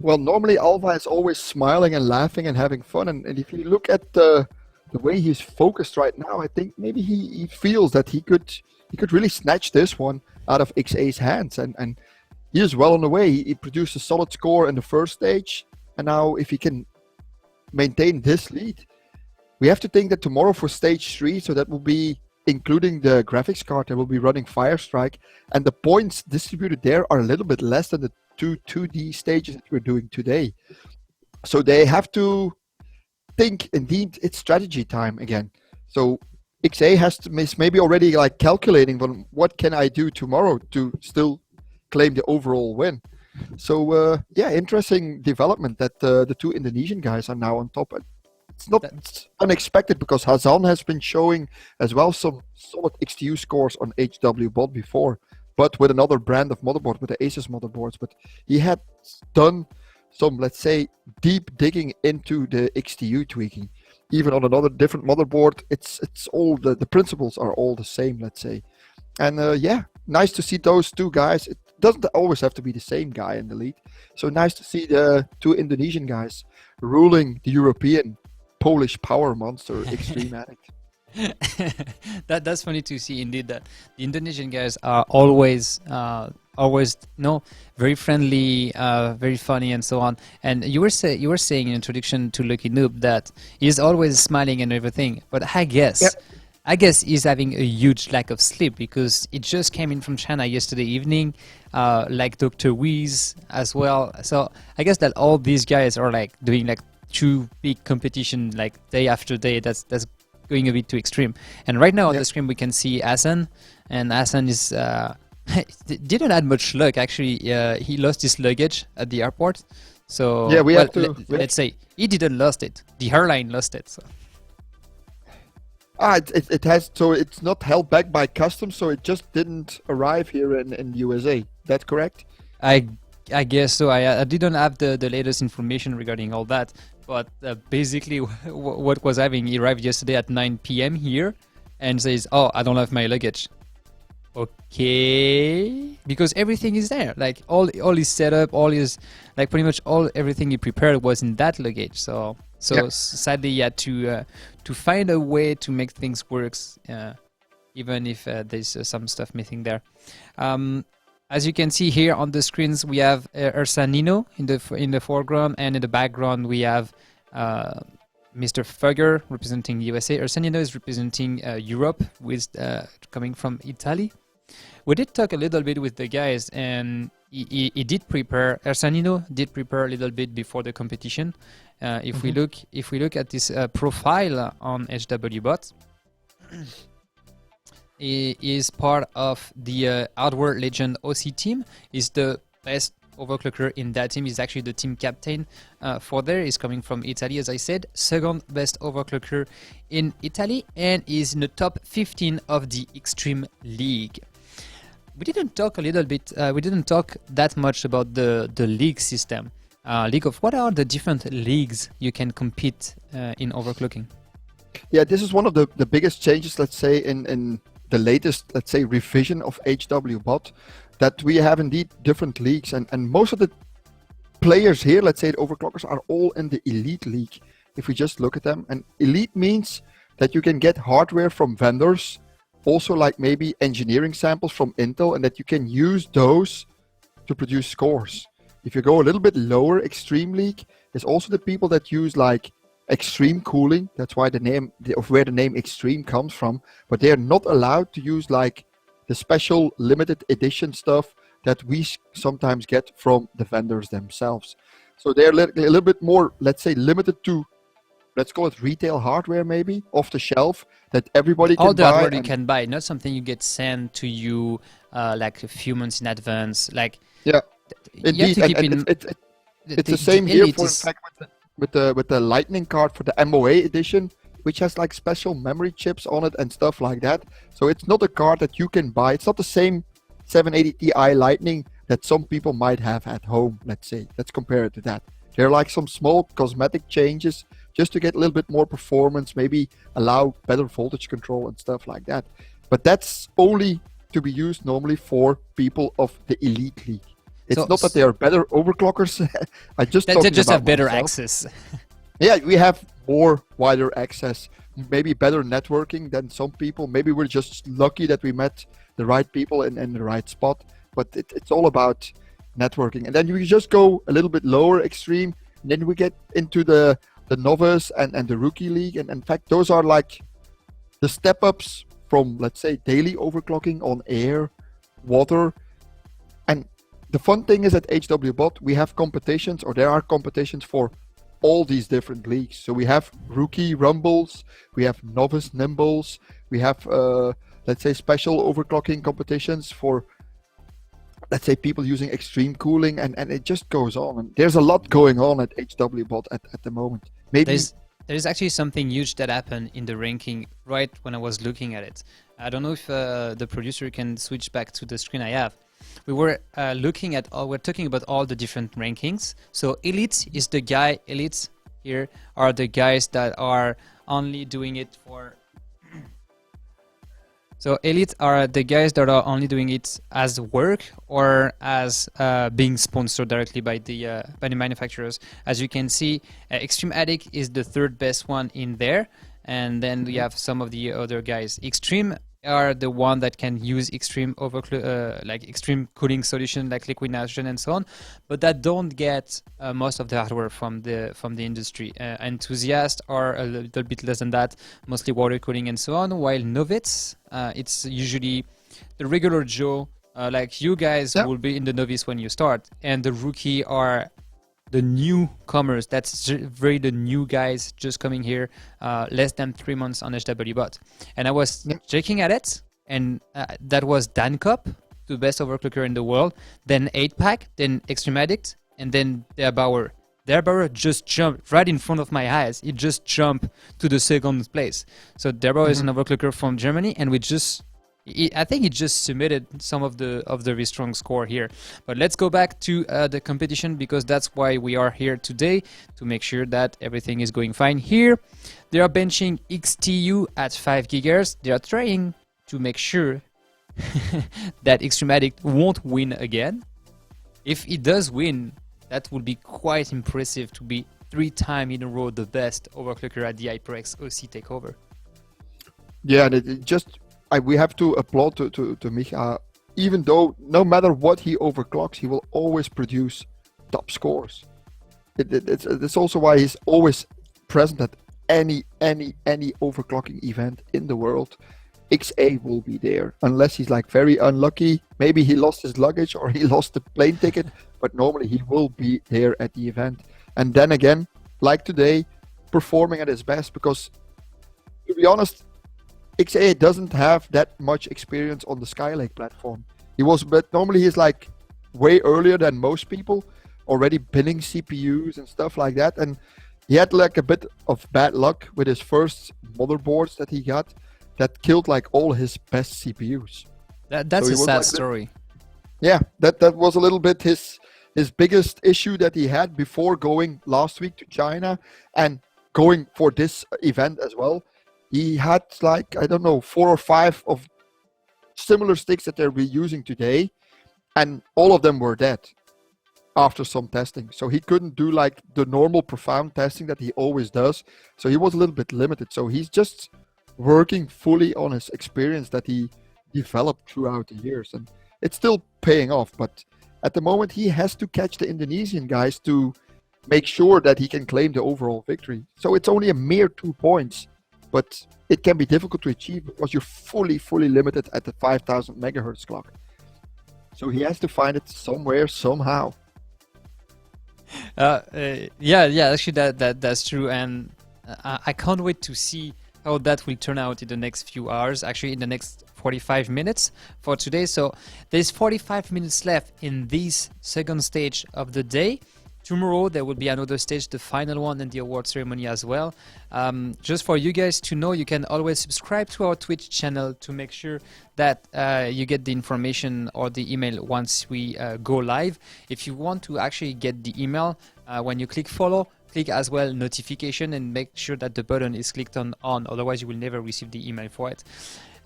Well, normally Alva is always smiling and laughing and having fun, and if you look at the way he's focused right now, I think maybe he feels that he could really snatch this one out of XA's hands, and he is well on the way. He produced a solid score in the first stage, and now if he can maintain this lead, we have to think that tomorrow for stage 3, so that will be including the graphics card, that will be running Firestrike, and the points distributed there are a little bit less than the 2D stages that we're doing today. So they have to think, indeed, it's strategy time again. So XA has to maybe already like calculating, well, what can I do tomorrow to still claim the overall win. So yeah, interesting development that the two Indonesian guys are now on top. It's not unexpected because Hazan has been showing as well some solid XTU scores on HW bot before, but with another brand of motherboard, with the Asus motherboards. But he had done some, let's say, deep digging into the XTU tweaking. Even on another different motherboard, it's all the principles are all the same, let's say. And yeah, nice to see those two guys. It doesn't always have to be the same guy in the lead. So nice to see the two Indonesian guys ruling the European Polish power monster Extreme Addict. That's funny to see indeed that the Indonesian guys are always very friendly, very funny and so on. And you were saying in introduction to Lucky Noob that he's always smiling and everything, but I guess he's having a huge lack of sleep because it just came in from China yesterday evening, like Dr. Weez as well. So I guess that all these guys are like doing like two big competition like day after day. That's going a bit too extreme. And right now on the screen we can see Hassan, and Hassan is didn't have much luck actually. He lost his luggage at the airport. So yeah, let's say he didn't lost it. The airline lost it. So. It has, so it's not held back by customs, so it just didn't arrive here in USA. That's correct? I guess so. I didn't have the latest information regarding all that, but basically what was having, he arrived yesterday at 9 p.m. here and says, oh, I don't have my luggage. Okay, because everything is there, like all his setup, all his, like pretty much everything he prepared was in that luggage. So sadly he had to find a way to make things work, even if there's some stuff missing there. As you can see here on the screens, we have Ursanino in the foreground, and in the background we have Mr. Fugger representing USA. Ursanino is representing Europe, with coming from Italy. We did talk a little bit with the guys, and he did prepare. Ursanino did prepare a little bit before the competition. If we look at this profile on HWBot, he is part of the Hardware Legend OC team. He's the best overclocker in that team. He's actually the team captain for there. He's coming from Italy, as I said, second best overclocker in Italy, and is in the top 15 of the Extreme League. We didn't talk that much about the league system. League of, what are the different leagues you can compete in overclocking? Yeah, this is one of the biggest changes, let's say, in the latest, let's say, revision of HWBot, that we have indeed different leagues, and most of the players here, let's say the overclockers, are all in the Elite League. If we just look at them, and Elite means that you can get hardware from vendors, also like maybe engineering samples from Intel, and that you can use those to produce scores. If you go a little bit lower, Extreme League is also the people that use like extreme cooling. That's why the name of where the name Extreme comes from. But they are not allowed to use like the special limited edition stuff that we sometimes get from the vendors themselves. So they're a little bit more, let's say, limited to, let's call it retail hardware, maybe off the shelf that everybody can buy. All the hardware you can buy, not something you get sent to you like a few months in advance. Like yeah, indeed, it's the same here. For in fact, with the Lightning card for the MOA edition, which has like special memory chips on it and stuff like that. So it's not a card that you can buy. It's not the same 780 Ti Lightning that some people might have at home, let's say. Let's compare it to that. There are like some small cosmetic changes just to get a little bit more performance, maybe allow better voltage control and stuff like that. But that's only to be used normally for people of the Elite League. It's not that they are better overclockers. I just they just have better myself. access. Yeah, we have more wider access, maybe better networking than some people. Maybe we're just lucky that we met the right people in the right spot. But it's all about networking. And then we just go a little bit lower extreme. And then we get into the novice and the rookie league. And in fact, those are like the step ups from, let's say, daily overclocking on air, water. And the fun thing is at HWBot, we have competitions, or there are competitions for all these different leagues. So we have rookie rumbles, we have novice nimbles, we have, let's say, special overclocking competitions for, let's say, people using extreme cooling, and it just goes on. And there's a lot going on at HWBot at the moment. Maybe there's actually something huge that happened in the ranking right when I was looking at it. I don't know if the producer can switch back to the screen I have. We were looking at we're talking about all the different rankings. So elite is the guy, elites here are the guys that are only doing it for. So elites are the guys that are only doing it as work or as being sponsored directly by the manufacturers. As you can see, Extreme Addict is the third best one in there, and then we have some of the other guys. Extreme are the one that can use extreme like extreme cooling solution like liquid nitrogen and so on, but that don't get most of the hardware from the industry. Enthusiasts are a little bit less than that, mostly water cooling and so on, while novice, it's usually the regular Joe, like you guys will be in the novice when you start, and the rookie are the newcomers. That's very the new guys just coming here, less than 3 months on HWBot. And I was checking at it, and that was Dan Cup, the best overclocker in the world, then 8-Pack, then Extreme Addict, and then Der Bauer. Der Bauer just jumped right in front of my eyes. He just jumped to the second place. So Der Bauer is an overclocker from Germany, and I think he just submitted some of the very strong score here. But let's go back to the competition, because that's why we are here today, to make sure that everything is going fine. Here they are benching XTU at 5 GHz. They are trying to make sure that Extreme Addict won't win again. If he does win, that would be quite impressive, to be 3 times in a row the best overclocker at the HyperX OC takeover. Yeah, and it just we have to applaud to Micha. Even though no matter what he overclocks, he will always produce top scores. It's also why he's always present at any overclocking event in the world. XA will be there, unless he's like very unlucky. Maybe he lost his luggage or he lost the plane ticket, but normally he will be there at the event. And then again, like today, performing at his best, because to be honest, XA doesn't have that much experience on the Skylake platform. But normally he's like way earlier than most people, already binning CPUs and stuff like that. And he had like a bit of bad luck with his first motherboards that he got that killed like all his best CPUs. That's a sad story. Yeah, that was a little bit his biggest issue that he had before going last week to China and going for this event as well. He had like, I don't know, 4 or 5 of similar sticks that they're reusing today, and all of them were dead after some testing. So he couldn't do like the normal profound testing that he always does. So he was a little bit limited. So he's just working fully on his experience that he developed throughout the years. And it's still paying off. But at the moment, he has to catch the Indonesian guys to make sure that he can claim the overall victory. So it's only a mere 2 points. But it can be difficult to achieve because you're fully limited at the 5000 megahertz clock. So he has to find it somewhere, somehow. Yeah, actually that's true, and I can't wait to see how that will turn out in the next few hours. Actually, in the next 45 minutes for today. So there's 45 minutes left in this second stage of the day. Tomorrow there will be another stage, the final one, and the award ceremony as well. Just for you guys to know, you can always subscribe to our Twitch channel to make sure that you get the information or the email once we go live. If you want to actually get the email, when you click follow, click as well notification and make sure that the button is clicked on, otherwise you will never receive the email for it.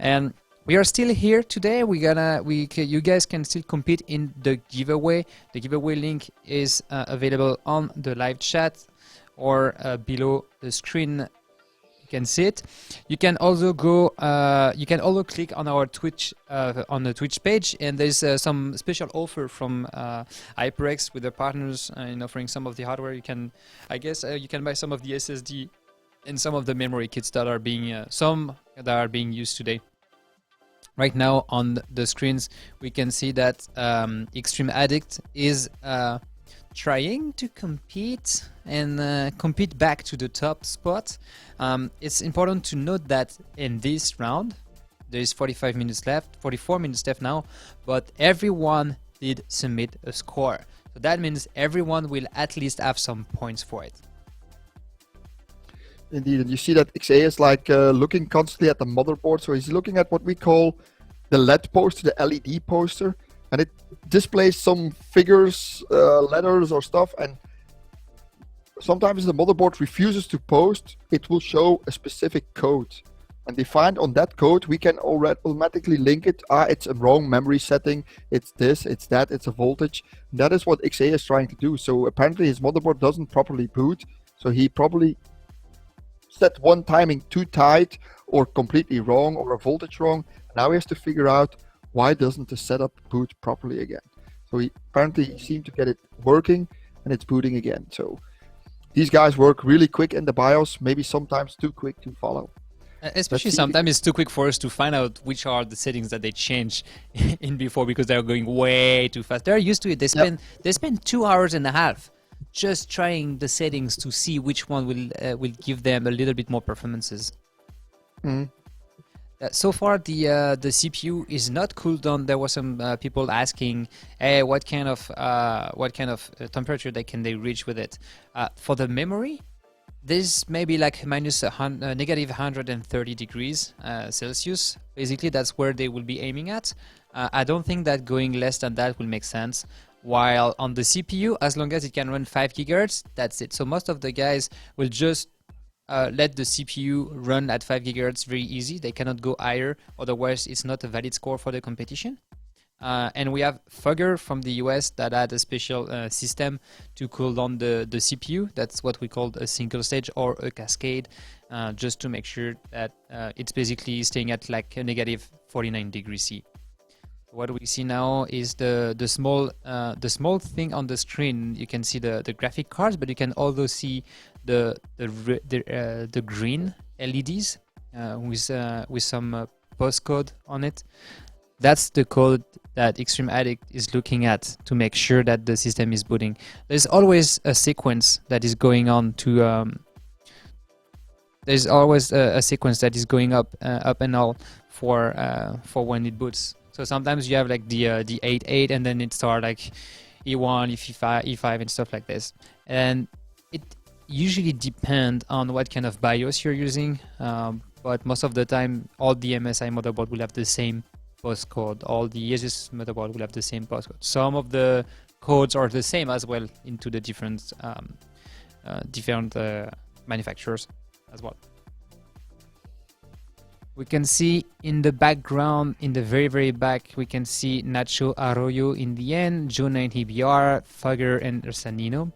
And we are still here today. You guys can still compete in the giveaway. The giveaway link is available on the live chat or below the screen. You can see it. You can also go. You can also click on our Twitch on the Twitch page, and there's some special offer from HyperX with their partners in offering some of the hardware. You can, I guess, you can buy some of the SSD and some of the memory kits that are being used today. Right now on the screens, we can see that Extreme Addict is trying to compete and compete back to the top spot. It's important to note that in this round, there is 44 minutes left now, but everyone did submit a score. So that means everyone will at least have some points for it. Indeed, and you see that XA is like looking constantly at the motherboard, so he's looking at what we call the LED poster, the LED poster, and it displays some figures, letters or stuff, and sometimes the motherboard refuses to post, it will show a specific code. And defined on that code, we can already automatically link it. It's a wrong memory setting, it's this, it's that, it's a voltage. And that is what XA is trying to do. So apparently his motherboard doesn't properly boot, so he probably set one timing too tight or completely wrong or a voltage wrong. Now he has to figure out why doesn't the setup boot properly again. So he apparently seemed to get it working and it's booting again. So these guys work really quick in the BIOS, maybe sometimes too quick to follow. Especially sometimes it's too quick for us to find out which are the settings that they changed in before, because they're going way too fast. They're used to it. They spend 2 hours and a half just trying the settings to see which one will give them a little bit more performances. So far, the CPU is not cooled down. There were some people asking, "Hey, what kind of temperature can they reach with it?" For the memory, this may be like negative 130 degrees Celsius. Basically, that's where they will be aiming at. I don't think that going less than that will make sense. While on the CPU, as long as it can run 5 GHz, that's it. So most of the guys will just let the CPU run at 5 GHz very easy. They cannot go higher, otherwise it's not a valid score for the competition. And we have Fugger from the US that had a special system to cool down the CPU. That's what we call a single stage or a cascade, just to make sure that it's basically staying at like a negative 49 degrees C. What we see now is the small thing on the screen. You can see the graphic cards, but you can also see the green LEDs with some postcode on it. That's the code that Extreme Addict is looking at to make sure that the system is booting. There's always a sequence that is going on to. There's always a sequence that is going up and all for when it boots. So sometimes you have like the 8.8 and then it starts like E1, E5 and stuff like this. And it usually depends on what kind of BIOS you're using. But most of the time, all the MSI motherboard will have the same postcode. All the Asus motherboard will have the same postcode. Some of the codes are the same as well into the different manufacturers as well. We can see in the background, in the very back, we can see Nacho Arroyo in the end, Joe9HBR, Fugger, and Ursanino.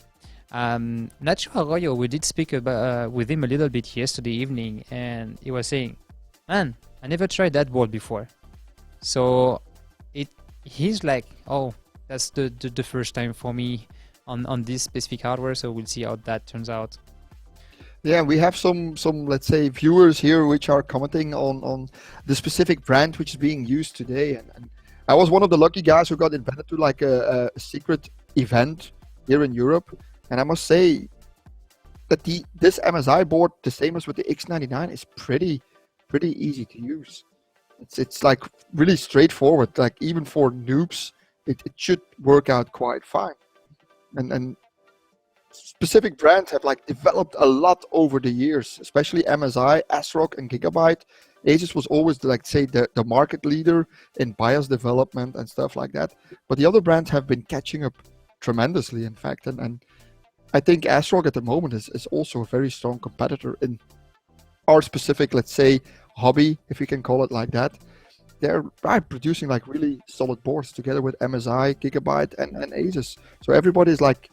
Nacho Arroyo, we did speak with him a little bit yesterday evening, and he was saying, "Man, I never tried that board before." So he's like, "Oh, that's the first time for me on this specific hardware." So we'll see how that turns out. Yeah, we have some let's say viewers here which are commenting on the specific brand which is being used today, and I was one of the lucky guys who got invited to like a secret event here in Europe, and I must say that this MSI board, the same as with the X99, is pretty easy to use. It's like really straightforward. Like even for noobs, it should work out quite fine, and specific brands have like developed a lot over the years, especially MSI, ASRock, and Gigabyte. Asus was always like say the market leader in BIOS development and stuff like that. But the other brands have been catching up tremendously, in fact, and I think ASRock at the moment is also a very strong competitor in our specific, let's say, hobby, if we can call it like that. They're producing like really solid boards together with MSI, Gigabyte, and Asus. So everybody's like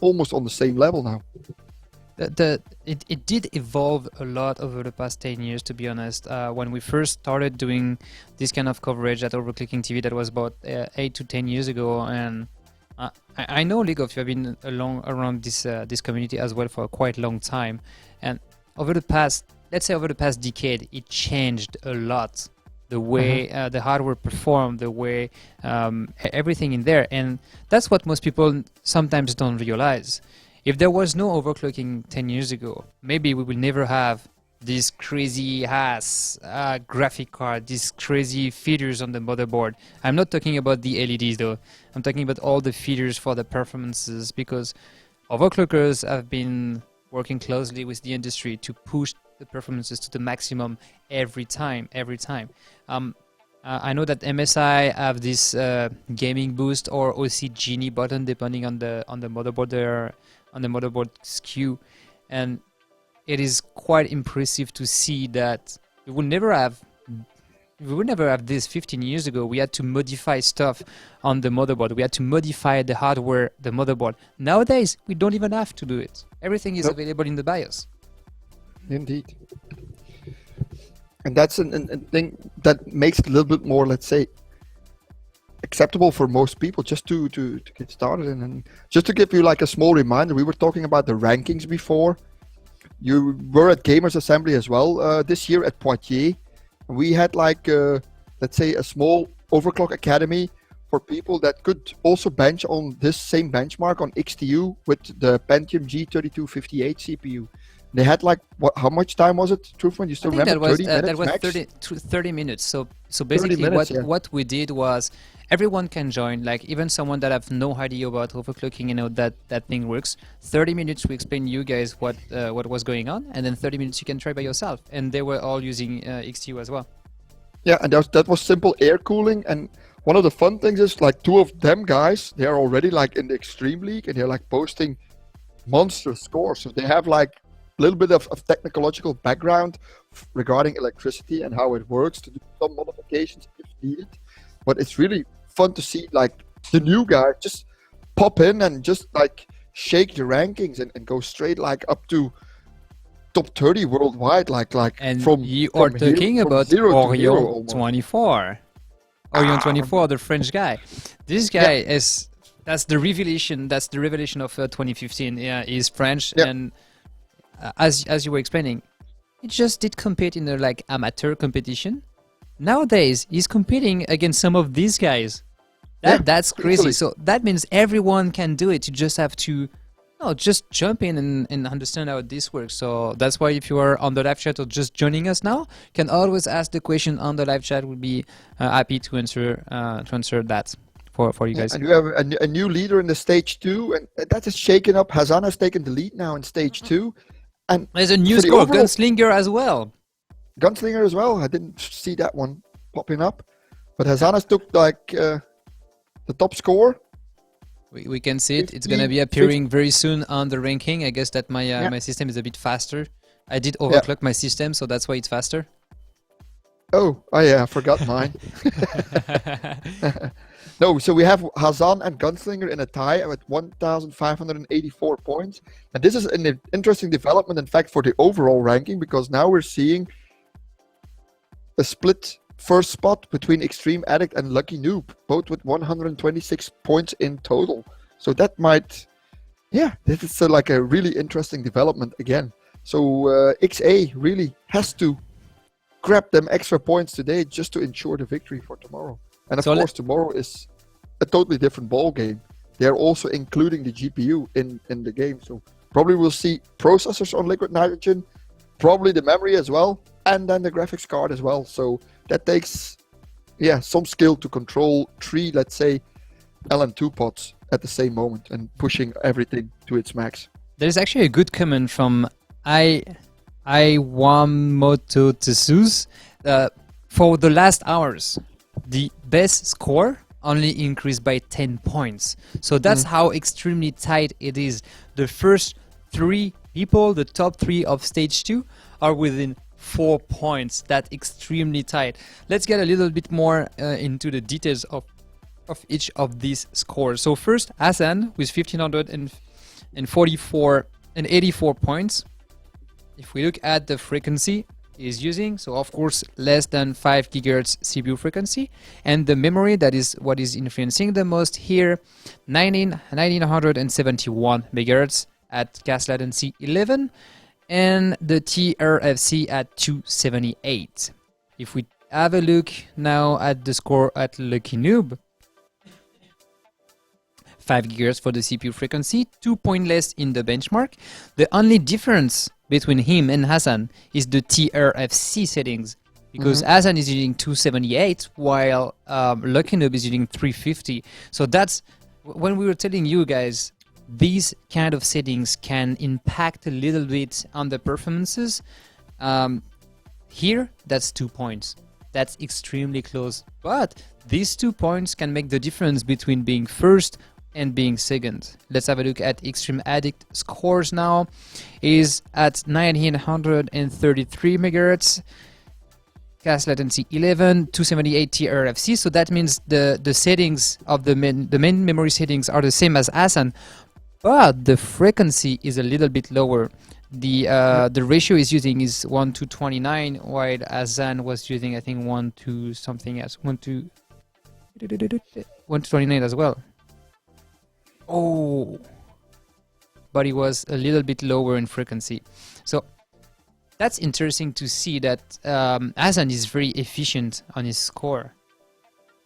almost on the same level now. It did evolve a lot over the past 10 years, to be honest. When we first started doing this kind of coverage at OverClocking-TV, that was about 8 to 10 years ago, and I know League of you have been around this community as well for a quite long time, and over the past, let's say over the past decade, it changed a lot. The way the hardware performed, the way everything in there, and that's what most people sometimes don't realize. If there was no overclocking 10 years ago, maybe we will never have this crazy ass graphic card, these crazy features on the motherboard. I'm not talking about the LEDs though. I'm talking about all the features for the performances, because overclockers have been working closely with the industry to push the performances to the maximum every time. I know that MSI have this gaming boost or OC Genie button depending on the motherboard there, on the motherboard SKU, and it is quite impressive to see that we would never have this 15 years ago. We had to modify stuff on the motherboard. We had to modify the hardware, the motherboard. Nowadays, we don't even have to do it. Everything is available in the BIOS. Indeed. And that's a thing that makes it a little bit more, let's say, acceptable for most people just to get started. And just to give you like a small reminder, we were talking about the rankings before. You were at Gamers Assembly as well this year at Poitiers. We had like, let's say, a small overclock academy for people that could also bench on this same benchmark on XTU with the Pentium G3258 CPU. They had like, how much time was it, Truthman? You still remember? That was 30 minutes. So basically what we did was everyone can join, like even someone that have no idea about overclocking, you know, that thing works. 30 minutes we explain you guys what was going on, and then 30 minutes you can try by yourself. And they were all using XTU as well. Yeah, and that was simple air cooling. And one of the fun things is like two of them guys, they are already like in the Extreme League and they're like posting monstrous scores. So they have like a little bit of technological background regarding electricity and how it works to do some modifications if needed. But it's really fun to see like the new guy just pop in and just like shake the rankings and go straight like up to top 30 worldwide, like and from you are talking about Orion 24. Orion 24, the French guy. This guy that's the revelation of 2015. Yeah, he's French, and as you were explaining, he just did compete in a like amateur competition. Nowadays, he's competing against some of these guys. That's crazy. Easily. So that means everyone can do it. You just have to just jump in and understand how this works. So that's why if you are on the live chat or just joining us now, can always ask the question on the live chat. We'll be happy to answer that for you guys. And you have a new leader in the stage 2, and that is shaking up. Hazan has taken the lead now in stage 2. And there's a new score, Gunslinger as well. Gunslinger as well. I didn't see that one popping up, but Hazanas took like the top score. We can see it. It's gonna be appearing very soon on the ranking. I guess that my system is a bit faster. I did overclock my system, so that's why it's faster. Oh yeah, I forgot mine. No, so we have Hazan and Gunslinger in a tie with 1,584 points. And this is an interesting development, in fact, for the overall ranking, because now we're seeing a split first spot between Extreme Addict and Lucky Noob, both with 126 points in total. So that might, this is like a really interesting development again. So XA really has to grab them extra points today just to ensure the victory for tomorrow. And of course, tomorrow is a totally different ball game. They're also including the GPU in the game. So probably we'll see processors on liquid nitrogen, probably the memory as well, and then the graphics card as well. So that takes, some skill to control 3, let's say, LM2 pods at the same moment and pushing everything to its max. There's actually a good comment from Iwamoto Tsus. For the last hours, the best score only increased by 10 points. So that's how extremely tight it is. The first 3 people, the top 3 of stage 2, are within 4 points. That's extremely tight. Let's get a little bit more into the details of each of these scores. So first, Hassan with 1544 and 84 points. If we look at the frequency is using, so of course less than 5 gigahertz CPU frequency, and the memory, that is what is influencing the most here, 1971 megahertz at gas latency 11, and the TRFC at 278. If we have a look now at the score at Lucky Noob, 5 gigahertz for the CPU frequency, 2 points less in the benchmark. The only difference between him and Hassan is the TRFC settings, because Hassan is using 278 while Lucky Noob is using 350. So that's when we were telling you guys these kind of settings can impact a little bit on the performances. Here, that's 2 points. That's extremely close. But these 2 points can make the difference between being first and being second. Let's have a look at Extreme Addict scores now. Is at 1933 megahertz, gas latency 11, 278 TRFC. So that means the settings of the main memory settings are the same as Hassan, but the frequency is a little bit lower. The ratio is using is 1 to 29, while Hassan was using, I think, 1 to something else, 1 to 29 as well. Oh, but it was a little bit lower in frequency. So that's interesting to see that Hassan is very efficient on his score,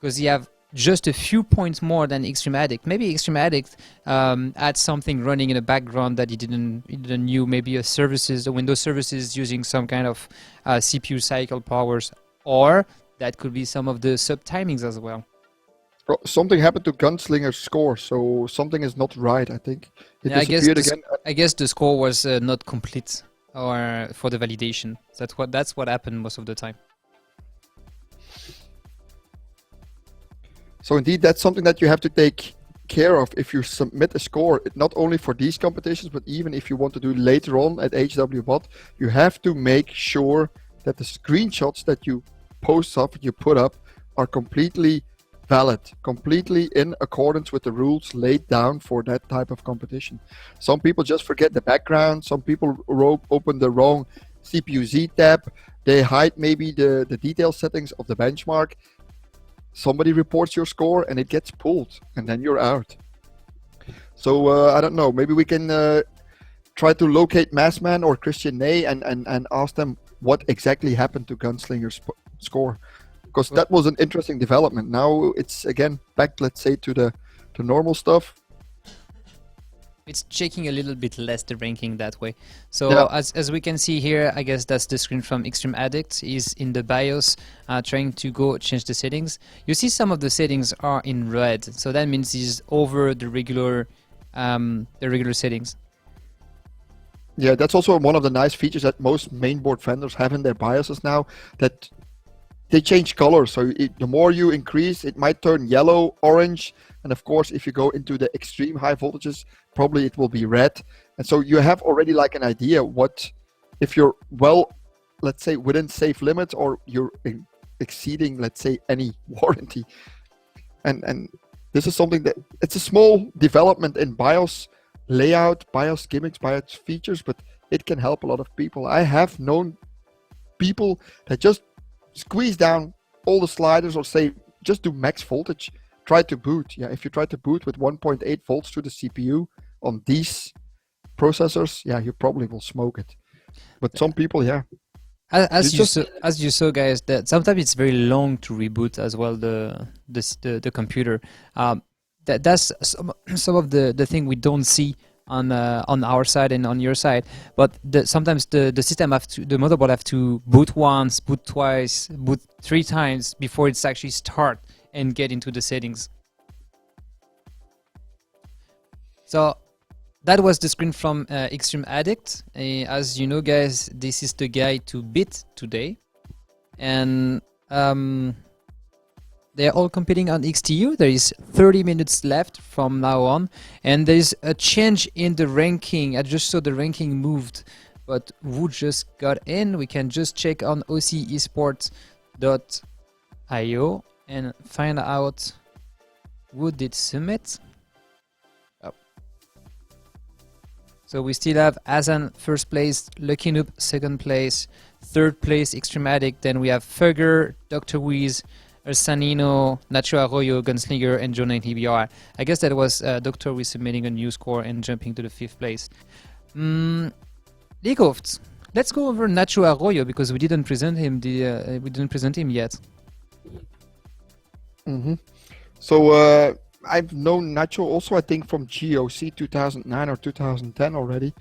because he have just a few points more than Extreme Addict. Maybe Extreme Addict had something running in the background that he didn't knew. Maybe a Windows services using some kind of CPU cycle powers, or that could be some of the sub timings as well. Something happened to Gunslinger's score, so something is not right, I think. It disappeared again. I guess the score was not complete, or for the validation. That's what happened most of the time. So indeed, that's something that you have to take care of if you submit a score, not only for these competitions, but even if you want to do later on at HWBot, you have to make sure that the screenshots that you post up, you put up, are completely valid, completely in accordance with the rules laid down for that type of competition. Some people just forget the background. Some people open the wrong CPU-Z tab. They hide maybe the detail settings of the benchmark. Somebody reports your score and it gets pulled, and then you're out. So I don't know, maybe we can try to locate Massman or Christian Ney and ask them what exactly happened to Gunslinger's score. Because that was an interesting development. Now it's again back, let's say, to normal stuff. It's checking a little bit less the ranking that way. So as we can see here, I guess that's the screen from Extreme Addict. He's in the BIOS trying to go change the settings. You see some of the settings are in red, so that means he's over the regular settings. Yeah, that's also one of the nice features that most mainboard vendors have in their BIOSes now, that they change color. So the more you increase, it might turn yellow, orange, and of course, if you go into the extreme high voltages, probably it will be red. And so you have already like an idea what, if you're let's say within safe limits, or you're exceeding, let's say, any warranty. And this is something that, it's a small development in BIOS layout, BIOS gimmicks, BIOS features, but it can help a lot of people. I have known people that just squeeze down all the sliders, or say just do max voltage, try to boot. Yeah, if you try to boot with 1.8 volts to the CPU on these processors, yeah, you probably will smoke it. But some people, yeah. As you saw, guys, that sometimes it's very long to reboot as well the computer. That's some of the thing we don't see on our side and on your side. But sometimes the system the motherboard have to boot once, boot twice, boot 3 times before it's actually start and get into the settings. So that was the screen from Extreme Addict. As you know, guys, this is the guy to beat today. And they're all competing on XTU. There is 30 minutes left from now on. And there's a change in the ranking. I just saw the ranking moved. But who just got in? We can just check on ocesports.io and find out who did submit. So we still have Azan first place, Lucky Noob second place, third place Extreme Addict. Then we have Fugger, Dr. Wiz, Ursanino, Nacho Arroyo, Gunslinger, and Joe 90BR. I guess that was Dr. Wiz submitting a new score and jumping to the 5th place. Leagoft, let's go over Nacho Arroyo because we didn't present him. We didn't present him yet. So I've known Nacho also, I think, from GOC 2009 or 2010 already.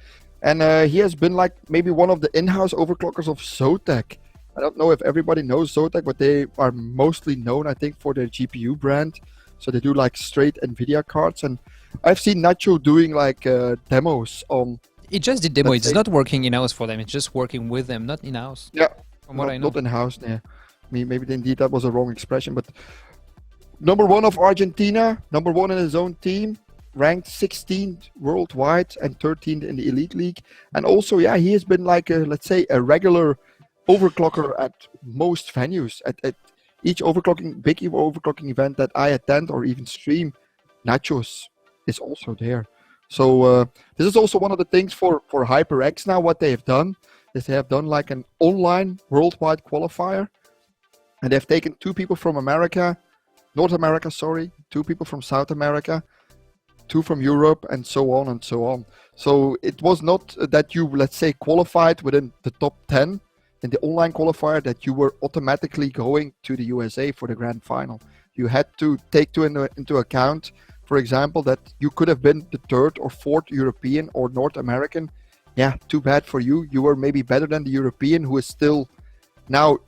And he has been like maybe one of the in-house overclockers of Zotac. I don't know if everybody knows Zotac, but they are mostly known, I think, for their GPU brand. So they do like straight NVIDIA cards. And I've seen Nacho doing like demos on... It just did demo. It's not working in-house for them. It's just working with them, not in-house. Yeah, from what I know. Not in-house, yeah. Maybe indeed that was a wrong expression, but... Number 1 of Argentina, number 1 in his own team, ranked 16th worldwide and 13th in the Elite League. And also, yeah, he has been like, let's say, a regular overclocker at most venues. At each big overclocking event that I attend or even stream, Nachos is also there. So this is also one of the things for HyperX now. What they have done is they have done like an online worldwide qualifier. And they've taken 2 people from North America, 2 people from South America, 2 from Europe, and so on and so on. So it was not that you, let's say, qualified within the top 10 in the online qualifier that you were automatically going to the USA for the grand final. You had to take into account, for example, that you could have been the 3rd or 4th European or North American. Yeah, too bad for you. You were maybe better than the European who is still now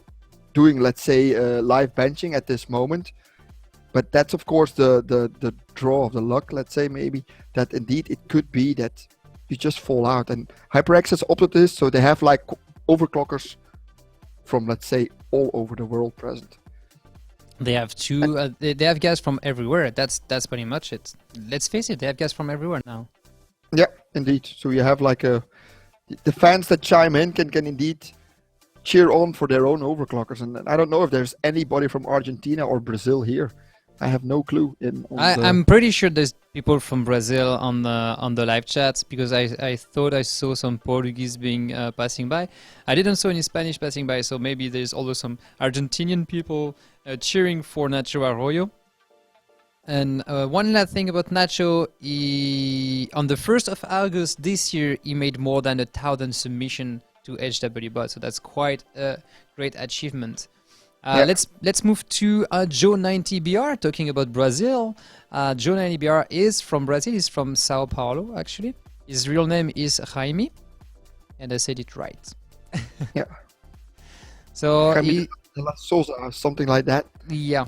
doing, let's say, live benching at this moment. But that's, of course, the draw of the luck, let's say, maybe, that indeed it could be that you just fall out. And HyperX has opted this, so they have like overclockers from, let's say, all over the world present. They have they have guys from everywhere. That's pretty much it. Let's face it, they have guys from everywhere now. Yeah, indeed. So you have like the fans that chime in can indeed cheer on for their own overclockers. And I don't know if there's anybody from Argentina or Brazil here. I have no clue. I'm pretty sure there's people from Brazil on the live chats because I thought I saw some Portuguese being passing by. I didn't saw any Spanish passing by, so maybe there's also some Argentinian people cheering for Nacho Arroyo. And one last thing about Nacho, on the 1st of August this year, he made more than 1,000 submissions to HWBot, so that's quite a great achievement. Let's move to Joe 90BR, talking about Brazil. Joe 90BR is from Brazil. He's from Sao Paulo, actually. His real name is Jaime, and I said it right. Yeah. So Jaime de la Souza, something like that. Yeah.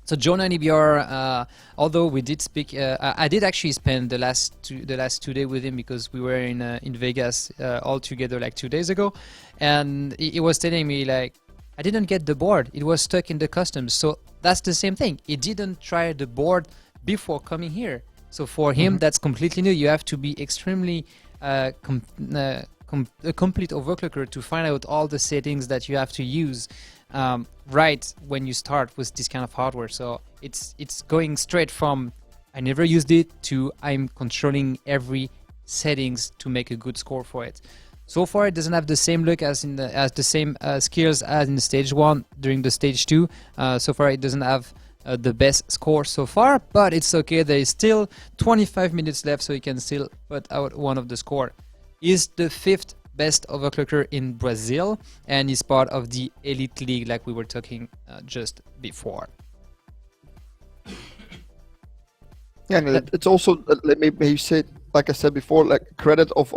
So Joe 90BR, although we did speak, I did actually spend the last 2 days with him because we were in Vegas all together like 2 days ago, and he was telling me like I didn't get the board; it was stuck in the customs. So that's the same thing. He didn't try the board before coming here. So for him, that's completely new. You have to be extremely a complete overclocker to find out all the settings that you have to use. Right when you start with this kind of hardware. So it's going straight from I never used it to I'm controlling every settings to make a good score for it. So far it doesn't have the same look as in the same skills as in stage 1 during the stage 2. So far it doesn't have the best score so far, but it's okay. There is still 25 minutes left, so you can still put out one of the score. Is the 5th best overclocker in Brazil, and is part of the Elite League like we were talking just before. Yeah, and it's also, let me say, like I said before, like credit of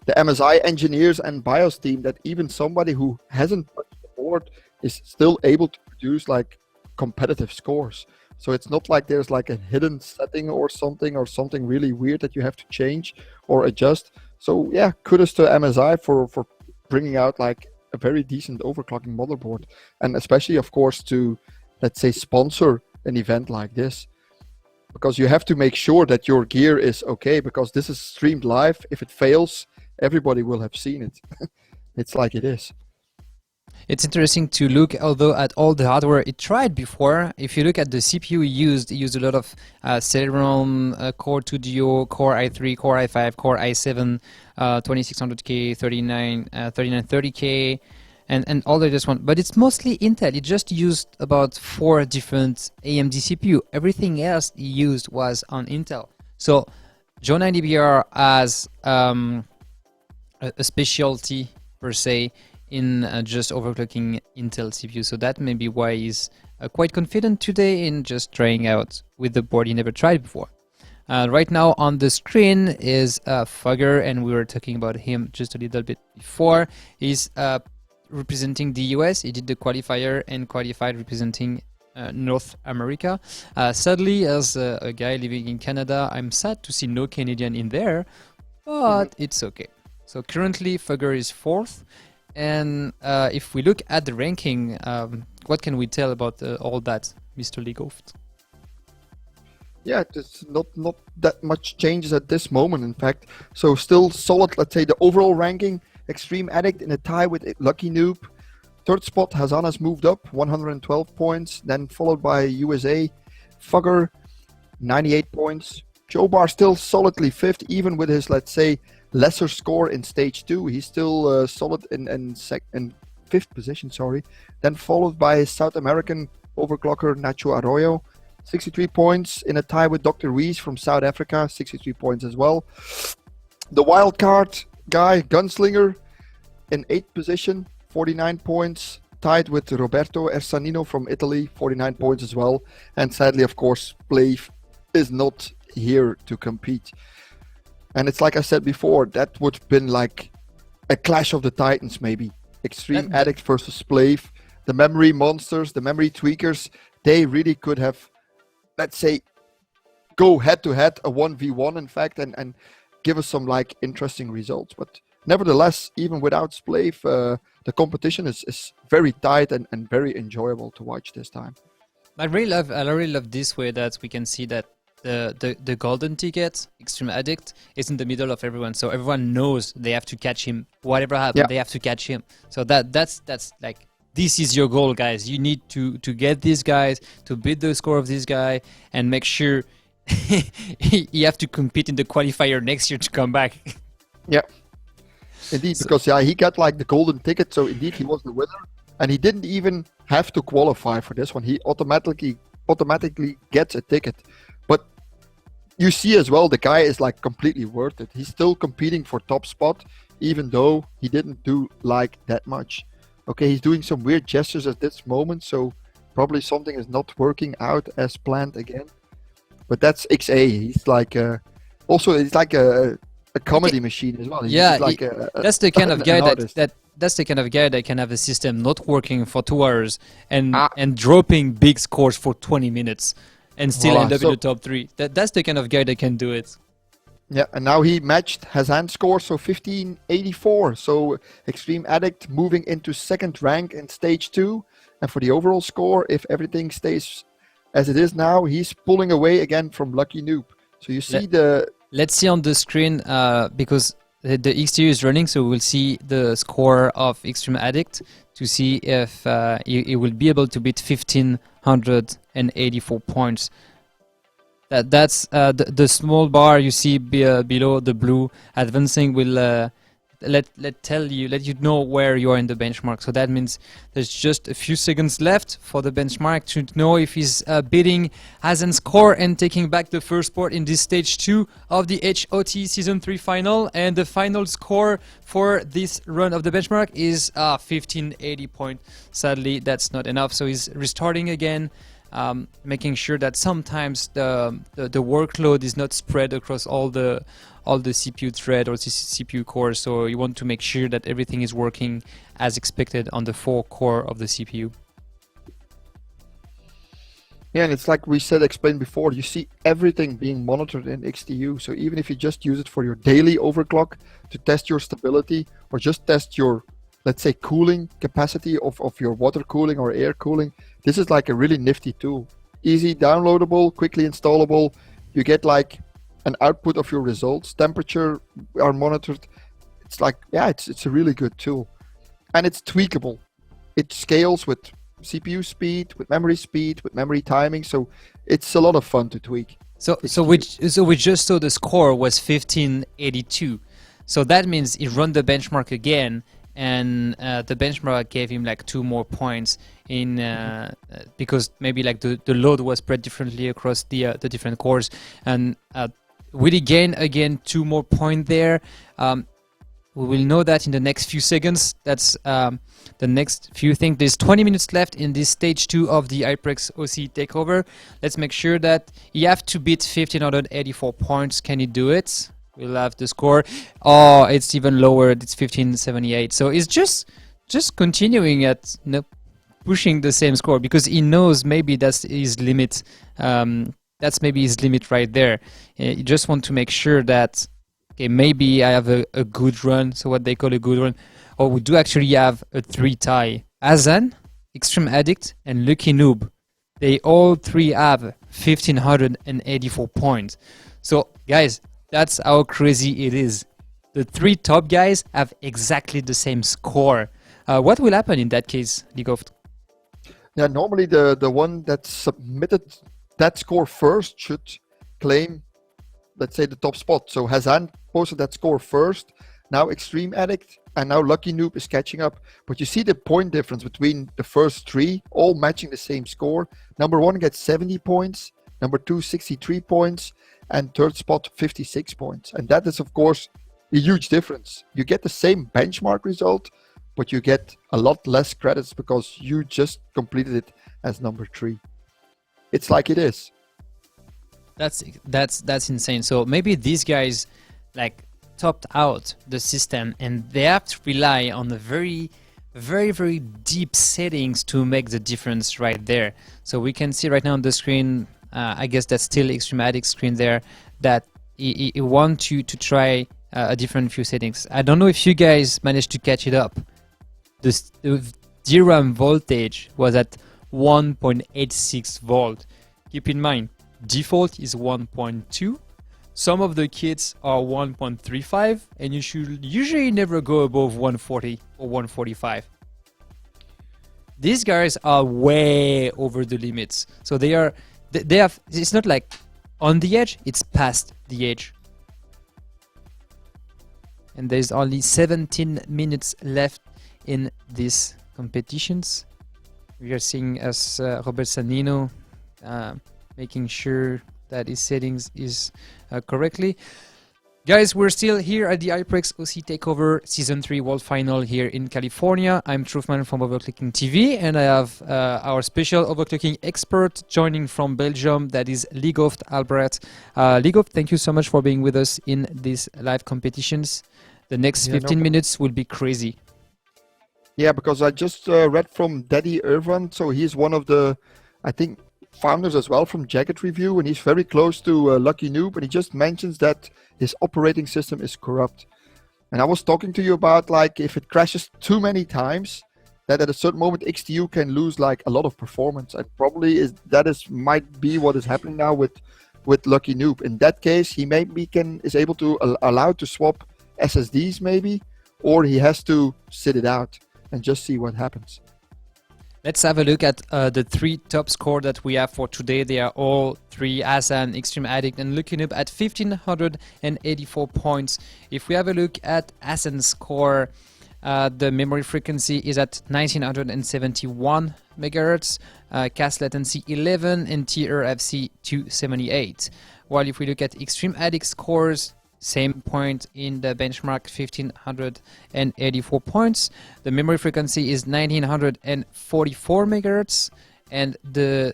the MSI engineers and BIOS team that even somebody who hasn't touched the board is still able to produce like competitive scores. So it's not like there's like a hidden setting or something really weird that you have to change or adjust. So yeah, kudos to MSI for bringing out like a very decent overclocking motherboard, and especially of course to, let's say, sponsor an event like this, because you have to make sure that your gear is okay, because this is streamed live. If it fails, everybody will have seen it. It's like it is. It's interesting to look, although, at all the hardware it tried before. If you look at the CPU it used a lot of Celeron, Core 2 Duo, Core i3, Core i5, Core i7, 2600K, 3930K, and all the just one. But it's mostly Intel. It just used about 4 different AMD CPU. Everything else it used was on Intel. So Joe 90BR has a specialty per se in just overclocking Intel CPU, so that may be why he's quite confident today in just trying out with the board he never tried before. Right now on the screen is Fugger, and we were talking about him just a little bit before. He's representing the US. He did the qualifier and qualified representing North America. Sadly, as a guy living in Canada, I'm sad to see no Canadian in there, but it's okay. So currently Fugger is 4th. And if we look at the ranking, what can we tell about all that, Mr. Legoft? Yeah, there's not that much changes at this moment, in fact. So still solid, let's say, the overall ranking. Extreme Addict in a tie with Lucky Noob. 3rd spot, Hazan has moved up, 112 points. Then followed by USA, Fugger, 98 points. Joe Bar still solidly 5th, even with his, let's say, lesser score in stage 2. He's still solid in 5th position, sorry. Then followed by his South American overclocker Nacho Arroyo, 63 points, in a tie with Dr. Rees from South Africa, 63 points as well. The wildcard guy, Gunslinger, in 8th position, 49 points, tied with Roberto Ersanino from Italy, 49 points as well. And sadly, of course, Splave is not here to compete. And it's like I said before, that would have been like a clash of the titans, maybe. Extreme Addict versus Splave. The memory monsters, the memory tweakers, they really could have, let's say, go head to head, a 1v1 in fact, and give us some like interesting results. But nevertheless, even without Splave, the competition is very tight and very enjoyable to watch this time. I really love this way that we can see that the golden ticket, Extreme Addict, is in the middle of everyone, so everyone knows they have to catch him. Whatever happens, they have to catch him. So that's like, this is your goal, guys. You need to get these guys, to beat the score of this guy, and make sure you have to compete in the qualifier next year to come back. Yeah, indeed, because he got like the golden ticket, so indeed he was the winner, and he didn't even have to qualify for this one. He automatically gets a ticket. But you see as well, the guy is like completely worth it. He's still competing for top spot, even though he didn't do like that much. Okay, he's doing some weird gestures at this moment, so probably something is not working out as planned again. But that's XA. He's like also he's like a comedy machine as well. He's like that's the kind of guy that's the kind of guy that can have a system not working for 2 hours and dropping big scores for 20 minutes and still end up in the top 3. That's the kind of guy that can do it. Yeah, and now he matched Hazan's score, so 1584. So Extreme Addict moving into 2nd rank in stage 2. And for the overall score, if everything stays as it is now, he's pulling away again from Lucky Noob. So you see Let's see on the screen, because the XTU is running, so we'll see the score of Extreme Addict to see if he will be able to beat 1584 points. That's the small bar you see below the blue advancing will let you know where you are in the benchmark. So that means there's just a few seconds left for the benchmark to know if he's beating Hazan's score and taking back the first spot in this stage 2 of the H.O.T season 3 final. And the final score for this run of the benchmark is 1580 points. Sadly, that's not enough, so he's restarting again. Making sure that sometimes the workload is not spread across all the CPU thread or CPU cores, so you want to make sure that everything is working as expected on the 4 core of the CPU. Yeah, and it's like we explained before, you see everything being monitored in XTU. So even if you just use it for your daily overclock to test your stability or just test your, let's say, cooling capacity of your water cooling or air cooling, this is like a really nifty tool. Easy downloadable, quickly installable. You get like an output of your results. Temperature are monitored. It's like, yeah, it's a really good tool. And it's tweakable. It scales with CPU speed, with memory timing, so it's a lot of fun to tweak. So we just saw the score was 1582. So that means he run the benchmark again, and the benchmark gave him like 2 more points in because maybe like the load was spread differently across the different cores, and will he gain again 2 more points there? We will know that in the next few seconds. That's the next few things. There's 20 minutes left in this stage 2 of the HyperX OC takeover. Let's make sure that you have to beat 1584 points. Can he do it? We'll have the score. Oh, it's even lower. It's 1578. So it's just continuing at pushing the same score because he knows maybe that's his limit. That's maybe his limit right there. You just want to make sure that okay, maybe I have a good run, so what they call a good run. Or we do actually have a 3 tie. Azan, Extreme Addict, and Lucky Noob. They all 3 have 1584 points. So, guys, that's how crazy it is. The 3 top guys have exactly the same score. What will happen in that case, Ligoft? Yeah, normally the one that submitted that score first should claim, let's say, the top spot. So Hazan posted that score first, now Extreme Addict, and now Lucky Noob is catching up. But you see the point difference between the first 3, all matching the same score. Number 1 gets 70 points, number 2 63 points, and third spot 56 points. And that is, of course, a huge difference. You get the same benchmark result, but you get a lot less credits because you just completed it as number 3. It's like it is. That's insane. So maybe these guys like topped out the system and they have to rely on the very deep settings to make the difference right there. So we can see right now on the screen, I guess that's still Extreme Addict screen there, that it wants you to try a different few settings. I don't know if you guys managed to catch it up. The DRAM voltage was at 1.86 volt. Keep in mind, default is 1.2. Some of the kits are 1.35, and you should usually never go above 140 or 145. These guys are way over the limits. So they have, it's not like on the edge, it's past the edge. And there's only 17 minutes left in these competitions. We are seeing as Robert Sanino making sure that his settings is correctly. Guys, we're still here at the HyperX OC Takeover Season 3 World Final here in California. I'm Truthman from OverClocking-TV, and I have our special overclocking expert joining from Belgium, that is Ligoft Albrecht. Ligoft, thank you so much for being with us in these live competitions. The next 15 minutes will be crazy. Yeah, because I just read from Daddy Irvan, so he's one of the, I think, founders as well from Jagged Review, and he's very close to Lucky Noob, and he just mentions that his operating system is corrupt. And I was talking to you about, like, if it crashes too many times, that at a certain moment XTU can lose like a lot of performance, and probably might be what is happening now with Lucky Noob. In that case, he maybe is able to allow to swap SSDs maybe, or he has to sit it out and just see what happens. Let's have a look at the 3 top score that we have for today. They are all 3, Azan, Extreme Addict, and Lucky Noob at 1584 points. If we have a look at Azan's score, the memory frequency is at 1971 megahertz, cast latency 11, and TRFC 278. While if we look at Extreme Addict scores, same point in the benchmark, 1584 points. The memory frequency is 1944 megahertz, and the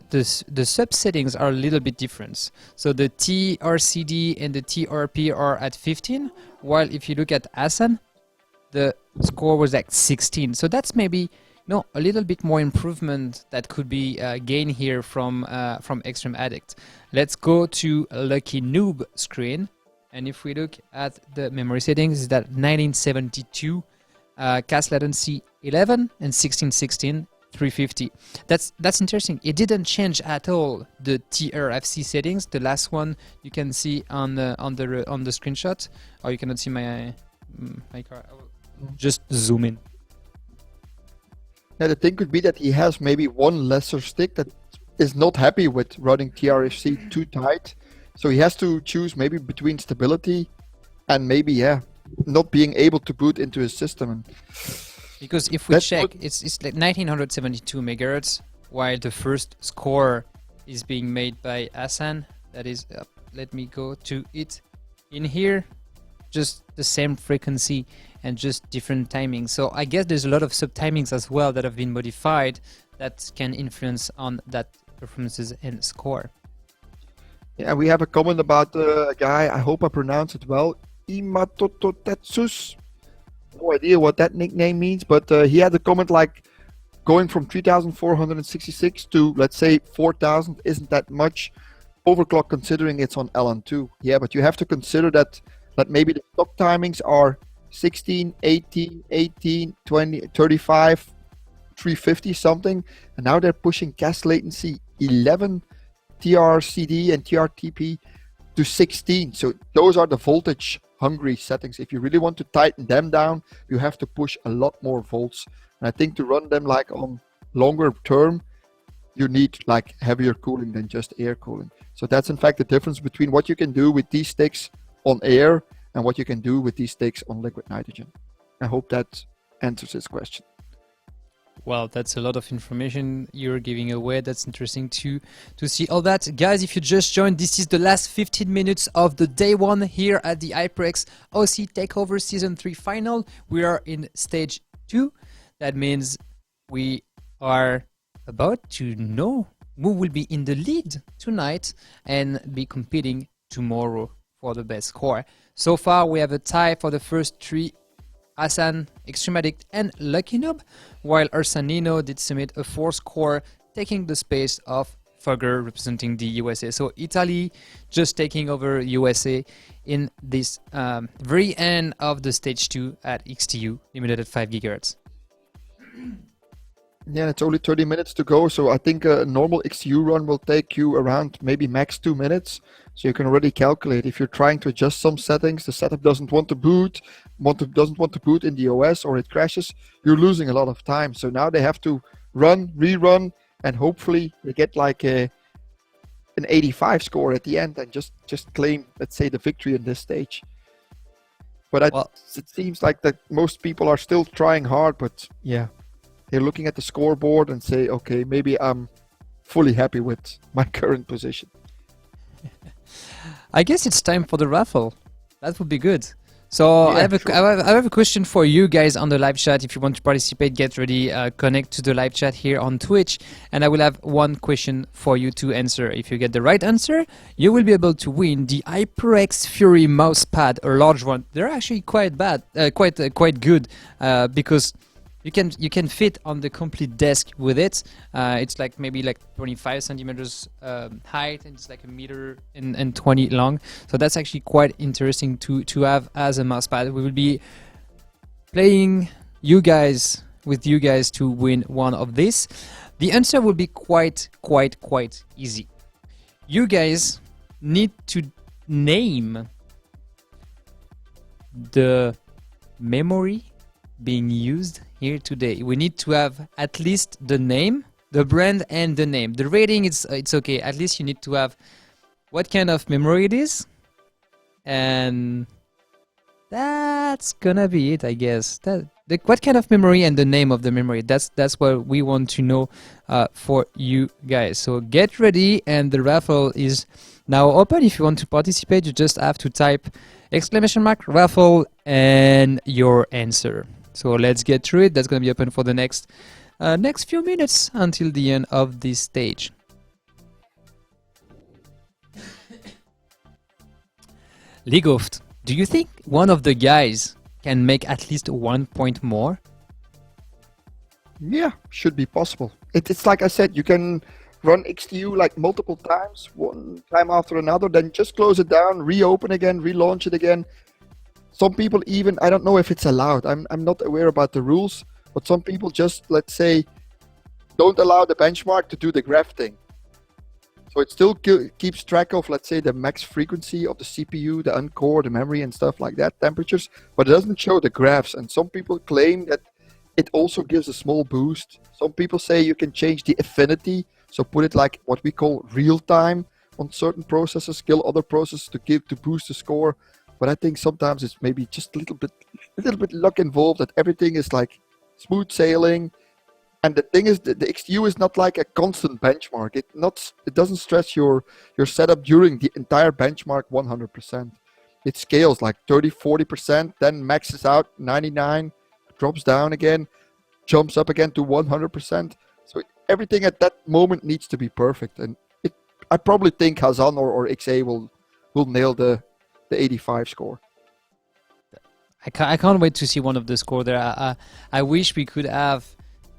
sub settings are a little bit different. So the TRCD and the TRP are at 15, while if you look at Azan, the score was like 16. So that's maybe No, a little bit more improvement that could be gained here from Extreme Addict. Let's go to Lucky Noob screen, and if we look at the memory settings, it's at 1972, cache latency 11, and 1616 350. That's interesting. It didn't change at all the TRFC settings. The last one you can see on the screenshot, or you cannot see my car. I will just zoom in. Yeah, the thing could be that he has maybe one lesser stick that is not happy with running TRFC too tight, so he has to choose maybe between stability and maybe not being able to boot into his system. Because if we check, it's like 1972 megahertz, while the first score is being made by Hassan. That is, let me go to it in here, just the same frequency and just different timings. So I guess there's a lot of sub-timings as well that have been modified that can influence on that performances and score. Yeah, we have a comment about a guy, I hope I pronounce it well, Imatototetsus. No idea what that nickname means, but he had a comment like going from 3466 to, let's say, 4000 isn't that much overclock considering it's on LN2. Yeah, but you have to consider that maybe the stock timings are 16, 18, 18, 20, 35, 350 something, and now they're pushing cache latency 11 TRCD and TRTP to 16. So those are the voltage hungry settings. If you really want to tighten them down, you have to push a lot more volts. And I think to run them like on longer term, you need like heavier cooling than just air cooling. So that's in fact the difference between what you can do with these sticks on air and what you can do with these sticks on liquid nitrogen. I hope that answers this question. Well, that's a lot of information you're giving away. That's interesting to see all that. Guys, if you just joined, this is the last 15 minutes of the day one here at the HyperX OC Takeover Season 3 final. We are in stage 2. That means we are about to know who will be in the lead tonight and be competing tomorrow for the best score. So far, we have a tie for the first 3. Hassan, Extreme Addict, and Lucky Noob, while Arsanino did submit a 4th score, taking the space of Fugger representing the USA. So Italy just taking over USA in this very end of the stage 2 at XTU, limited at 5 GHz. Yeah, it's only 30 minutes to go, so I think a normal XTU run will take you around maybe max 2 minutes. So you can already calculate if you're trying to adjust some settings, the setup doesn't want to boot, doesn't want to boot in the OS, or it crashes, you're losing a lot of time. So now they have to rerun, and hopefully they get like an 85 score at the end and just claim, let's say, the victory in this stage. But it seems like that most people are still trying hard, but yeah, they're looking at the scoreboard and say, okay, maybe I'm fully happy with my current position. I guess it's time for the raffle. That would be good. So yeah, I have a question for you guys on the live chat. If you want to participate, get ready, connect to the live chat here on Twitch, and I will have one question for you to answer. If you get the right answer, you will be able to win the HyperX Fury mousepad, a large one. They're actually quite good because you can fit on the complete desk with it. It's like maybe like 25 centimeters height, and it's like 1 meter and 20 long. So that's actually quite interesting to have as a mousepad. We will be playing with you guys to win one of these. The answer will be quite easy. You guys need to name the memory being used here today. We need to have at least the name, the brand, and the name. The rating, it's okay. At least you need to have what kind of memory it is, and that's gonna be it, I guess. What kind of memory and the name of the memory. That's what we want to know for you guys. So get ready, and the raffle is now open. If you want to participate, you just have to type !raffle and your answer. So let's get through it. That's going to be open for the next few minutes until the end of this stage. Ligoft, do you think one of the guys can make at least 1 point more? Yeah, should be possible. It's like I said, you can run XTU like multiple times, one time after another, then just close it down, reopen again, relaunch it again. Some people even, I don't know if it's allowed, I'm not aware about the rules, but some people just, let's say, don't allow the benchmark to do the graph thing. So it still keeps track of, let's say, the max frequency of the CPU, the uncore, the memory and stuff like that, temperatures, but it doesn't show the graphs. And some people claim that it also gives a small boost. Some people say you can change the affinity, so put it like what we call real time on certain processors, kill other processes to boost the score. But I think sometimes it's maybe just a little bit luck involved, that everything is like smooth sailing. And the thing is, the XTU is not like a constant benchmark. It doesn't stress your setup during the entire benchmark 100%. It scales like 30, 40%, then maxes out 99, drops down again, jumps up again to 100%. So everything at that moment needs to be perfect. And I probably think Hazan or XA will nail the 85 score. I can't wait to see one of the score there. I wish we could have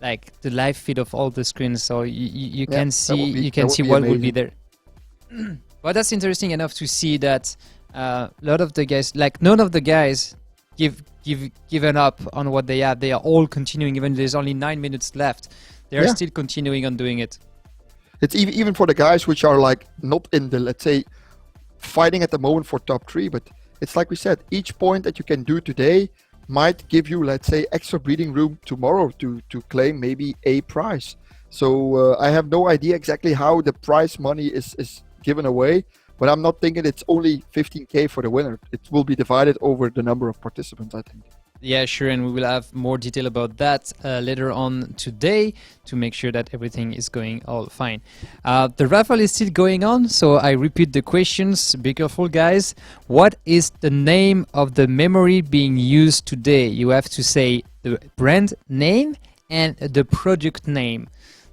like the live feed of all the screens, so you can see what will be there. But that's interesting enough to see that a lot of the guys, like none of the guys, given up on what they have. They are all continuing, even there's only 9 minutes left. They are still continuing on doing it. It's even for the guys which are like not in the, let's say, fighting at the moment for top 3, but it's like we said, each point that you can do today might give you, let's say, extra breathing room tomorrow to claim maybe a prize. So I have no idea exactly how the prize money is given away, but I'm not thinking it's only 15K for the winner. It will be divided over the number of participants, I think. Yeah, sure, and we will have more detail about that later on today to make sure that everything is going all fine. The raffle is still going on, so I repeat the questions. Be careful, guys. What is the name of the memory being used today? You have to say the brand name and the product name.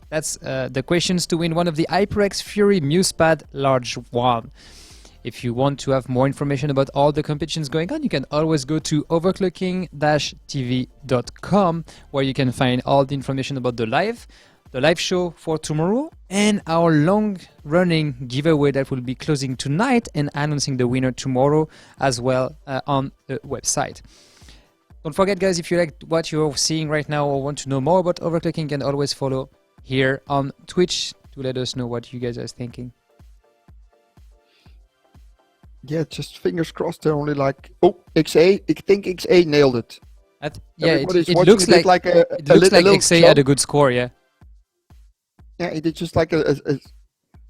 That's the questions to win one of the HyperX Fury MusePad Large 1. If you want to have more information about all the competitions going on, you can always go to OverClocking-TV.com, where you can find all the information about the live show for tomorrow, and our long-running giveaway that will be closing tonight and announcing the winner tomorrow as well on the website. Don't forget, guys, if you like what you're seeing right now or want to know more about overclocking, you can always follow here on Twitch to let us know what you guys are thinking. Yeah, just fingers crossed. They're only like, XA. I think XA nailed it. It looks like XA had a good score. Yeah. Yeah, he did just like a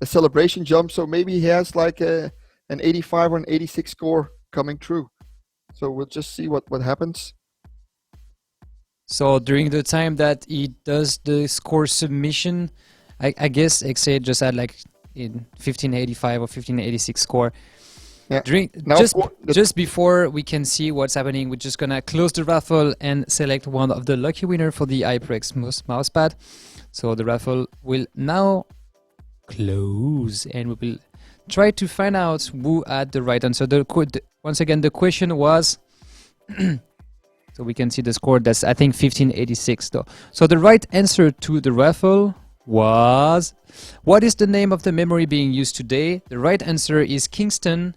celebration jump. So maybe he has like an 85 or an 86 score coming through. So we'll just see what happens. So during the time that he does the score submission, I guess XA just had like in 1585 or 1586 score. Yeah. Just before we can see what's happening, we're just gonna close the raffle and select one of the lucky winner for the HyperX mousepad. So the raffle will now close, and we will try to find out who had the right answer. Once again, the question was, so we can see the score. That's I think 1586 though. So the right answer to the raffle was, what is the name of the memory being used today? The right answer is Kingston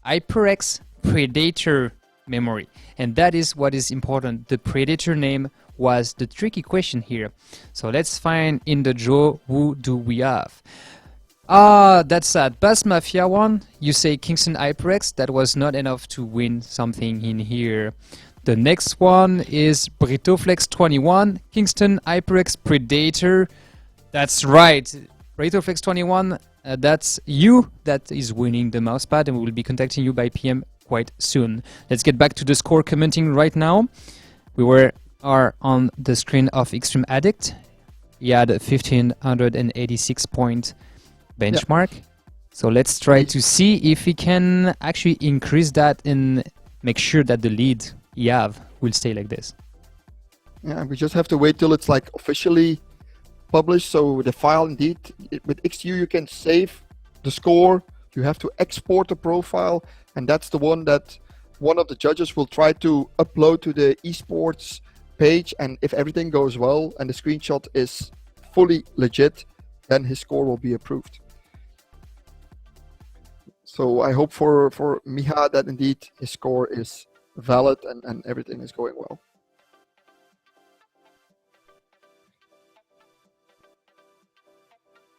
HyperX Predator memory, and that is what is important. The Predator name was the tricky question here. So let's find in the draw, who do we have? That's sad. Bass Mafia 1, you say Kingston HyperX. That was not enough to win something in here. The next one is BritoFlex21, Kingston HyperX Predator. That's right. BritoFlex21, that's you that is winning the mousepad, and we will be contacting you by PM quite soon. Let's get back to the score commenting right now. We are on the screen of Extreme Addict. He had a 1586 point benchmark. Yeah. So let's try to see if we can actually increase that and make sure that the lead you have will stay like this. Yeah, we just have to wait till it's like officially published. So the file, indeed, with XTU you can save the score. You have to export the profile, and that's the one that one of the judges will try to upload to the esports page, and if everything goes well and the screenshot is fully legit, then his score will be approved. So I hope for Miha that indeed his score is valid and everything is going well.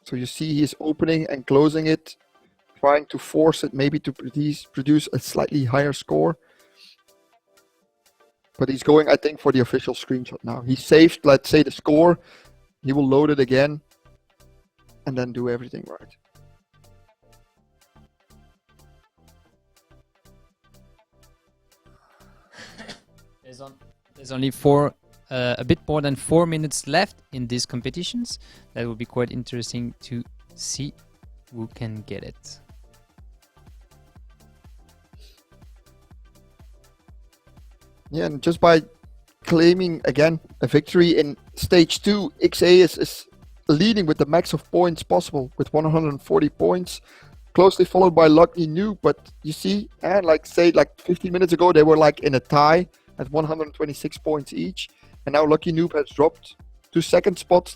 So you see he's opening and closing it, trying to force it maybe to produce a slightly higher score. But he's going, I think, for the official screenshot now. He saved, let's say, the score. He will load it again and then do everything right. There's only a bit more than 4 minutes left in these competitions. That will be quite interesting to see who can get it. Yeah, and just by claiming again a victory in stage 2, XA is leading with the max of points possible with 140 points, closely followed by Lucky Noob. But you see, and like 15 minutes ago, they were like in a tie at 126 points each, and now Lucky Noob has dropped to second spot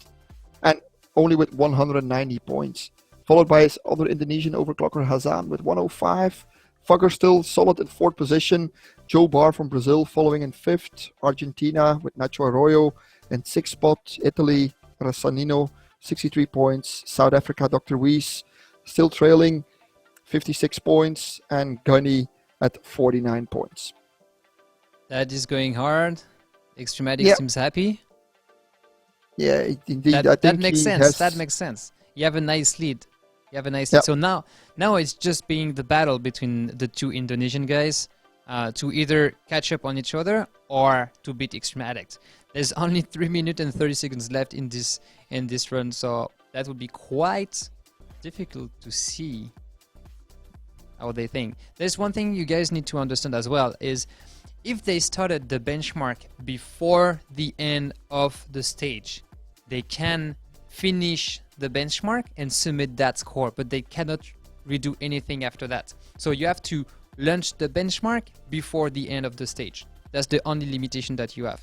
and only with 190 points, followed by his other Indonesian overclocker Hazan with 105. Fugger still solid in fourth position. Joe Barr from Brazil following in fifth. Argentina with Nacho Arroyo in sixth spot. Italy, Rassanino, 63 points. South Africa, Dr. Weiss still trailing, 56 points. And Gunny at 49 points. That is going hard. Extrematic seems happy. Yeah, indeed. That makes sense. That makes sense. You have a nice lead. So now it's just being the battle between the two Indonesian guys to either catch up on each other or to beat Extrematic. There's only 3 minutes and 30 seconds left in this run, so that would be quite difficult to see how they think. There's one thing you guys need to understand as well, is if they started the benchmark before the end of the stage, they can finish the benchmark and submit that score, but they cannot redo anything after that. So you have to launch the benchmark before the end of the stage. That's the only limitation that you have.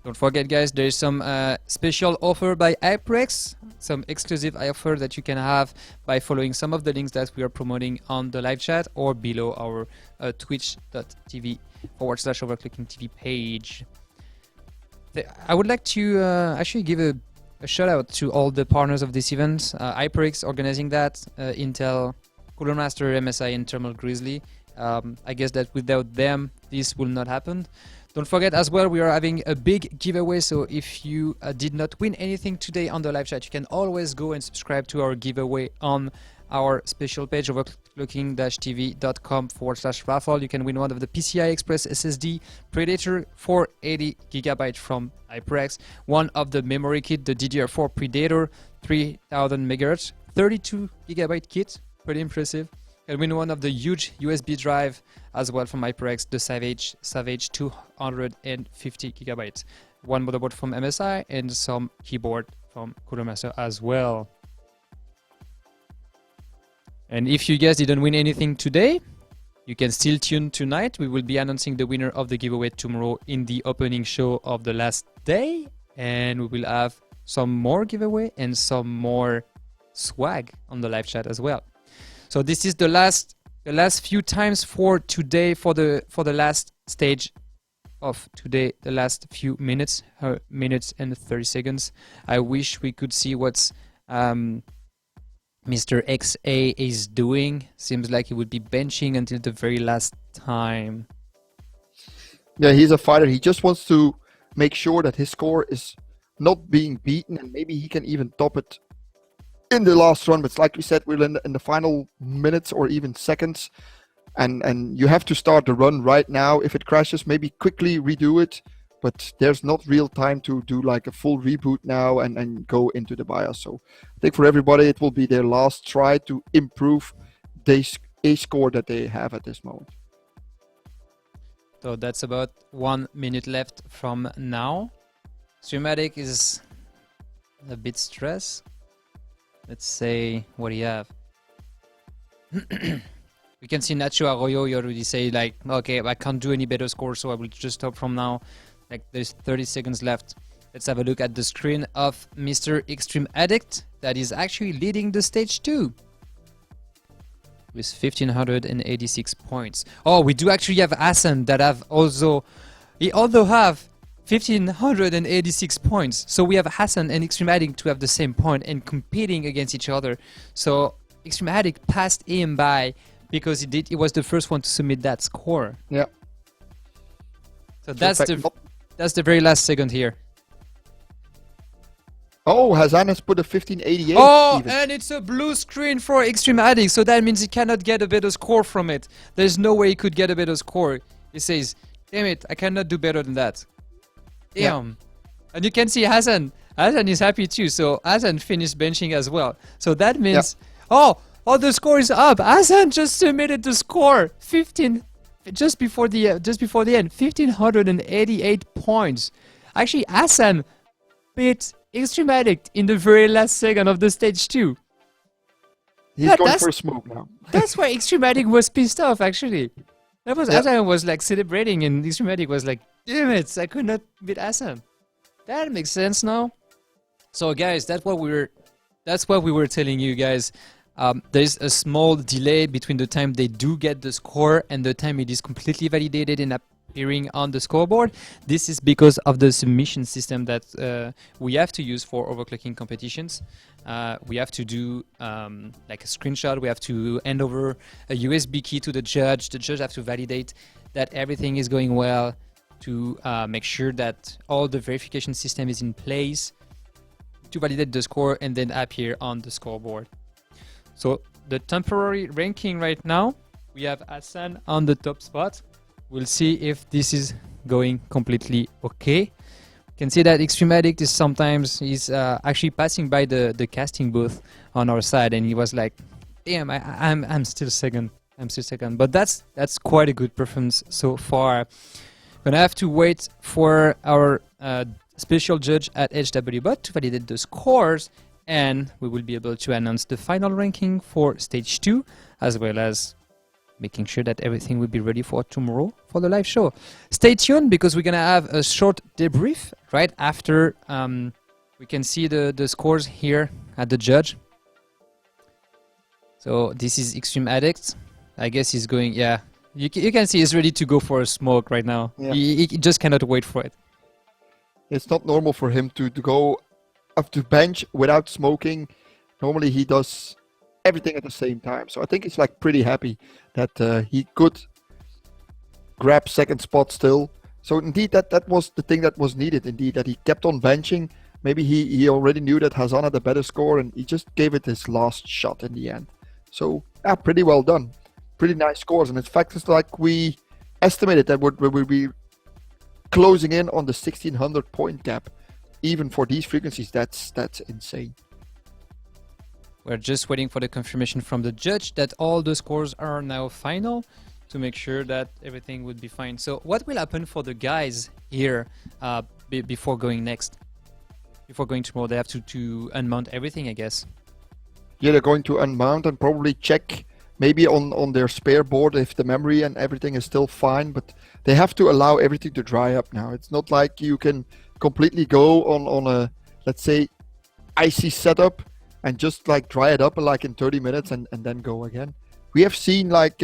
Don't forget, guys, there is some special offer by HyperX, some exclusive offer that you can have by following some of the links that we are promoting on the live chat or below our twitch.tv/overclocking-TV page. I would like to actually give a shout out to all the partners of this event. HyperX organizing that, Intel, Cooler Master, MSI, and Thermal Grizzly. I guess that without them, this will not happen. Don't forget as well, we are having a big giveaway. So if you did not win anything today on the live chat, you can always go and subscribe to our giveaway on our special page, overclocking-tv.com/raffle. You can win one of the PCI Express SSD Predator 480GB from HyperX, one of the memory kit, the DDR4 Predator 3000 MHz, 32GB kit, pretty impressive. And win one of the huge USB drive as well from HyperX, the Savage 250GB. One motherboard from MSI and some keyboard from Cooler Master as well. And if you guys didn't win anything today, you can still tune tonight. We will be announcing the winner of the giveaway tomorrow in the opening show of the last day. And we will have some more giveaway and some more swag on the live chat as well. So this is the last few times for today, for the last stage of today, the last few minutes and 30 seconds. I wish we could see what's Mr. XA is doing. Seems like he would be benching until the very last time. Yeah, he's a fighter. He just wants to make sure that his score is not being beaten, and maybe he can even top it in the last run. But like we said, we're in the final minutes or even seconds, and you have to start the run right now. If it crashes, maybe quickly redo it, but there's not real time to do like a full reboot now and go into the BIOS. So I think for everybody, it will be their last try to improve a score that they have at this moment. So that's about 1 minute left from now. Streamatic is a bit stressed. Let's say what do you have? We can see Nacho Arroyo, you already say like, okay, I can't do any better score, so I will just stop from now. Like there's 30 seconds left. Let's have a look at the screen of Mr. Extreme Addict that is actually leading the stage 2 with 1586 points. Oh, we do actually have Hassan that have he also have 1586 points. So we have Hassan and Extreme Addict to have the same point and competing against each other. So Extreme Addict passed him by because he was the first one to submit that score. Yeah. So that's the very last second here. Oh, Hassan has put a 1588. Oh, even. and it's a blue screen for Extreme Addict, so that means he cannot get a better score from it. There's no way he could get a better score. He says, damn it, I cannot do better than that. Damn. Yeah. And you can see Hassan is happy too, so Hassan finished benching as well. So that means, oh, the score is up. Hassan just submitted the score, 15, just before the end, 1588 points. Actually, Hassan beat Extreme Addict in the very last second of the stage 2. He's going for a smoke now. That's why Extreme Addict was pissed off, actually. That was Hassan was like celebrating, and Extreme Addict was like, damn it, I could not beat Hassan. That makes sense now. So guys, that's what we were telling you guys. There's a small delay between the time they do get the score and the time it is completely validated and appearing on the scoreboard. This is because of the submission system that we have to use for overclocking competitions. We have to do like a screenshot. We have to hand over a USB key to the judge. The judge have to validate that everything is going well, to make sure that all the verification system is in place to validate the score and then appear on the scoreboard. So the temporary ranking right now, we have Hassan on the top spot. We'll see if this is going completely okay. You can see that Extreme Addict is sometimes actually passing by the casting booth on our side, and he was like, damn, I'm still second. But that's quite a good performance so far. Gonna have to wait for our special judge at HWBot to validate the scores, and we will be able to announce the final ranking for stage 2, as well as making sure that everything will be ready for tomorrow for the live show. Stay tuned, because we're gonna have a short debrief right after we can see the scores here at the judge. So this is Extreme Addict. I guess he's going, yeah. You can see he's ready to go for a smoke right now. Yeah. He just cannot wait for it. It's not normal for him to go up to bench without smoking. Normally he does everything at the same time. So I think he's like pretty happy that he could grab second spot still. So indeed that was the thing that was needed. Indeed, that he kept on benching. Maybe he already knew that Hassan had a better score, and he just gave it his last shot in the end. So yeah, pretty well done. Pretty nice scores. And in fact, it's like we estimated that we would be closing in on the 1600 point gap. Even for these frequencies, that's insane. We're just waiting for the confirmation from the judge that all the scores are now final, to make sure that everything would be fine. So what will happen for the guys here before going next? Before going tomorrow, they have to unmount everything, I guess. Yeah, they're going to unmount and probably check maybe on their spare board if the memory and everything is still fine, but they have to allow everything to dry up now. It's not like you can completely go on a, let's say, icy setup and just like dry it up like in 30 minutes and then go again. We have seen like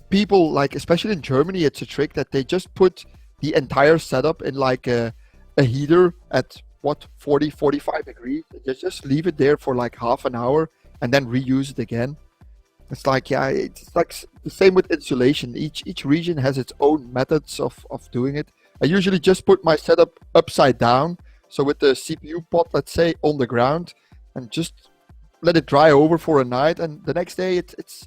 people, like especially in Germany, it's a trick that they just put the entire setup in like a heater at 40-45 degrees. They just leave it there for like half an hour and then reuse it again. It's like, yeah, it's like the same with insulation. Each region has its own methods of doing it. I usually just put my setup upside down, so with the CPU pot, let's say, on the ground, and just let it dry over for a night, and the next day it's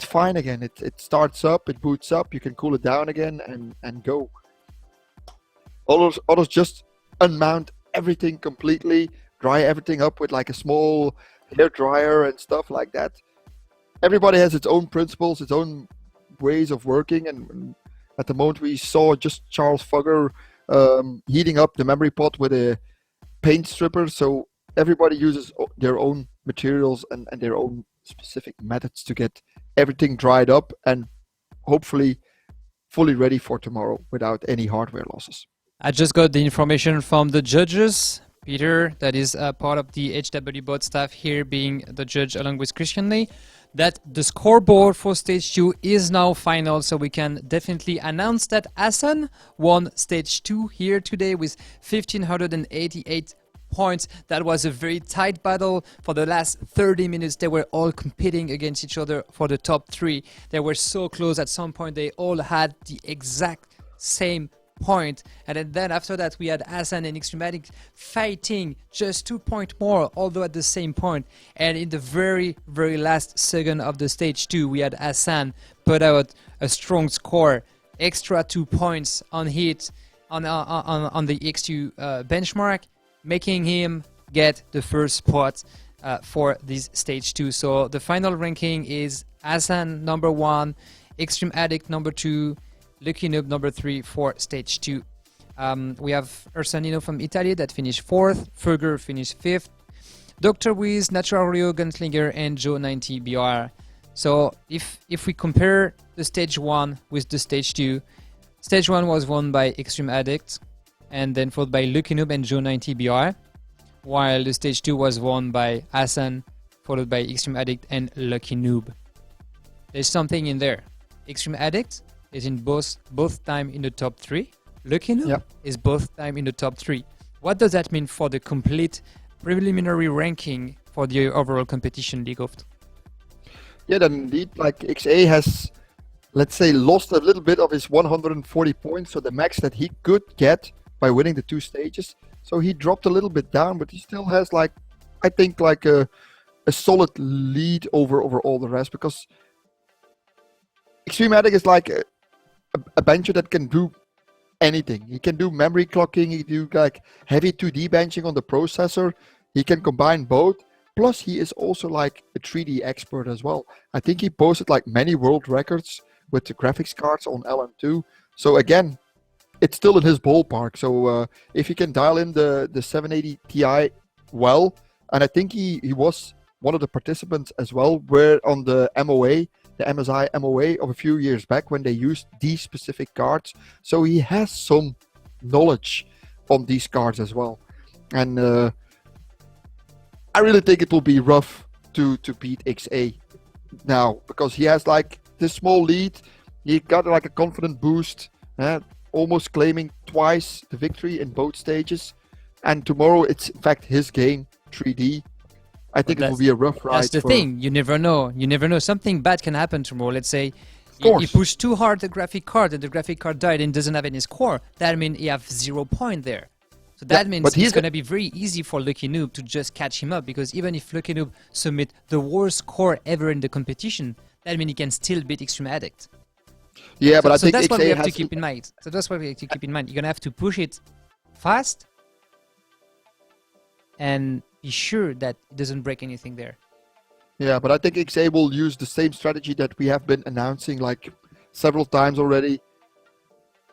fine again. It starts up, it boots up, you can cool it down again and go. Others just unmount everything completely, dry everything up with like a small hair dryer and stuff like that. Everybody has its own principles, its own ways of working, and at the moment we saw just Charles Fugger heating up the memory pot with a paint stripper. So everybody uses their own materials and their own specific methods to get everything dried up and hopefully fully ready for tomorrow without any hardware losses. I just got the information from the judges. Peter, that is part of the HW bot staff here, being the judge along with Christian Lee, that the scoreboard for stage 2 is now final, so we can definitely announce that Hassan won stage 2 here today with 1,588 points. That was a very tight battle for the last 30 minutes. They were all competing against each other for the top 3. They were so close. At some point they all had the exact same point, and then after that we had Hassan and Extreme Addict fighting just 2 points more, although at the same point. And in the very last second of the stage 2, we had Hassan put out a strong score, extra 2 points on hit on the X2 benchmark, making him get the first spot for this stage 2. So the final ranking is Hassan number 1, Extreme Addict number 2, Lucky Noob number 3 for stage 2. We have Ursanino from Italy that finished 4th, Furger finished 5th, Dr. Wiz, Natural Rio, Gunslinger, and Joe 90 BR. So if we compare the stage 1 with the stage 2, stage 1 was won by Extreme Addict, and then followed by Lucky Noob and Joe 90 BR, while the stage 2 was won by Hassan, followed by Extreme Addict and Lucky Noob. There's something in there. Extreme Addict is in both time in the top 3. Lucky Noob is both time in the top 3. What does that mean for the complete preliminary ranking for the overall competition, League of? Yeah, then indeed, like XA has, let's say, lost a little bit of his 140 points, so the max that he could get by winning the 2 stages. So he dropped a little bit down, but he still has, like, I think, like a solid lead over all the rest, because Extreme Addict is like a bencher that can do anything. He can do memory clocking, he can do like heavy 2D benching on the processor, he can combine both, plus he is also like a 3D expert as well. I think he posted like many world records with the graphics cards on LM2, so again, it's still in his ballpark. So if he can dial in the 780 Ti well, and I think he was one of the participants as well, where on the MOA, the MSI MOA of a few years back when they used these specific cards. So he has some knowledge on these cards as well. And I really think it will be rough to beat XA now, because he has like this small lead. He got like a confident boost, almost claiming twice the victory in both stages. And tomorrow it's in fact his game, 3D. I think it will be a rough ride. That's the thing. You never know. You never know. Something bad can happen tomorrow. Let's say he pushed too hard the graphic card and the graphic card died and doesn't have any score. That means he have 0 point there. So that means it's going to be very easy for Lucky Noob to just catch him up, because even if Lucky Noob submit the worst score ever in the competition, that means he can still beat Extreme Addict. Yeah, but I think that's what we have to has keep in mind. So that's what we have to keep in mind. You're going to have to push it fast and be sure that it doesn't break anything there. Yeah, but I think XA will use the same strategy that we have been announcing like several times already.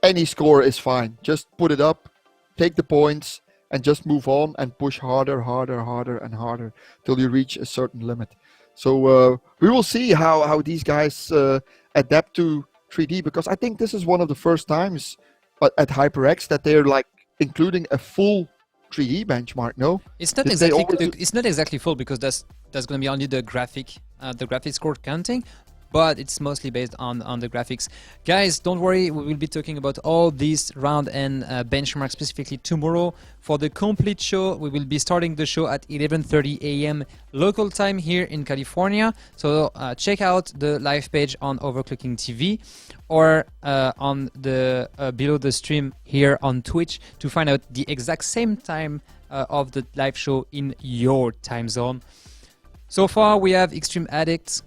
Any score is fine. Just put it up, take the points, and just move on and push harder and harder till you reach a certain limit. So we will see how these guys adapt to 3D, because I think this is one of the first times at HyperX that they're like including a full 3D benchmark. No, it's not exactly. It's not exactly full, because that's going to be only the graphics score counting, but it's mostly based on the graphics. Guys, don't worry, we will be talking about all these round and benchmark specifically tomorrow. For the complete show, we will be starting the show at 11:30 a.m. local time here in California. So check out the live page on OverClocking-TV or on the below the stream here on Twitch to find out the exact same time of the live show in your time zone. So far, we have Extreme Addict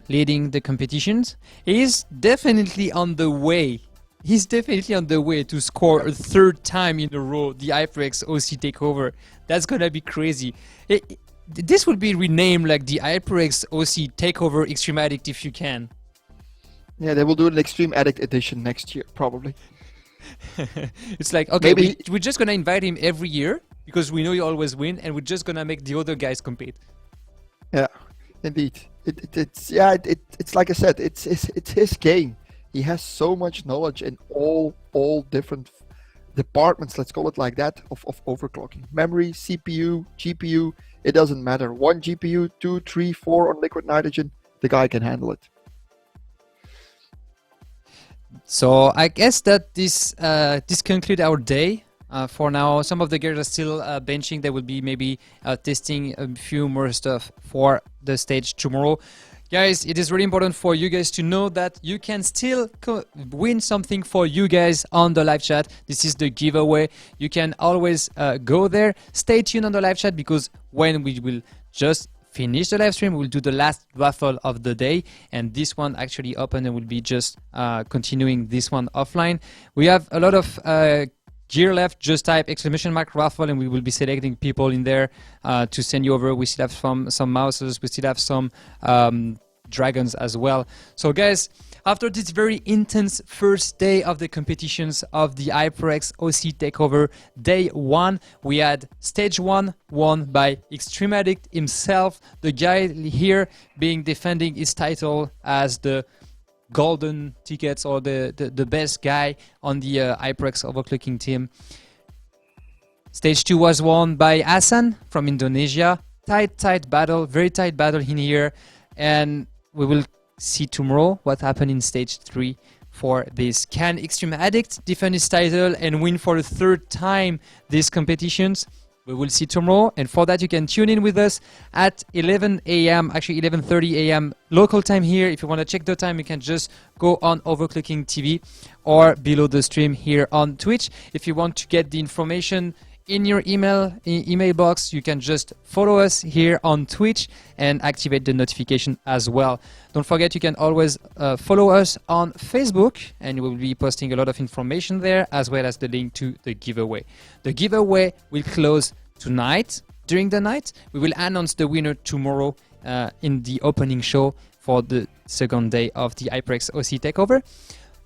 leading the competitions. He's definitely on the way. He's definitely on the way to score a 3rd time in a row the HyperX OC takeover. That's gonna be crazy. This would be renamed like the HyperX OC takeover Extreme Addict if you can. Yeah, they will do an Extreme Addict edition next year, probably. It's like, okay, we're just gonna invite him every year because we know you always win, and we're just gonna make the other guys compete. Yeah, indeed. It's like I said, it's his game. He has so much knowledge in all different departments, let's call it like that, of overclocking. Memory, CPU, GPU, it doesn't matter. One GPU, 2, 3, 4 on liquid nitrogen, the guy can handle it. So I guess that this concludes our day. For now, some of the gears are still benching. They will be maybe testing a few more stuff for the stage tomorrow. Guys, it is really important for you guys to know that you can still win something for you guys on the live chat. This is the giveaway. You can always go there. Stay tuned on the live chat, because when we will just finish the live stream, we'll do the last raffle of the day, and this one actually open and will be just continuing this one offline. We have a lot of gear left. Just type !raffle and we will be selecting people in there to send you over. We still have some mouses, we still have some dragons as well. So guys, after this very intense first day of the competitions of the HyperX OC Takeover Day 1, we had Stage 1 won by Extreme Addict himself, the guy here being defending his title as the golden tickets or the best guy on the HyperX overclocking team. Stage 2 was won by Hassan from Indonesia. Tight battle, very tight battle in here, and we will see tomorrow what happened in Stage 3 for this. Can Extreme Addict defend his title and win for the third time these competitions? We will see tomorrow, and for that you can tune in with us at 11 a.m. actually 11:30 a.m. local time here. If you want to check the time, you can just go on OverClocking-TV or below the stream here on Twitch. If you want to get the information in your email box, you can just follow us here on Twitch and activate the notification as well. Don't forget, you can always follow us on Facebook, and we will be posting a lot of information there, as well as the link to the giveaway. The giveaway will close tonight. During the night, we will announce the winner tomorrow in the opening show for the second day of the HyperX OC Takeover.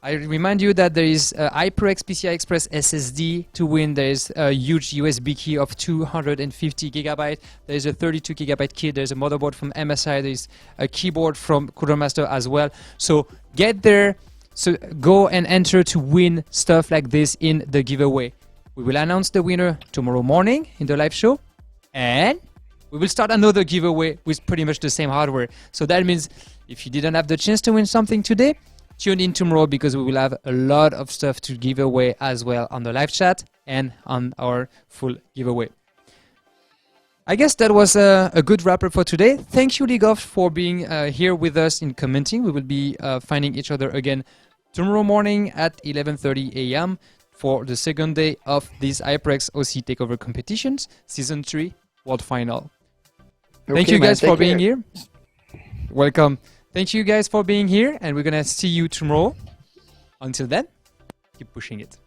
I remind you that there is a HyperX PCI Express SSD to win. There is a huge USB key of 250 GB. There is a 32 GB kit. There's a motherboard from MSI. There is a keyboard from Coolermaster as well. So get there. So go and enter to win stuff like this in the giveaway. We will announce the winner tomorrow morning in the live show, and we will start another giveaway with pretty much the same hardware. So that means if you didn't have the chance to win something today, tune in tomorrow, because we will have a lot of stuff to give away as well on the live chat and on our full giveaway. I guess that was a good wrap-up for today. Thank you, League of, for being here with us in commenting. We will be finding each other again tomorrow morning at 11:30 a.m. for the second day of these HyperX OC Takeover competitions, Season 3 World Final. Okay, thank you guys for being care. here. Welcome. Thank you guys for being here, and we're gonna see you tomorrow. Until then, keep pushing it.